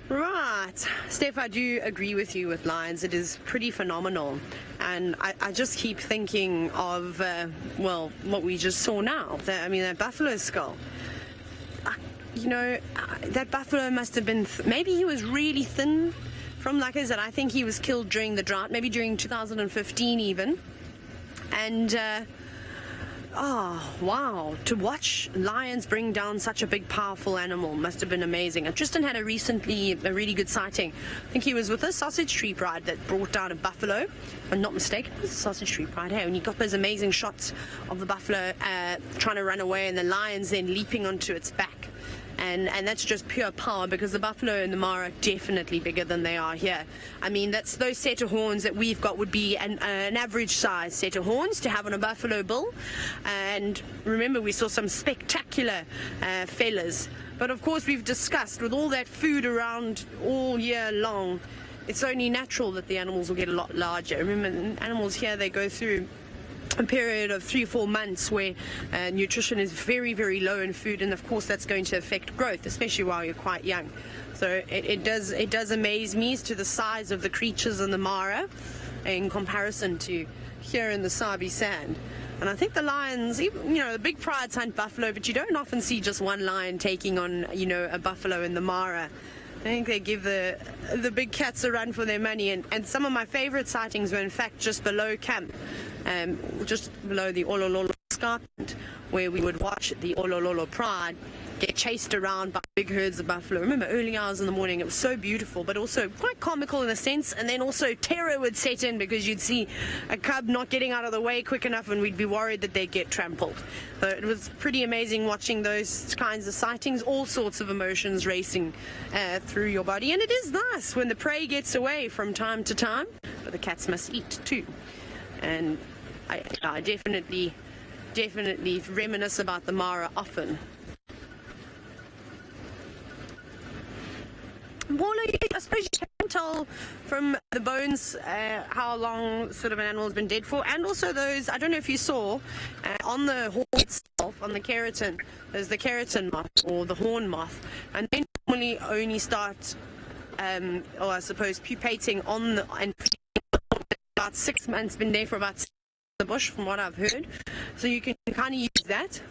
Right. Steph, I do agree with you with lions. It is pretty phenomenal. And I just keep thinking of, what we just saw now. That buffalo skull. That buffalo must have been, maybe he was really thin from, like I said, I think he was killed during the drought, maybe during 2015 even. And, oh, wow. To watch lions bring down such a big, powerful animal must have been amazing. And Tristan had a really good sighting. I think he was with a sausage tree pride that brought down a buffalo. If I'm not mistaken, it was a sausage tree pride, hey? And you got those amazing shots of the buffalo trying to run away and the lions then leaping onto its back. and that's just pure power, because the buffalo and the Mara are definitely bigger than they are here. I mean, that's those set of horns that we've got would be an average size set of horns to have on a buffalo bull. And remember, we saw some spectacular fellas. But of course, we've discussed, with all that food around all year long, it's only natural that the animals will get a lot larger. Remember, animals here, they go through a period of 3-4 months where nutrition is very, very low in food, and of course that's going to affect growth, especially while you're quite young. So it does amaze me as to the size of the creatures in the Mara in comparison to here in the Sabi Sand. And I think the lions, even, the big prides hunt buffalo, but you don't often see just one lion taking on, a buffalo in the Mara. I think they give the big cats a run for their money, and some of my favorite sightings were in fact just below camp, just below the Olololo escarpment, where we would watch the Olololo pride get chased around by big herds of buffalo. Remember, early hours in the morning, it was so beautiful, but also quite comical in a sense, and then also terror would set in, because you'd see a cub not getting out of the way quick enough, and we'd be worried that they'd get trampled. So it was pretty amazing watching those kinds of sightings, all sorts of emotions racing through your body. And it is nice when the prey gets away from time to time, but the cats must eat too. And I definitely reminisce about the Mara often. Well, I suppose you can tell from the bones how long sort of an animal's been dead for, and also those, I don't know if you saw, on the horn itself, on the keratin, there's the keratin moth, or the horn moth, and they normally only start, or I suppose, pupating on the, and about 6 months, been there for about 6 months in the bush, from what I've heard, so you can kind of use that.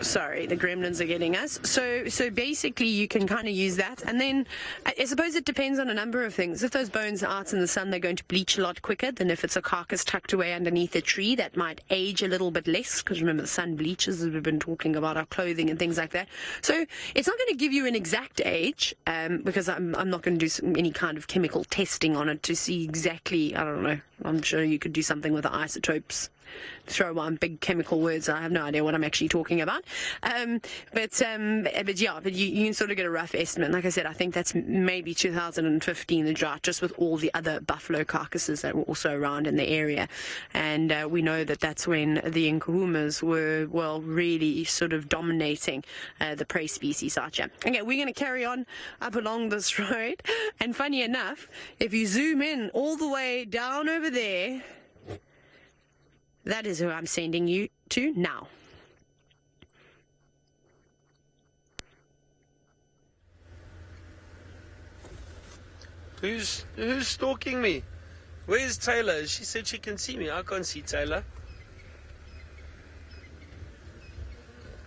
Sorry, the gremlins are getting us. So basically you can kind of use that, and then I suppose it depends on a number of things. If those bones are out in the sun, they're going to bleach a lot quicker than if it's a carcass tucked away underneath a tree. That might age a little bit less, because remember, the sun bleaches, as we've been talking about our clothing and things like that. So it's not going to give you an exact age, because I'm not going to do any kind of chemical testing on it to see exactly, I don't know, I'm sure you could do something with the isotopes, throw on big chemical words. I have no idea what I'm actually talking about. But you can sort of get a rough estimate. Like I said, I think that's maybe 2015, the drought, just with all the other buffalo carcasses that were also around in the area. And we know that that's when the Nkuhumas were, well, really sort of dominating the prey species out here. Okay, we're going to carry on up along this road. And funny enough, if you zoom in all the way down over there, that is who I'm sending you to now. Who's stalking me? Where's Taylor? She said she can see me. I can't see Taylor.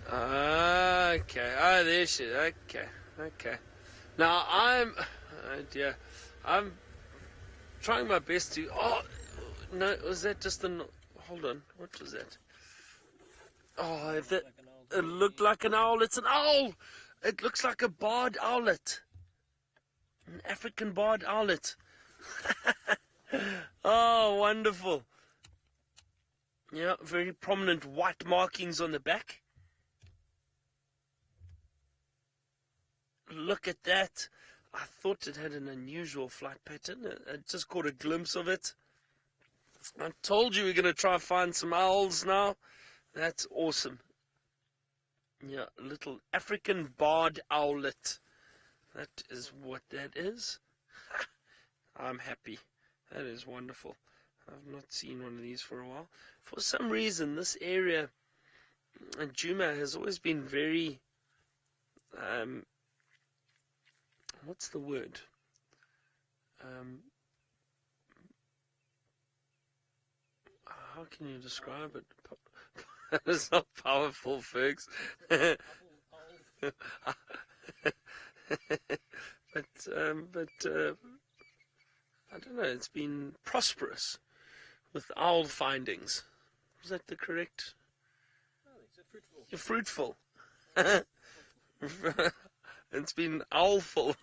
Okay. Oh, there she is. Okay. Now I'm trying my best to. Oh no, was that just an? Hold on, what was that? Oh, if that, it looked like an owl. It's an owl. It looks like a barred owlet. An African barred owlet. Oh, wonderful. Yeah, very prominent white markings on the back. Look at that. I thought it had an unusual flight pattern. I just caught a glimpse of it. I told you we're going to try and find some owls now. That's awesome. Yeah, a little African barred owlet. That is what that is. I'm happy. That is wonderful. I've not seen one of these for a while. For some reason, this area in Djuma has always been very... what's the word? How can you describe it? It's not powerful, Fergs. but I don't know. It's been prosperous with owl findings. Is that the correct? You're fruitful. It's been owlful.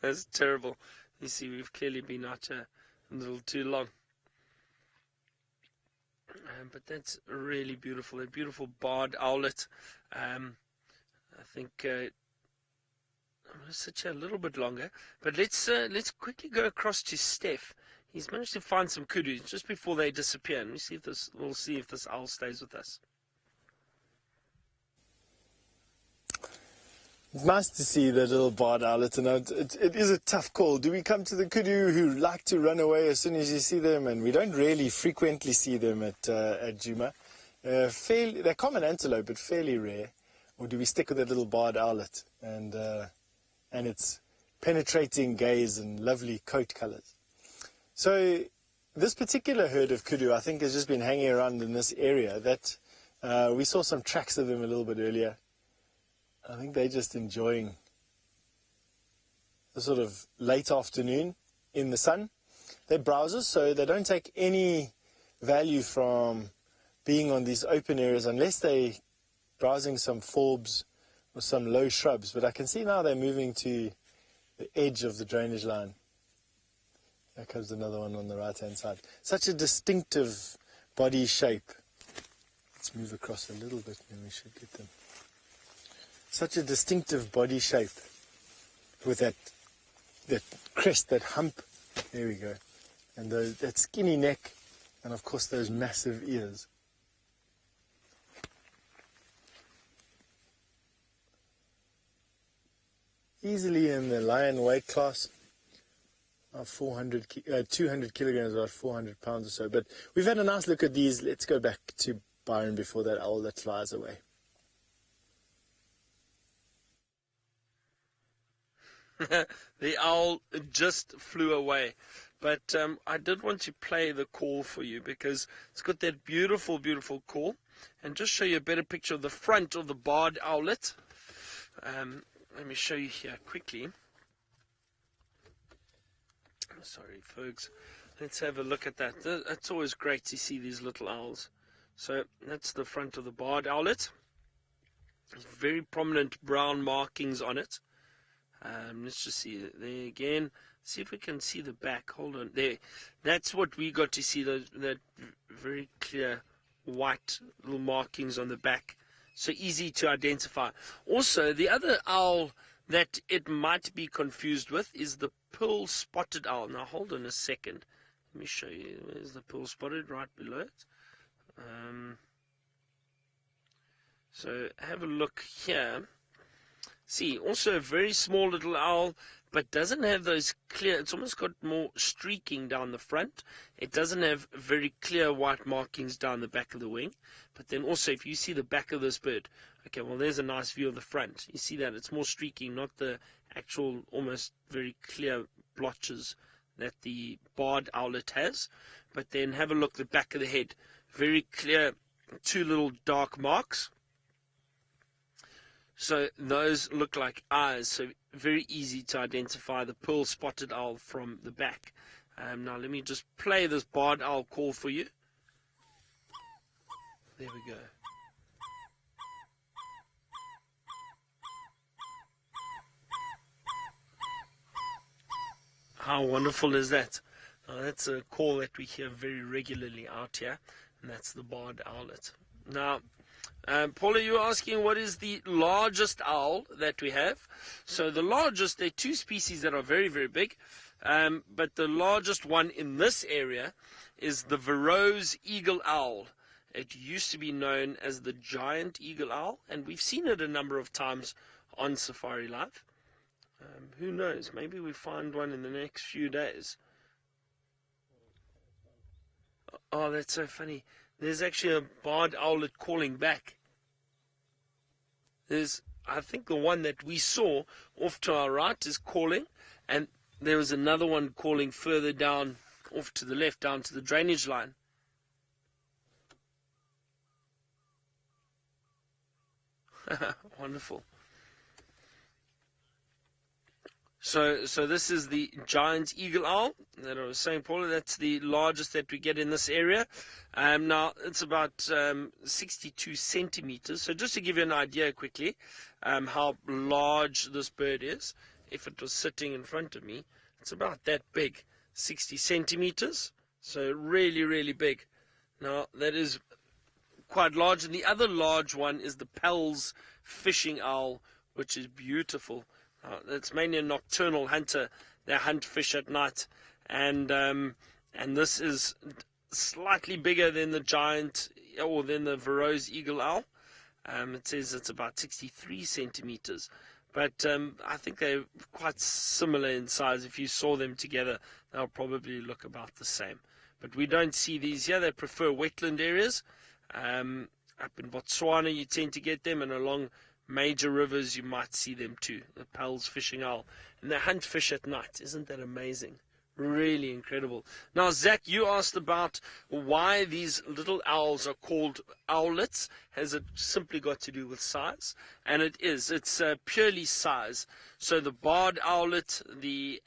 That's terrible. You see, we've clearly been out here a little too long. But that's really beautiful. A beautiful barred owlet. I think I'm going to sit here a little bit longer. But let's quickly go across to Steph. He's managed to find some kudu just before they disappear. And we'll see if this owl stays with us. It's nice to see the little barred owlet, and it is a tough call. Do we come to the kudu who like to run away as soon as you see them? And we don't really frequently see them at Djuma. They're common antelope, but fairly rare. Or do we stick with that little barred owlet and its penetrating gaze and lovely coat colours? So this particular herd of kudu, I think, has just been hanging around in this area. That we saw some tracks of them a little bit earlier. I think they're just enjoying the sort of late afternoon in the sun. They're browsers, so they don't take any value from being on these open areas unless they're browsing some forbs or some low shrubs. But I can see now they're moving to the edge of the drainage line. There comes another one on the right-hand side. Such a distinctive body shape. Let's move across a little bit and we should get them. Such a distinctive body shape with that crest, that hump. There we go. And that skinny neck, and of course those massive ears. Easily in the lion weight class, 200 kilograms, about 400 pounds or so. But we've had a nice look at these. Let's go back to Byron before that owl that flies away. The owl just flew away. But I did want to play the call for you because it's got that beautiful, beautiful call. And just show you a better picture of the front of the barred owlet. Let me show you here quickly. Sorry, folks. Let's have a look at that. It's always great to see these little owls. So that's the front of the barred owlet. There's very prominent brown markings on it. Let's just see it there again. See if we can see the back. Hold on. There. That's what we got to see, that very clear white little markings on the back. So easy to identify. Also, the other owl that it might be confused with is the pearl-spotted owl. Now, hold on a second. Let me show you. There's the pearl-spotted right below it. So have a look here. See, also a very small little owl, but doesn't have those clear, it's almost got more streaking down the front. It doesn't have very clear white markings down the back of the wing. But then also, if you see the back of this bird, okay, well, there's a nice view of the front. You see that? It's more streaking, not the actual almost very clear blotches that the barred owlet has. But then have a look at the back of the head. Very clear, two little dark marks. So those look like eyes, so very easy to identify the pearl-spotted owl from the back. Now let me just play this barred owl call for you. There we go. How wonderful is that? Now that's a call that we hear very regularly out here, and that's the barred owlet. Now, Paula, you're asking what is the largest owl that we have. So the largest, there are two species that are very, very big. But the largest one in this area is the Verreaux's eagle owl. It used to be known as the giant eagle owl, and we've seen it a number of times on Safari Live. Who knows? Maybe we find one in the next few days. Oh, that's so funny. There's actually a barred owlet calling back. I think the one that we saw off to our right is calling, and there was another one calling further down, off to the left, down to the drainage line. Wonderful. So this is the giant eagle owl that I was saying, Paula. That's the largest that we get in this area. Now, it's about 62 centimeters. So just to give you an idea quickly how large this bird is, if it was sitting in front of me, it's about that big, 60 centimeters. So really, really big. Now, that is quite large. And the other large one is the Pell's fishing owl, which is beautiful. It's mainly a nocturnal hunter. They hunt fish at night. And this is slightly bigger than the giant, or than the Verreaux's eagle owl. It says it's about 63 centimeters. But I think they're quite similar in size. If you saw them together, they'll probably look about the same. But we don't see these here. They prefer wetland areas. Up in Botswana, you tend to get them, and along major rivers, you might see them too. The Pell's fishing owl. And they hunt fish at night. Isn't that amazing? Really incredible. Now, Zach, you asked about why these little owls are called owlets. Has it simply got to do with size? And it is. It's purely size. So the barred owlet, the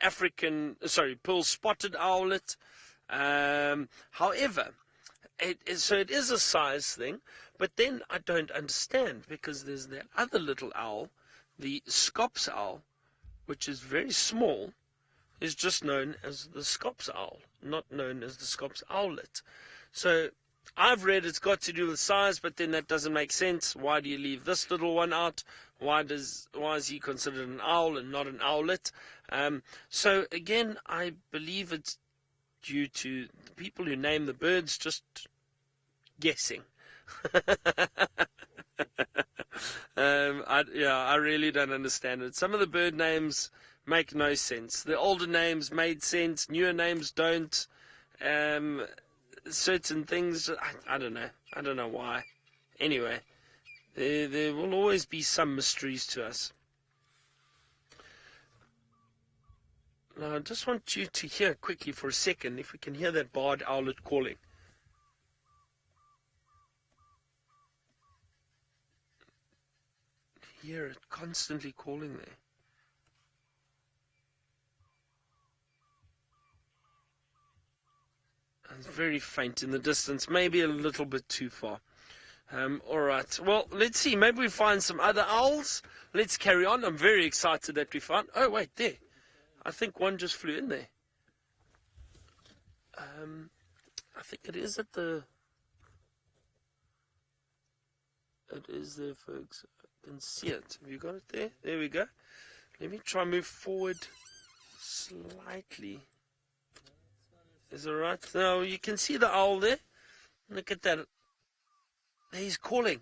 pearl-spotted owlet. However, it is a size thing. But then I don't understand, because there's the other little owl, the Scops owl, which is very small, is just known as the Scops owl, not known as the Scops owlet. So I've read it's got to do with size, but then that doesn't make sense. Why do you leave this little one out? Why is he considered an owl and not an owlet? So again, I believe it's due to the people who name the birds just guessing. I really don't understand it. Some of the bird names make no sense. The older names made sense, newer names don't. Certain things, I don't know. I don't know why. Anyway, there will always be some mysteries to us. Now, I just want you to hear quickly for a second, if we can hear that barred owlet calling. Hear it constantly calling there. It's very faint in the distance, maybe a little bit too far. All right, well, let's see. Maybe we find some other owls. Let's carry on. I'm very excited that we found... Oh, wait, there. I think one just flew in there. I think it is at the... It is there, folks. I can see it. Have you got it there? There we go. Let me try and move forward slightly. Is it right? Now you can see the owl there. Look at that. There he's calling.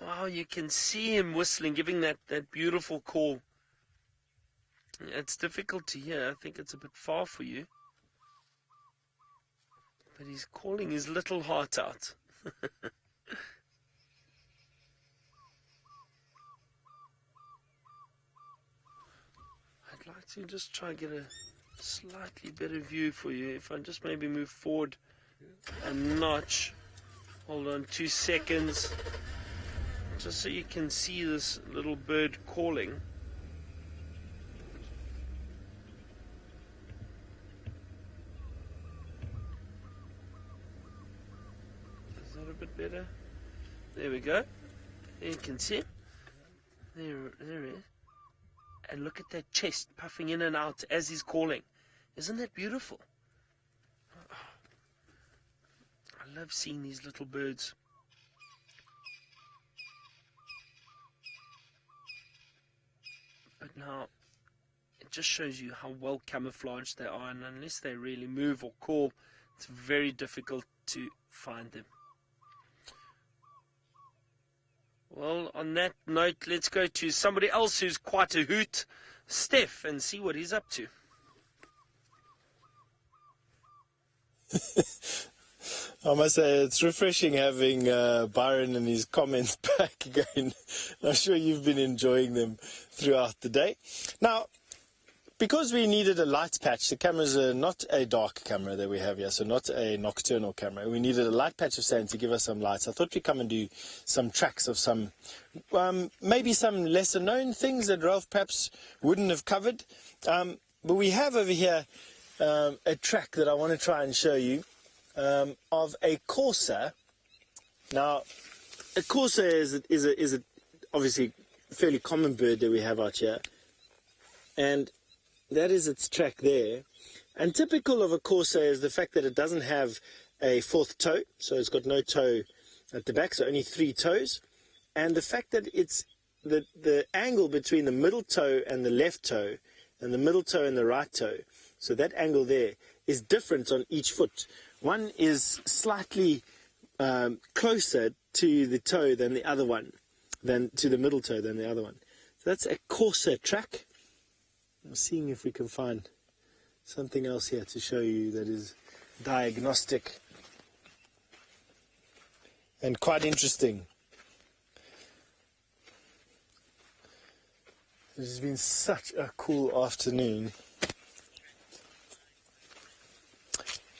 Wow, you can see him whistling, giving that beautiful call. It's difficult to hear. I think it's a bit far for you. But he's calling his little heart out. I'd like to just try and get a slightly better view for you. If I just maybe move forward a notch. Hold on 2 seconds. Just so you can see this little bird calling. Is that a bit better? There we go. There you can see it. There it is. And look at that chest puffing in and out as he's calling. Isn't that beautiful? I love seeing these little birds. But now, it just shows you how well camouflaged they are, and unless they really move or call, it's very difficult to find them. Well, on that note, let's go to somebody else who's quite a hoot, Steph, and see what he's up to. I must say, it's refreshing having Byron and his comments back again. I'm sure you've been enjoying them throughout the day. Now, because we needed a light patch, the cameras are not a dark camera that we have here, so not a nocturnal camera. We needed a light patch of sand to give us some lights. I thought we'd come and do some tracks of some, maybe some lesser known things that Ralph perhaps wouldn't have covered. But we have over here a track that I want to try and show you of a courser. Now, a courser is a obviously fairly common bird that we have out here, and that is its track there. And typical of a corsair is the fact that it doesn't have a fourth toe, so it's got no toe at the back, so only 3 toes. And the fact that it's the angle between the middle toe and the left toe, and the middle toe and the right toe, so that angle there is different on each foot. One is slightly closer to the toe than the other one, than to the middle toe than the other one. So that's a corsair track. I'm seeing if we can find something else here to show you that is diagnostic and quite interesting. It has been such a cool afternoon.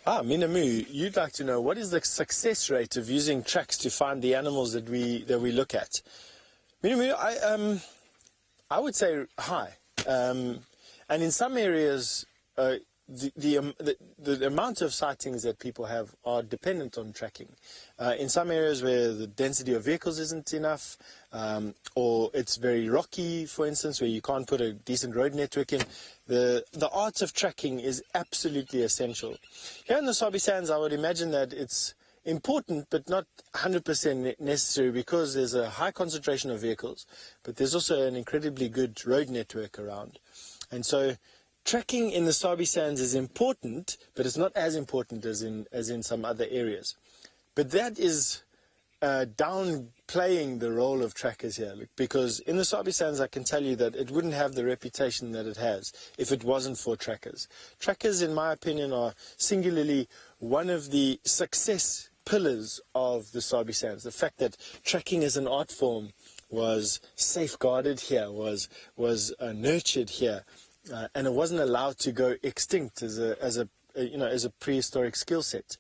Minamu, you'd like to know, what is the success rate of using tracks to find the animals that we look at? Minamu, I would say high. And in some areas, the amount of sightings that people have are dependent on tracking. In some areas where the density of vehicles isn't enough, or it's very rocky, for instance, where you can't put a decent road network in, the art of tracking is absolutely essential. Here in the Sabi Sands, I would imagine that it's important but not 100% necessary, because there's a high concentration of vehicles, but there's also an incredibly good road network around. And so tracking in the Sabi Sands is important, but it's not as important as in some other areas. But that is downplaying the role of trackers here, because in the Sabi Sands I can tell you that it wouldn't have the reputation that it has if it wasn't for trackers. Trackers, in my opinion, are singularly one of the success pillars of the Sabi Sands. The fact that tracking as an art form was safeguarded here, was nurtured here, and it wasn't allowed to go extinct as a prehistoric skill set.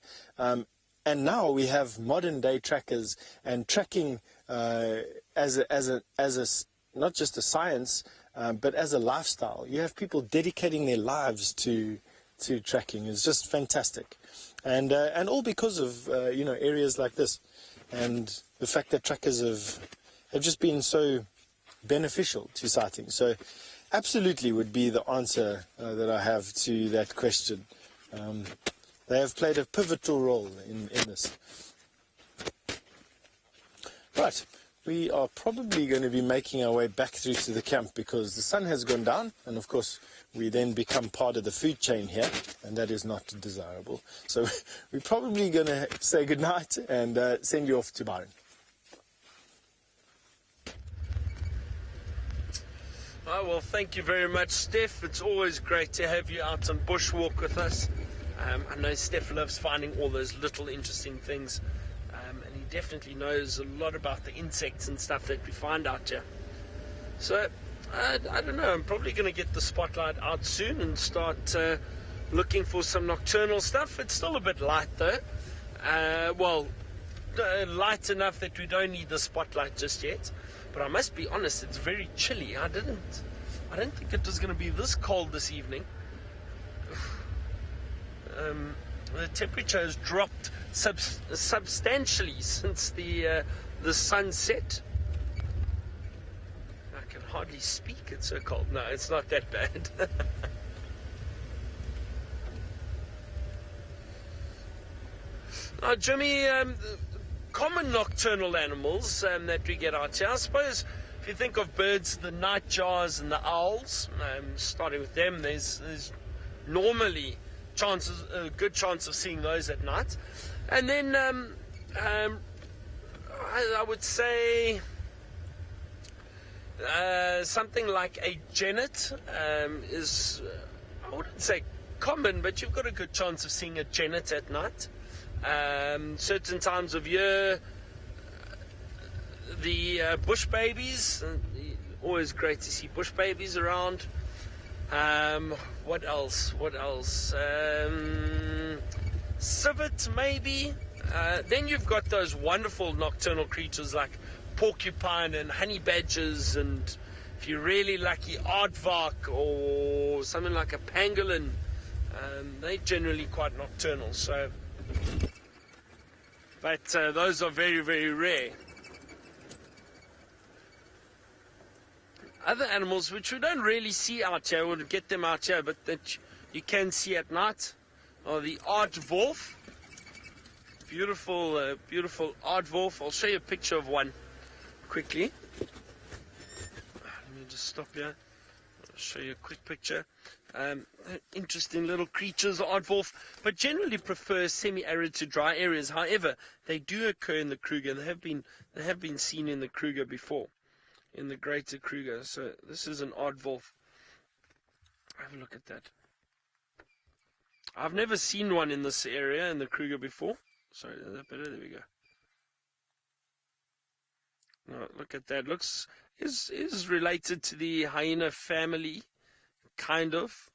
And now we have modern day trackers, and tracking as not just a science, but as a lifestyle. You have people dedicating their lives to tracking. It's just fantastic, and all because of areas like this, and the fact that trackers have just been so beneficial to sighting. So absolutely would be the answer that I have to that question. They have played a pivotal role in this. Right, we are probably going to be making our way back through to the camp, because the sun has gone down, and of course we then become part of the food chain here, and that is not desirable. So we're probably going to say goodnight and send you off to Byron. Oh, well, thank you very much, Steph. It's always great to have you out on bushwalk with us. I know Steph loves finding all those little interesting things, and he definitely knows a lot about the insects and stuff that we find out here. So, I don't know, I'm probably going to get the spotlight out soon and start looking for some nocturnal stuff. It's still a bit light though. Light enough that we don't need the spotlight just yet. But I must be honest, it's very chilly. I didn't think it was going to be this cold this evening. The temperature has dropped substantially since the sunset. I can hardly speak, it's so cold. No, it's not that bad. Now, Jimmy, common nocturnal animals that we get out here, I suppose, if you think of birds, the nightjars and the owls, starting with them, there's normally a good chance of seeing those at night. And then I would say something like a genet is, I wouldn't say common, but you've got a good chance of seeing a genet at night. Certain times of year, the bush babies, always great to see bush babies around. What else? Civet, maybe. Then you've got those wonderful nocturnal creatures like porcupine and honey badgers, and if you're really lucky, aardvark or something like a pangolin. They're generally quite nocturnal, so. But those are very, very rare. Other animals which we don't really see out here, we'll get them out here, but that you can see at night are the aardwolf. Beautiful, beautiful aardwolf. I'll show you a picture of one quickly. Let me just stop here. I'll show you a quick picture. Interesting little creatures, aardwolf, but generally prefer semi-arid to dry areas. However, they do occur in the Kruger. They have been seen in the Kruger before, in the greater Kruger. So this is an aardwolf. Have a look at that. I've never seen one in this area in the Kruger before. Sorry, is that better? There we go. Oh, look at that. Is related to the hyena family, kind of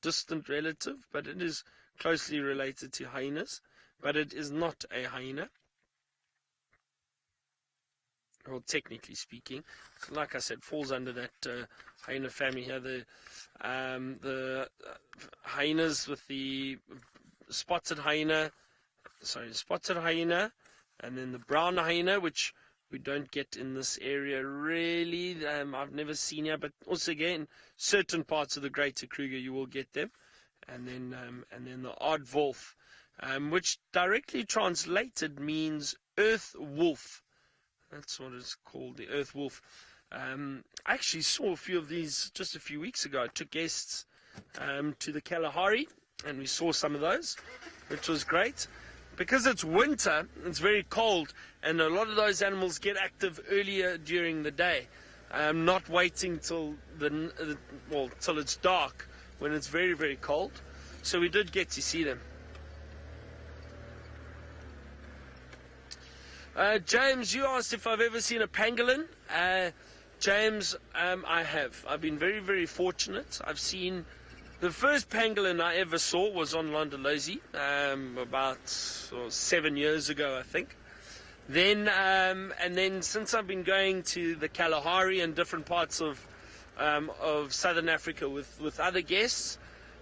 distant relative, but it is closely related to hyenas, but it is not a hyena. Well, technically speaking, like I said, falls under that hyena family here. The hyenas with the spotted hyena, and then the brown hyena, which we don't get in this area really. I've never seen here, but also again, certain parts of the greater Kruger you will get them, and then the aardwolf, which directly translated means earth wolf. That's what it's called, the earth wolf. I actually saw a few of these just a few weeks ago. I took guests to the Kalahari, and we saw some of those, which was great. Because it's winter, it's very cold, and a lot of those animals get active earlier during the day, not waiting till till it's dark when it's very, very cold. So we did get to see them. James, you asked if I've ever seen a pangolin. James, I have. I've been very, very fortunate. I've seen the first pangolin I ever saw was on Londolozi, about 7 years ago, I think. Then, and then since I've been going to the Kalahari and different parts of Southern Africa with other guests,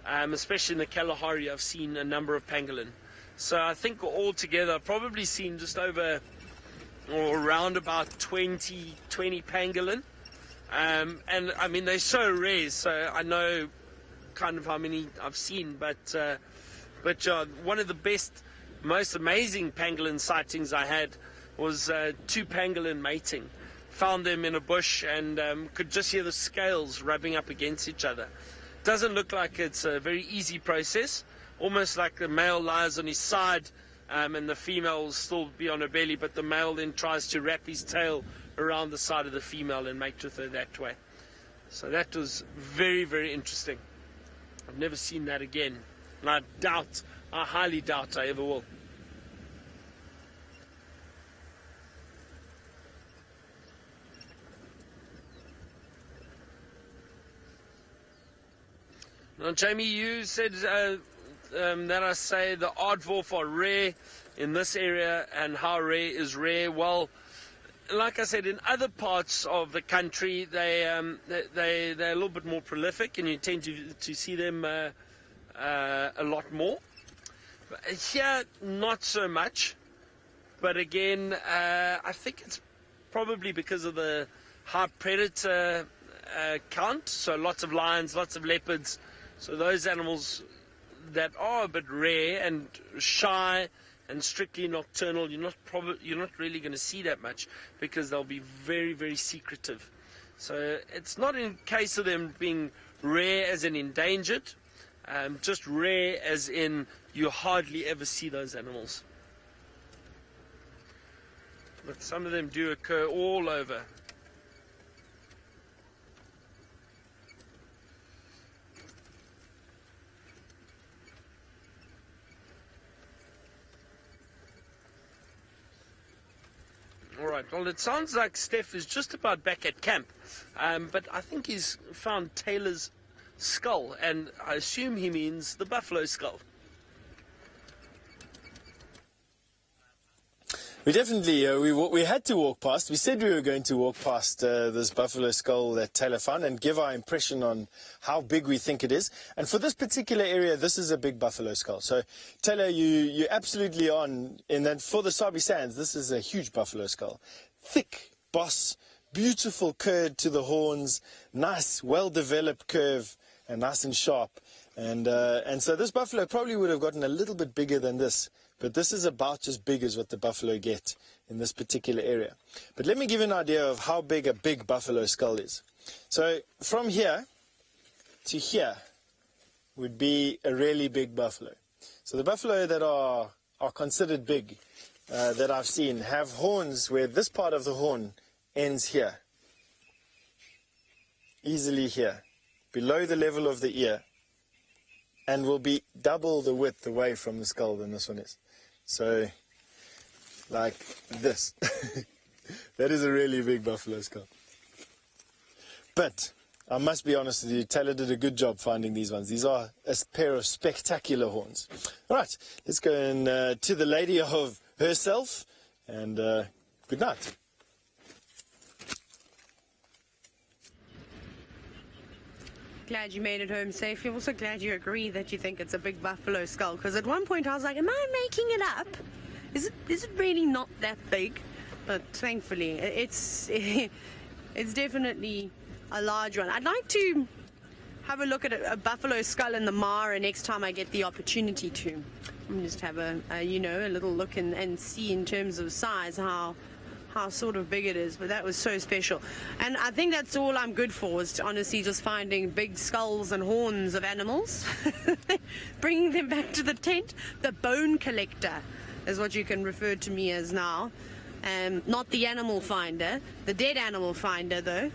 especially in the Kalahari, I've seen a number of pangolin. So I think altogether I've probably seen just over or around about 20 pangolin. And I mean, they're so rare, so I know kind of how many I've seen, but one of the best, most amazing pangolin sightings I had was 2 pangolin mating. Found them in a bush and could just hear the scales rubbing up against each other. Doesn't look like it's a very easy process, almost like the male lies on his side and the female will still be on her belly, but the male then tries to wrap his tail around the side of the female and mate with her that way. So that was very, very interesting. I've never seen that again, and I highly doubt I ever will. Now, Jamie, you said that I say the aardwolf are rare in this area, and how rare is rare? Well, like I said, in other parts of the country, they're a little bit more prolific, and you tend to see them a lot more. Here, not so much. But again, I think it's probably because of the high predator count. So lots of lions, lots of leopards. So those animals that are a bit rare and shy and strictly nocturnal, you're not really going to see that much because they'll be very, very secretive. So it's not in case of them being rare as in endangered, just rare as in you hardly ever see those animals. But some of them do occur all over. Alright, well, it sounds like Steph is just about back at camp, but I think he's found Taylor's skull, and I assume he means the buffalo skull. We definitely, we had to walk past. We said we were going to walk past this buffalo skull that Taylor found and give our impression on how big we think it is. And for this particular area, this is a big buffalo skull. So, Taylor, you're absolutely on in that for the Sabi Sands, this is a huge buffalo skull. Thick boss, beautiful curve to the horns, nice, well-developed curve, and nice and sharp. And so this buffalo probably would have gotten a little bit bigger than this, but this is about as big as what the buffalo get in this particular area. But let me give you an idea of how big a big buffalo skull is. So from here to here would be a really big buffalo. So the buffalo that are considered big, that I've seen, have horns where this part of the horn ends here. Easily here, below the level of the ear, and will be double the width away from the skull than this one is. So, like this. That is a really big buffalo skull. But I must be honest with you, Taylor did a good job finding these ones. These are a pair of spectacular horns. All right, let's go and to the lady of herself, and good night. Glad you made it home safely. I'm also glad you agree that you think it's a big buffalo skull, because at one point I was like, am I making it up? Is it really not that big? But thankfully it's definitely a large one. I'd like to have a look at a buffalo skull in the Mara next time I get the opportunity to. I'm just have a little look and see in terms of size how sort of big it is. But that was so special, and I think that's all I'm good for, is to honestly just finding big skulls and horns of animals, bringing them back to the tent. The bone collector is what you can refer to me as now, not the animal finder, the dead animal finder though.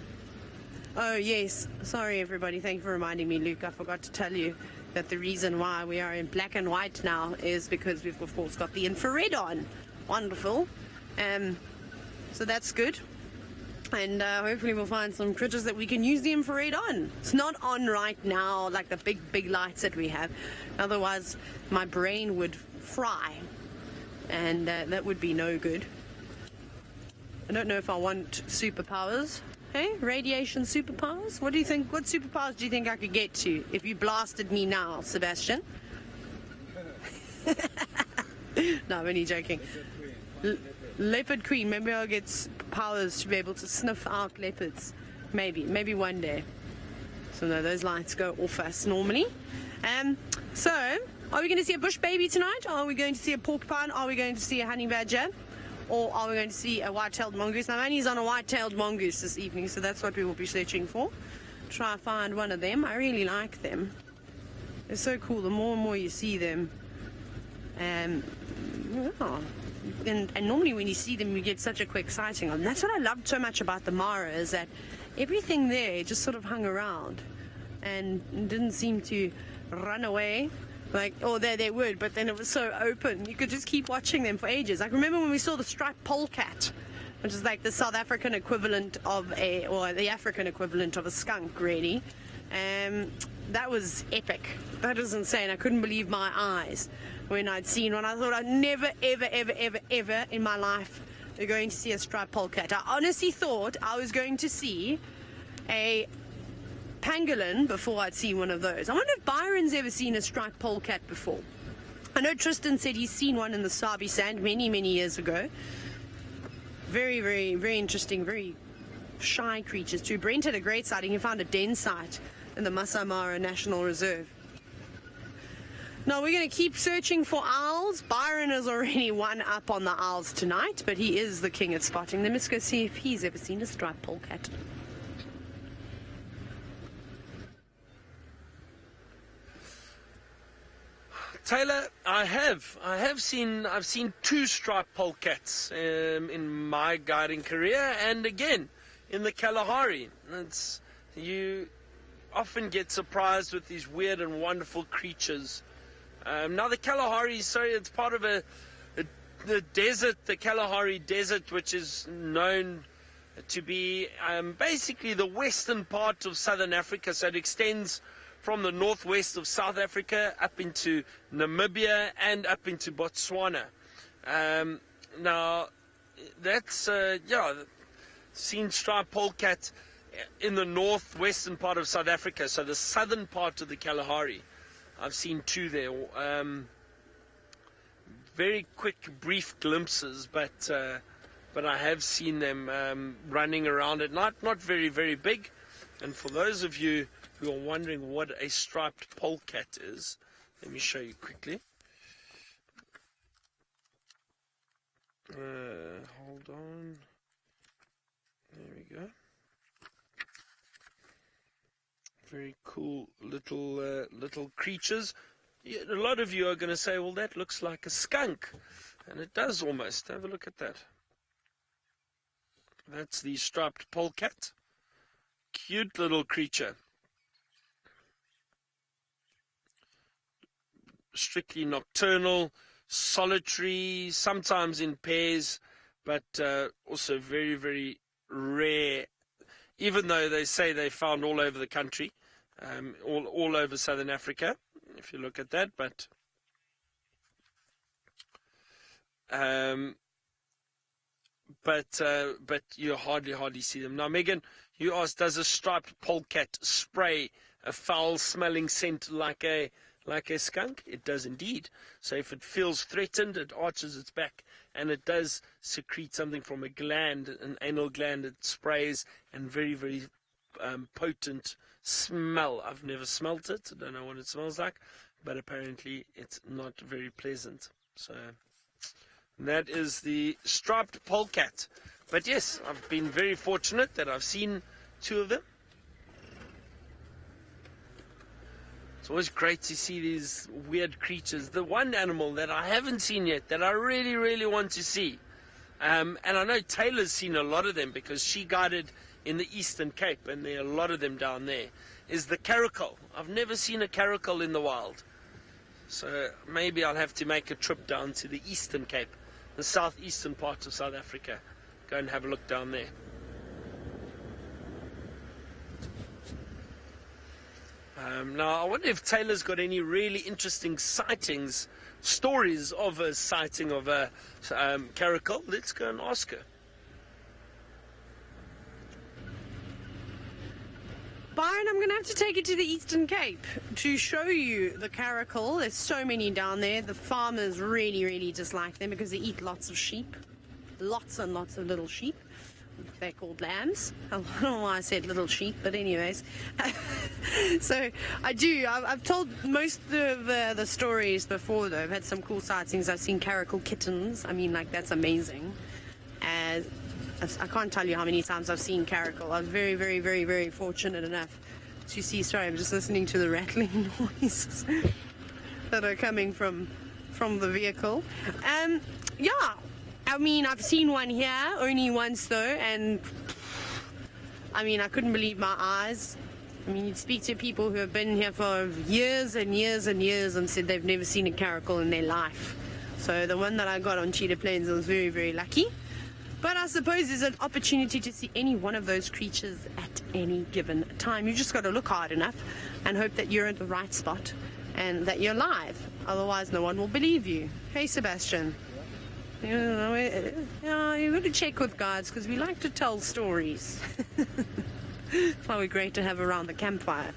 Oh yes, sorry everybody, thank you for reminding me, Luke. I forgot to tell you that the reason why we are in black and white now is because we've of course got the infrared on. Wonderful. So that's good, and hopefully we'll find some critters that we can use the infrared on. It's not on right now like the big lights that we have, otherwise my brain would fry, and that would be no good. I don't know if I want superpowers. Hey, radiation superpowers? What do you think? What superpowers do you think I could get to if you blasted me now, Sebastian? No, I'm only joking. Leopard queen, maybe I'll get powers to be able to sniff out leopards. Maybe one day. So no, those lights go off us normally. So, are we going to see a bush baby tonight? Are we going to see a porcupine? Are we going to see a honey badger? Or are we going to see a white-tailed mongoose? Now, Annie's on a white-tailed mongoose this evening, so that's what we will be searching for. Try and find one of them. I really like them. They're so cool. The more and more you see them, and normally when you see them, you get such a quick sighting of them. That's what I loved so much about the Mara, is that everything there just sort of hung around and didn't seem to run away. There they would, but then it was so open. You could just keep watching them for ages. I remember when we saw the striped polecat, which is like the South African equivalent of the African equivalent of a skunk, really. That was epic. That was insane. I couldn't believe my eyes when I'd seen one. I thought I'd never, ever in my life be going to see a striped polecat. I honestly thought I was going to see a pangolin before I'd seen one of those. I wonder if Byron's ever seen a striped polecat before. I know Tristan said he's seen one in the Sabi Sand many years ago. Very, very interesting, very shy creatures too. Brent had a great sighting. He found a den site in the Maasai Mara National Reserve. Now we're going to keep searching for owls. Byron is already one up on the owls tonight, but he is the king at spotting them. Let's go see if he's ever seen a striped polecat. Taylor, I've seen two striped polecats in my guiding career, and again in the Kalahari. You often get surprised with these weird and wonderful creatures. Now the Kalahari, it's part of the desert, the Kalahari Desert, which is known to be basically the western part of southern Africa. So it extends from the northwest of South Africa up into Namibia and up into Botswana. Now, that's, seen striped polecat in the northwestern part of South Africa, so the southern part of the Kalahari. I've seen two there. Very quick, brief glimpses, but I have seen them running around at night. Not very, very big. And for those of you who are wondering what a striped polecat is, let me show you quickly. Hold on. There we go. Very cool little creatures. Yeah, a lot of you are going to say, well, that looks like a skunk. And it does almost. Have a look at that. That's the striped polecat. Cute little creature. Strictly nocturnal, solitary, sometimes in pairs, but also very, very rare. Even though they say they're found all over the country, all over southern Africa, if you look at that, but you hardly see them. Now, Megan, you asked, does a striped polecat spray a foul-smelling scent like a skunk? It does indeed. So if it feels threatened, it arches its back, and it does secrete something from a gland, an anal gland. It sprays, and very, very potent smell. I've never smelt it. I don't know what it smells like, but apparently it's not very pleasant. So that is the striped polecat. But yes, I've been very fortunate that I've seen 2 of them. It's always great to see these weird creatures. The one animal that I haven't seen yet that I really, really want to see, and I know Taylor's seen a lot of them because she guided in the Eastern Cape, and there are a lot of them down there, is the caracal. I've never seen a caracal in the wild. So maybe I'll have to make a trip down to the Eastern Cape, the southeastern part of South Africa. Go and have a look down there. Now, I wonder if Taylor's got any really interesting sightings, stories of a sighting of a caracal. Let's go and ask her. Byron, I'm going to have to take you to the Eastern Cape to show you the caracal. There's so many down there. The farmers really, really dislike them because they eat lots of sheep. Lots and lots of little sheep. They're called lambs. I don't know why I said little sheep, but anyways. So I've told most of the stories before, though. I've had some cool sightings. I've seen caracal kittens. I mean, like, that's amazing. And I can't tell you how many times I've seen caracal. I was very, very, very, very fortunate enough to see. Sorry, I'm just listening to the rattling noises that are coming from the vehicle. Yeah. I mean, I've seen one here, only once though, and I mean, I couldn't believe my eyes. I mean, you'd speak to people who have been here for years and years and years and said they've never seen a caracal in their life. So the one that I got on Cheetah Plains, I was very, very lucky. But I suppose there's an opportunity to see any one of those creatures at any given time. You just got to look hard enough and hope that you're at the right spot and that you're live. Otherwise, no one will believe you. Hey, Sebastian. You know, you got to check with guides because we like to tell stories. That's why we're great to have around the campfire.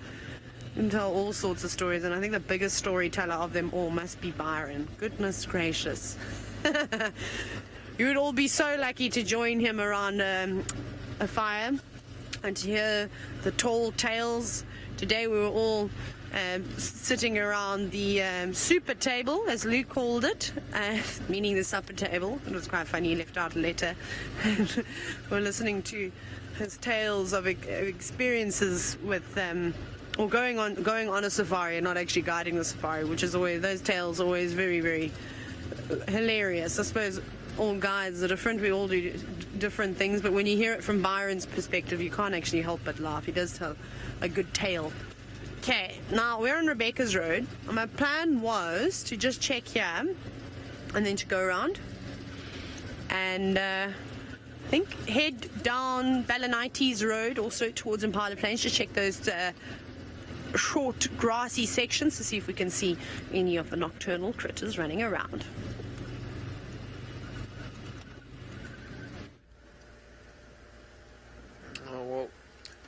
You can tell all sorts of stories, and I think the biggest storyteller of them all must be Byron. Goodness gracious. You would all be so lucky to join him around a fire and to hear the tall tales. Today we were all sitting around the super table, as Luke called it, meaning the supper table. It was quite funny, he left out a letter. We're listening to his tales of experiences with or going on a safari and not actually guiding the safari, which is always, those tales are always very, very hilarious. I suppose all guides are different, we all do different things, but when you hear it from Byron's perspective, you can't actually help but laugh. He does tell a good tale. Okay, now we're on Rebecca's Road. My plan was to just check here and then to go around and I think head down Balanites Road also towards Impala Plains to check those short grassy sections to see if we can see any of the nocturnal critters running around. Oh, well,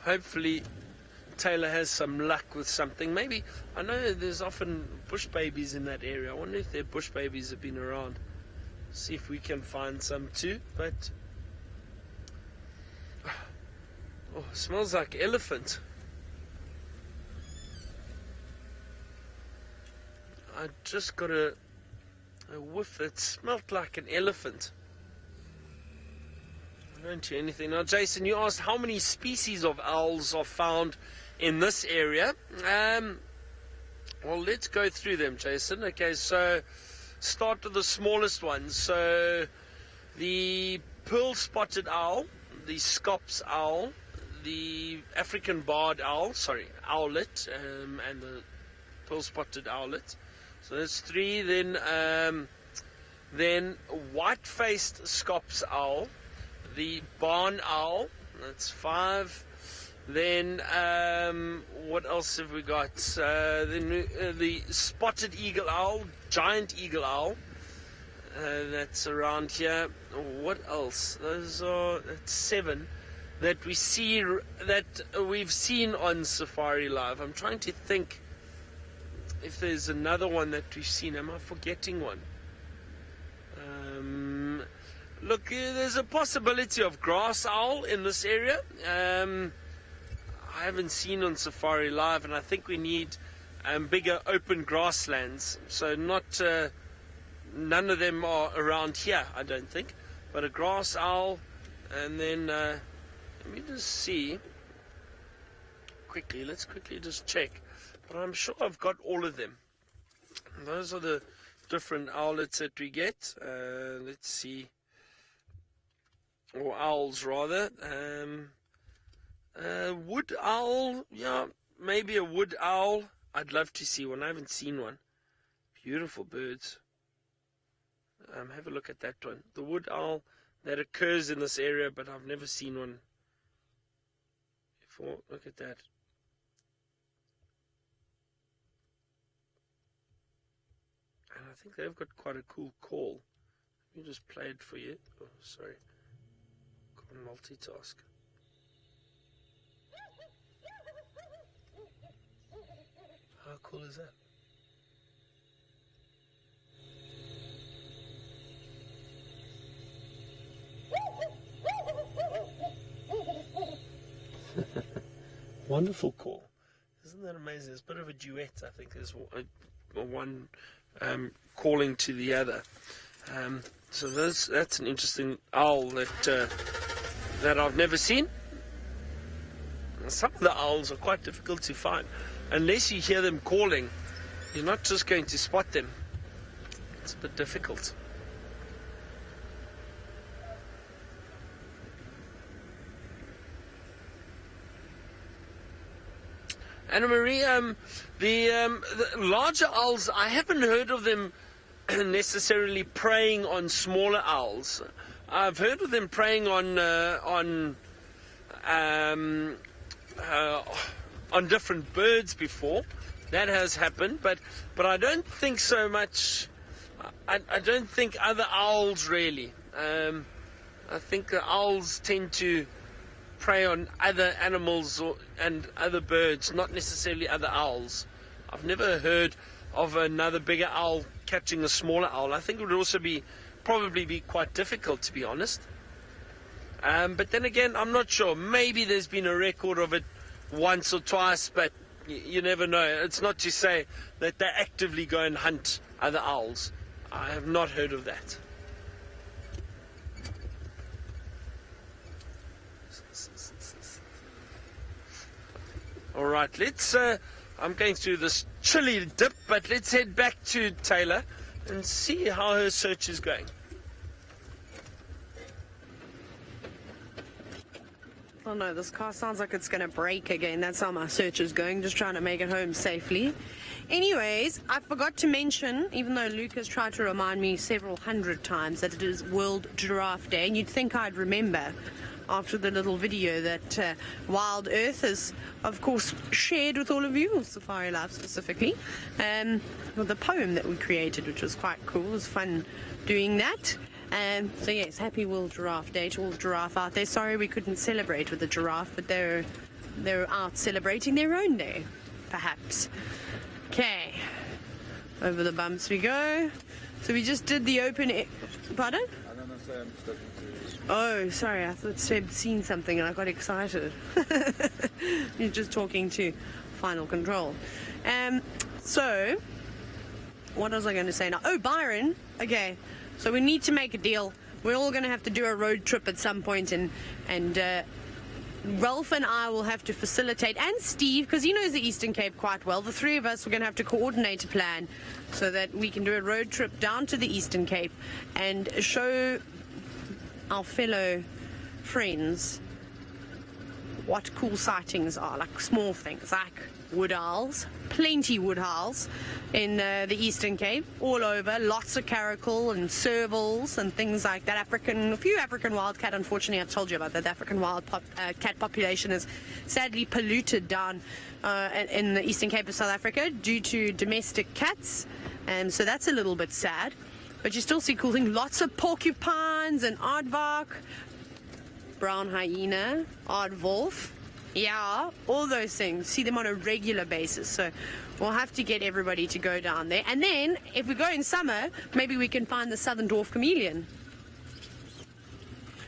hopefully Taylor has some luck with something. Maybe, I know there's often bush babies in that area. I wonder if their bush babies have been around. See if we can find some too. But oh, smells like elephant. I just got a whiff that smelled like an elephant. I don't hear anything. Now, Jason, you asked how many species of owls are found in this area. Well, let's go through them, Jason. Okay, so start with the smallest ones. So the pearl-spotted owl, the Scops owl, the African barred owl, owlet, and the pearl-spotted owlet. So that's 3. Then white-faced Scops owl, the barn owl, that's 5. Then what else have we got? The spotted eagle owl, giant eagle owl, that's around here. What else? That's 7 that we see, that we've seen on Safari Live. I'm trying to think if there's another one that we've seen. Am I forgetting one? Look, there's a possibility of grass owl in this area. I haven't seen on Safari Live, and I think we need bigger open grasslands. So none of them are around here, I don't think. But a grass owl, and then let me just see quickly. Let's quickly just check. But I'm sure I've got all of them. Those are the different owlets that we get. Let's see. Or owls, rather. Wood owl, yeah, maybe a wood owl. I'd love to see one. I haven't seen one. Beautiful birds. Have a look at that one. The wood owl that occurs in this area, but I've never seen one before. Look at that. And I think they've got quite a cool call. Let me just play it for you. Oh, sorry. Can't multitask. How cool is that? Wonderful call. Isn't that amazing? It's a bit of a duet, I think. There's one calling to the other. So that's an interesting owl that I've never seen. Some of the owls are quite difficult to find. Unless you hear them calling, you're not just going to spot them. It's a bit difficult. Anna Marie, the larger owls, I haven't heard of them necessarily preying on smaller owls. I've heard of them preying on different birds before. That has happened, but I don't think so much. I don't think other owls really. I think the owls tend to prey on other animals and other birds, not necessarily other owls. I've never heard of another bigger owl catching a smaller owl. I think it would also probably be quite difficult, to be honest. But then again, I'm not sure. Maybe there's been a record of it once or twice, but you never know. It's not to say that they actively go and hunt other owls. I have not heard of that. All right, let's. I'm going through this chilly dip, but let's head back to Taylor and see how her search is going. Oh no, this car sounds like it's going to break again. That's how my search is going, just trying to make it home safely. Anyways, I forgot to mention, even though Luke has tried to remind me several hundred times, that it is World Giraffe Day, and you'd think I'd remember after the little video that Wild Earth has, of course, shared with all of you, Safari Live specifically, with the poem that we created, which was quite cool. It was fun doing that. So yes, happy World Giraffe Day to all the giraffe out there. Sorry we couldn't celebrate with the giraffe, but they're out celebrating their own day, perhaps. Okay, over the bumps we go. So we just did the open air. Pardon? I don't know, sorry, I'm just looking through. Oh, sorry, I thought Seb'd seen something and I got excited. You're just talking to Final Control. So what was I going to say now? Oh, Byron. Okay, so we need to make a deal. We're all going to have to do a road trip at some point, and Ralph and I will have to facilitate, and Steve, because he knows the Eastern Cape quite well. The three of us, we're going to have to coordinate a plan so that we can do a road trip down to the Eastern Cape and show our fellow friends what cool sightings are, like small things like wood owls, plenty wood owls in the Eastern Cape, all over, lots of caracal and servals and things like that. A few African wildcat. Unfortunately, I've told you about that. The African cat population is sadly polluted down in the Eastern Cape of South Africa due to domestic cats, and so that's a little bit sad. But you still see cool things. Lots of porcupines and aardvark, brown hyena, aardwolf. Yeah, all those things. See them on a regular basis. So we'll have to get everybody to go down there. And then, if we go in summer, maybe we can find the southern dwarf chameleon.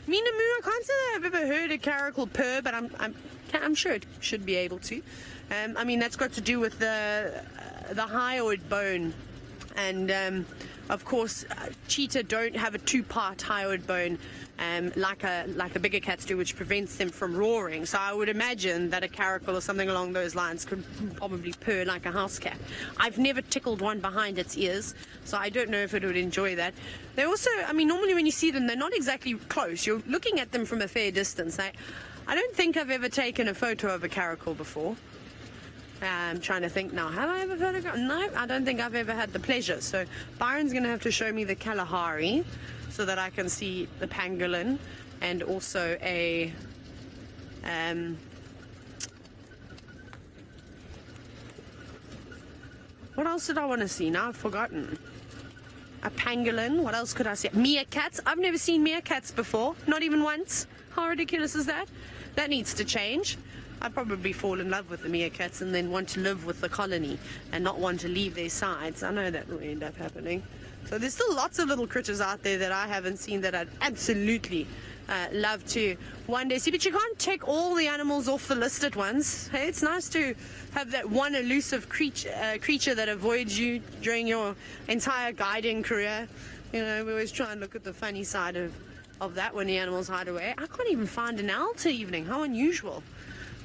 Minamu, I can't say that I've ever heard a caracal purr, but I'm sure it should be able to. I mean, that's got to do with the hyoid bone. And of course, cheetah don't have a two-part hyoid bone like the bigger cats do, which prevents them from roaring. So I would imagine that a caracal or something along those lines could probably purr like a house cat. I've never tickled one behind its ears, so I don't know if it would enjoy that. They also, I mean, normally when you see them, they're not exactly close. You're looking at them from a fair distance. I don't think I've ever taken a photo of a caracal before. I'm trying to think now. Have I ever photographed? No, I don't think I've ever had the pleasure. So Byron's going to have to show me the Kalahari so that I can see the pangolin and also a what else did I want to see? Now I've forgotten. A pangolin. What else could I see? Meerkats. I've never seen meerkats before. Not even once. How ridiculous is that? That needs to change. I'd probably fall in love with the meerkats and then want to live with the colony and not want to leave their sides. I know that will end up happening. So there's still lots of little critters out there that I haven't seen that I'd absolutely love to one day see. But you can't take all the animals off the list at once. Hey, it's nice to have that one elusive creature that avoids you during your entire guiding career. You know, we always try and look at the funny side of that when the animals hide away. I can't even find an owl till evening. How unusual.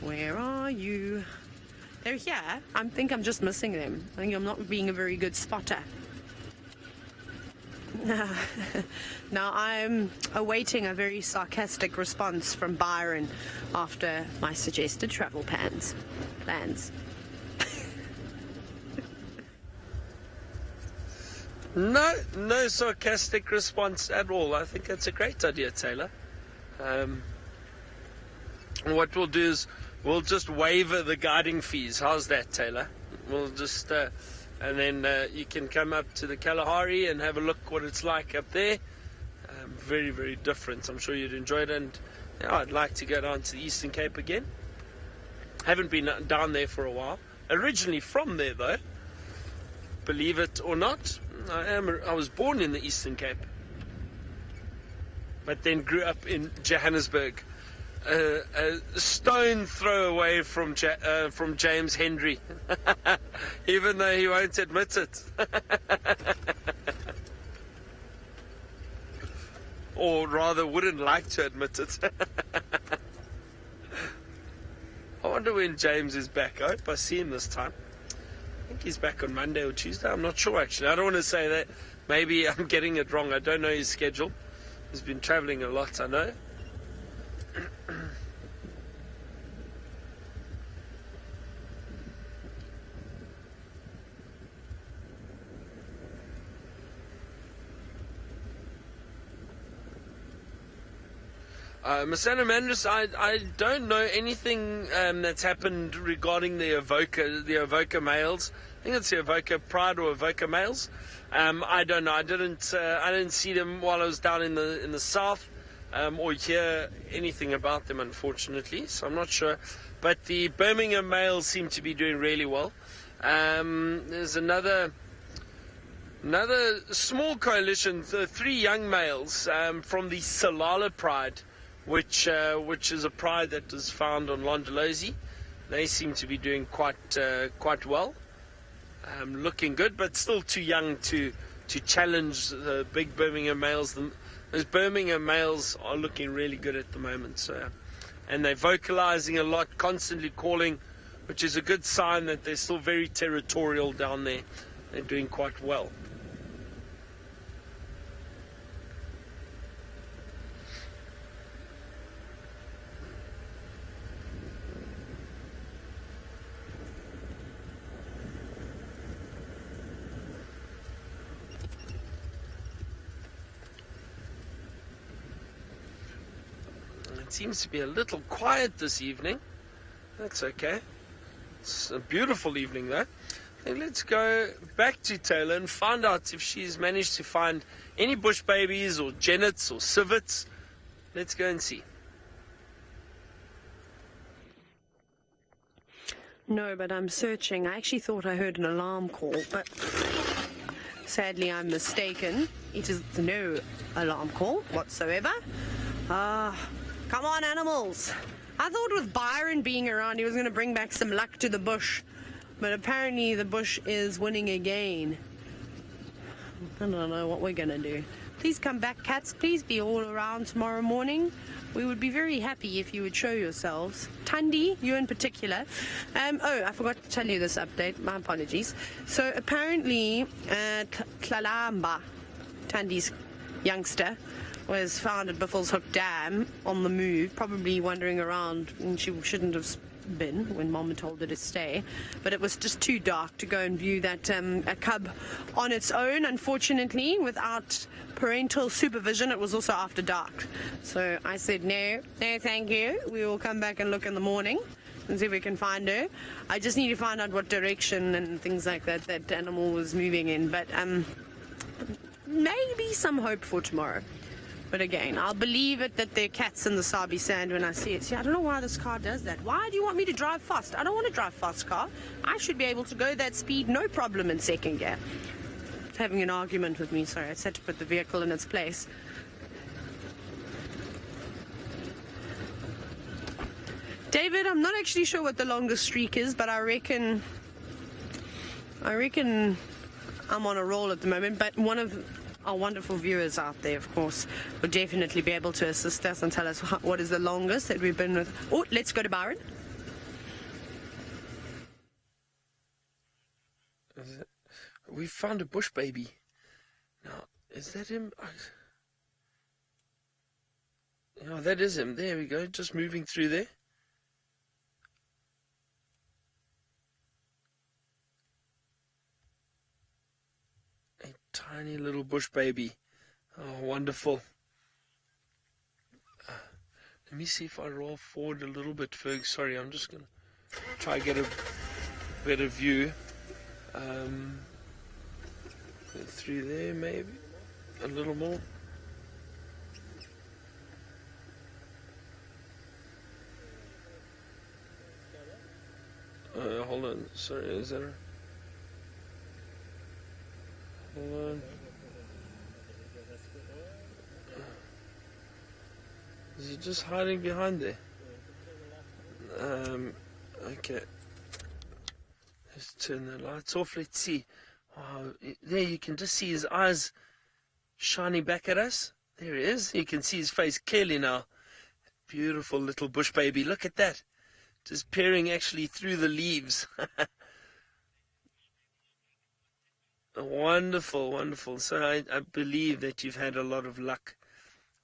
Where are you? They're here. I think I'm just missing them. I think I'm not being a very good spotter. Now I'm awaiting a very sarcastic response from Byron after my suggested travel plans. No sarcastic response at all. I think that's a great idea, Taylor. What we'll do is we'll just waiver the guiding fees. How's that, Taylor? We'll just and then you can come up to the Kalahari and have a look what it's like up there. Very, very different. I'm sure you'd enjoy it. And yeah, I'd like to go down to the Eastern Cape again. Haven't been down there for a while. Originally from there, though. Believe it or not, I was born in the Eastern Cape, but then grew up in Johannesburg. A stone throw away from James Hendry, even though he won't admit it. Or rather wouldn't like to admit it. I wonder when James is back. I hope I see him this time. I think he's back on Monday or Tuesday. I'm not sure, actually. I don't want to say that. Maybe I'm getting it wrong. I don't know his schedule. He's been traveling a lot, I know. Masana Mandris, I don't know anything that's happened regarding the Avoca males. I think it's the Avoca Pride or Avoca males. I don't know. I didn't see them while I was down in the south, or hear anything about them, unfortunately. So I'm not sure. But the Birmingham males seem to be doing really well. There's another small coalition, 3 young males from the Salala Pride, which is a pride that is found on Londolozi. They seem to be doing quite well. looking good, but still too young to challenge the big Birmingham males. Those Birmingham males are looking really good at the moment. So, and they're vocalizing a lot, constantly calling, which is a good sign that they're still very territorial down there. They're doing quite well. It seems to be a little quiet this evening. That's okay. It's a beautiful evening though. And let's go back to Taylor and find out if she's managed to find any bush babies or jennets or civets. Let's go and see. No, but I'm searching. I actually thought I heard an alarm call, but sadly I'm mistaken. It is no alarm call whatsoever. Come on, animals. I thought with Byron being around, he was going to bring back some luck to the bush. But apparently the bush is winning again. I don't know what we're going to do. Please come back, cats. Please be all around tomorrow morning. We would be very happy if you would show yourselves. Tundi, you in particular. Oh, I forgot to tell you this update. My apologies. So apparently, Tlalamba, Tundi's youngster, was found at Buffels Hook Dam on the move, probably wandering around, and she shouldn't have been when Mom had told her to stay. But it was just too dark to go and view that a cub on its own, unfortunately, without parental supervision. It was also after dark. So I said, no, thank you. We will come back and look in the morning and see if we can find her. I just need to find out what direction and things like that animal was moving in. But maybe some hope for tomorrow. But again, I'll believe it that there are cats in the Sabi Sand when I see it. See, I don't know why this car does that. Why do you want me to drive fast? I don't want to drive fast, car. I should be able to go that speed, no problem, in second gear. It's having an argument with me. Sorry, I just had to put the vehicle in its place. David, I'm not actually sure what the longest streak is, but I reckon I'm on a roll at the moment. But one of our wonderful viewers out there, of course, will definitely be able to assist us and tell us what is the longest that we've been with. Oh, let's go to Byron. We found a bush baby. Now, is that him? Oh, that is him. There we go, just moving through there. Tiny little bush baby. Oh, wonderful. Let me see if I roll forward a little bit, Ferg. Sorry, I'm just going to try to get a better view. Go through there, maybe. A little more. Hold on. Sorry, is that... Hold on. Is he just hiding behind there? Okay. Let's turn the lights off. Let's see. Oh, there you can just see his eyes shining back at us. There he is. You can see his face clearly now. Beautiful little bush baby. Look at that. Just peering actually through the leaves. Wonderful, wonderful. So I believe that you've had a lot of luck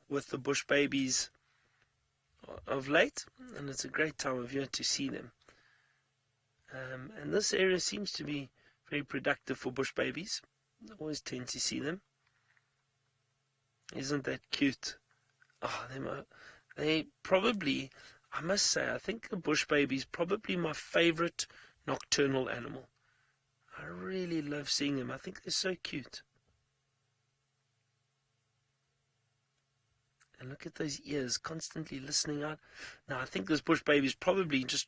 with the bush babies of late, and it's a great time of year to see them. And this area seems to be very productive for bush babies. I always tend to see them. Isn't that cute? Oh, they probably, I must say, I think the bush baby is probably my favorite nocturnal animal. I really love seeing them. I think they're so cute. And look at those ears, constantly listening out. Now, I think this bush baby is probably just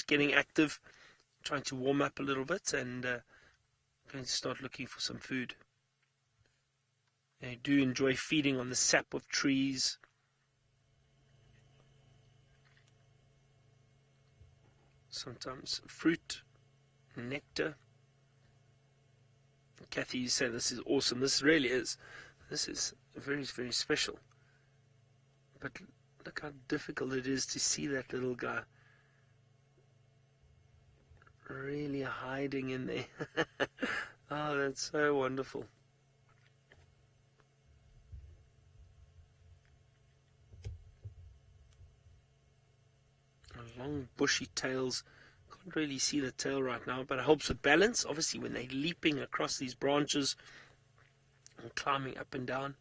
getting active, trying to warm up a little bit, and going to start looking for some food. They do enjoy feeding on the sap of trees. Sometimes fruit, nectar. Kathy, you say this is awesome. This really is. This is very, very special. But look how difficult it is to see that little guy really hiding in there. Oh, that's so wonderful. Long bushy tails. Can't really see the tail right now, but it helps with balance. Obviously, when they're leaping across these branches and climbing up and down.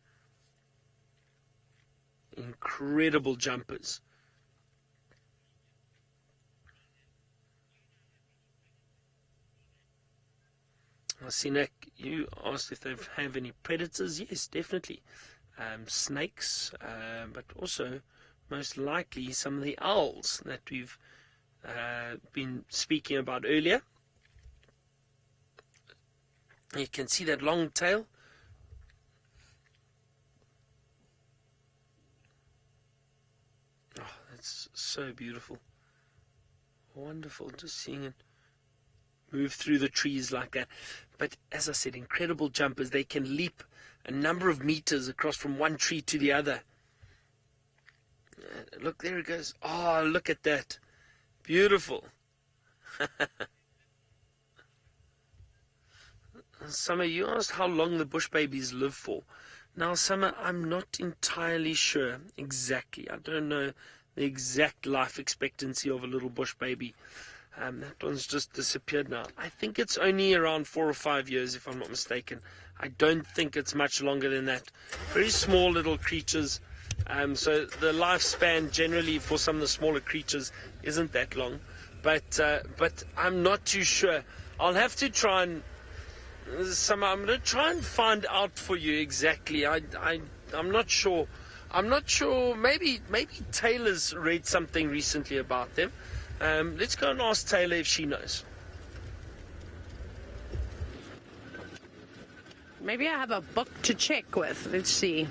Incredible jumpers. I see, Nick, you asked if they have any predators. Yes, definitely. Snakes, but also most likely some of the owls that we've been speaking about earlier. You can see that long tail. Oh, that's so beautiful. Wonderful, just seeing it move through the trees like that. But as I said, incredible jumpers. They can leap a number of meters across from one tree to the other. Look, there it goes. Oh, look at that. Beautiful. Summer, you asked how long the bush babies live for. Now, Summer, I'm not entirely sure exactly. I don't know the exact life expectancy of a little bush baby. That one's just disappeared now. I think it's only around 4 or 5 years, if I'm not mistaken. I don't think it's much longer than that. Very small little creatures. So the lifespan generally for some of the smaller creatures isn't that long. But I'm not too sure. I'll have to try and... I'm going to try and find out for you exactly. I'm not sure. I'm not sure. Maybe Taylor's read something recently about them. Let's go and ask Taylor if she knows. Maybe I have a book to check with. Let's see.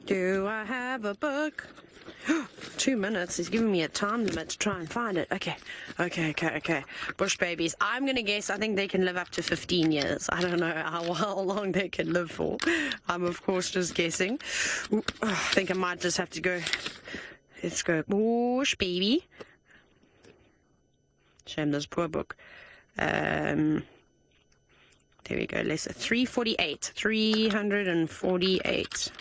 Do I have a book? 2 minutes. He's giving me a time limit to try and find it. Okay. Bush babies. I'm going to guess I think they can live up to 15 years. I don't know how long they can live for. I'm, of course, just guessing. I think I might just have to go. Let's go. Bush baby. Shame this poor book. There we go. Let's 348. 348.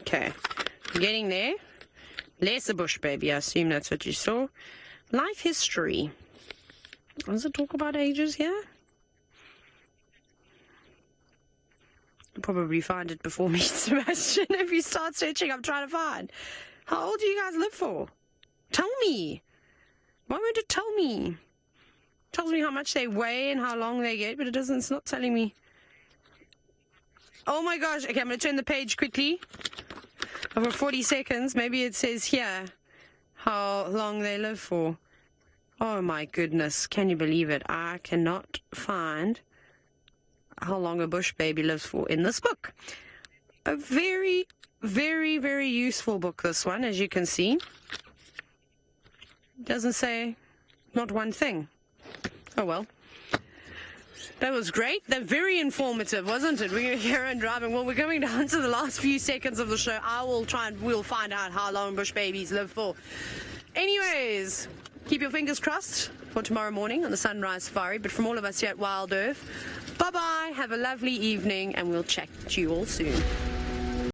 Okay, getting there. Lesser bush baby, I assume that's what you saw. Life history. Does it talk about ages here? You'll probably find it before me, Sebastian. If you start searching, I'm trying to find. How old do you guys live for? Tell me. Why won't it tell me? It tells me how much they weigh and how long they get, but it's not telling me. Oh my gosh. Okay, I'm going to turn the page quickly. Over 40 seconds. Maybe it says here how long they live for. Oh my goodness. Can you believe it? I cannot find how long a bush baby lives for in this book. A very, very, very useful book, this one, as you can see. It doesn't say not one thing. Oh well. That was great. They're very informative, wasn't it? We were here and driving. Well, we're going down to the last few seconds of the show. We'll find out how long bush babies live for. Anyways, keep your fingers crossed for tomorrow morning on the Sunrise Safari. But from all of us here at Wild Earth, bye-bye. Have a lovely evening, and we'll chat to you all soon.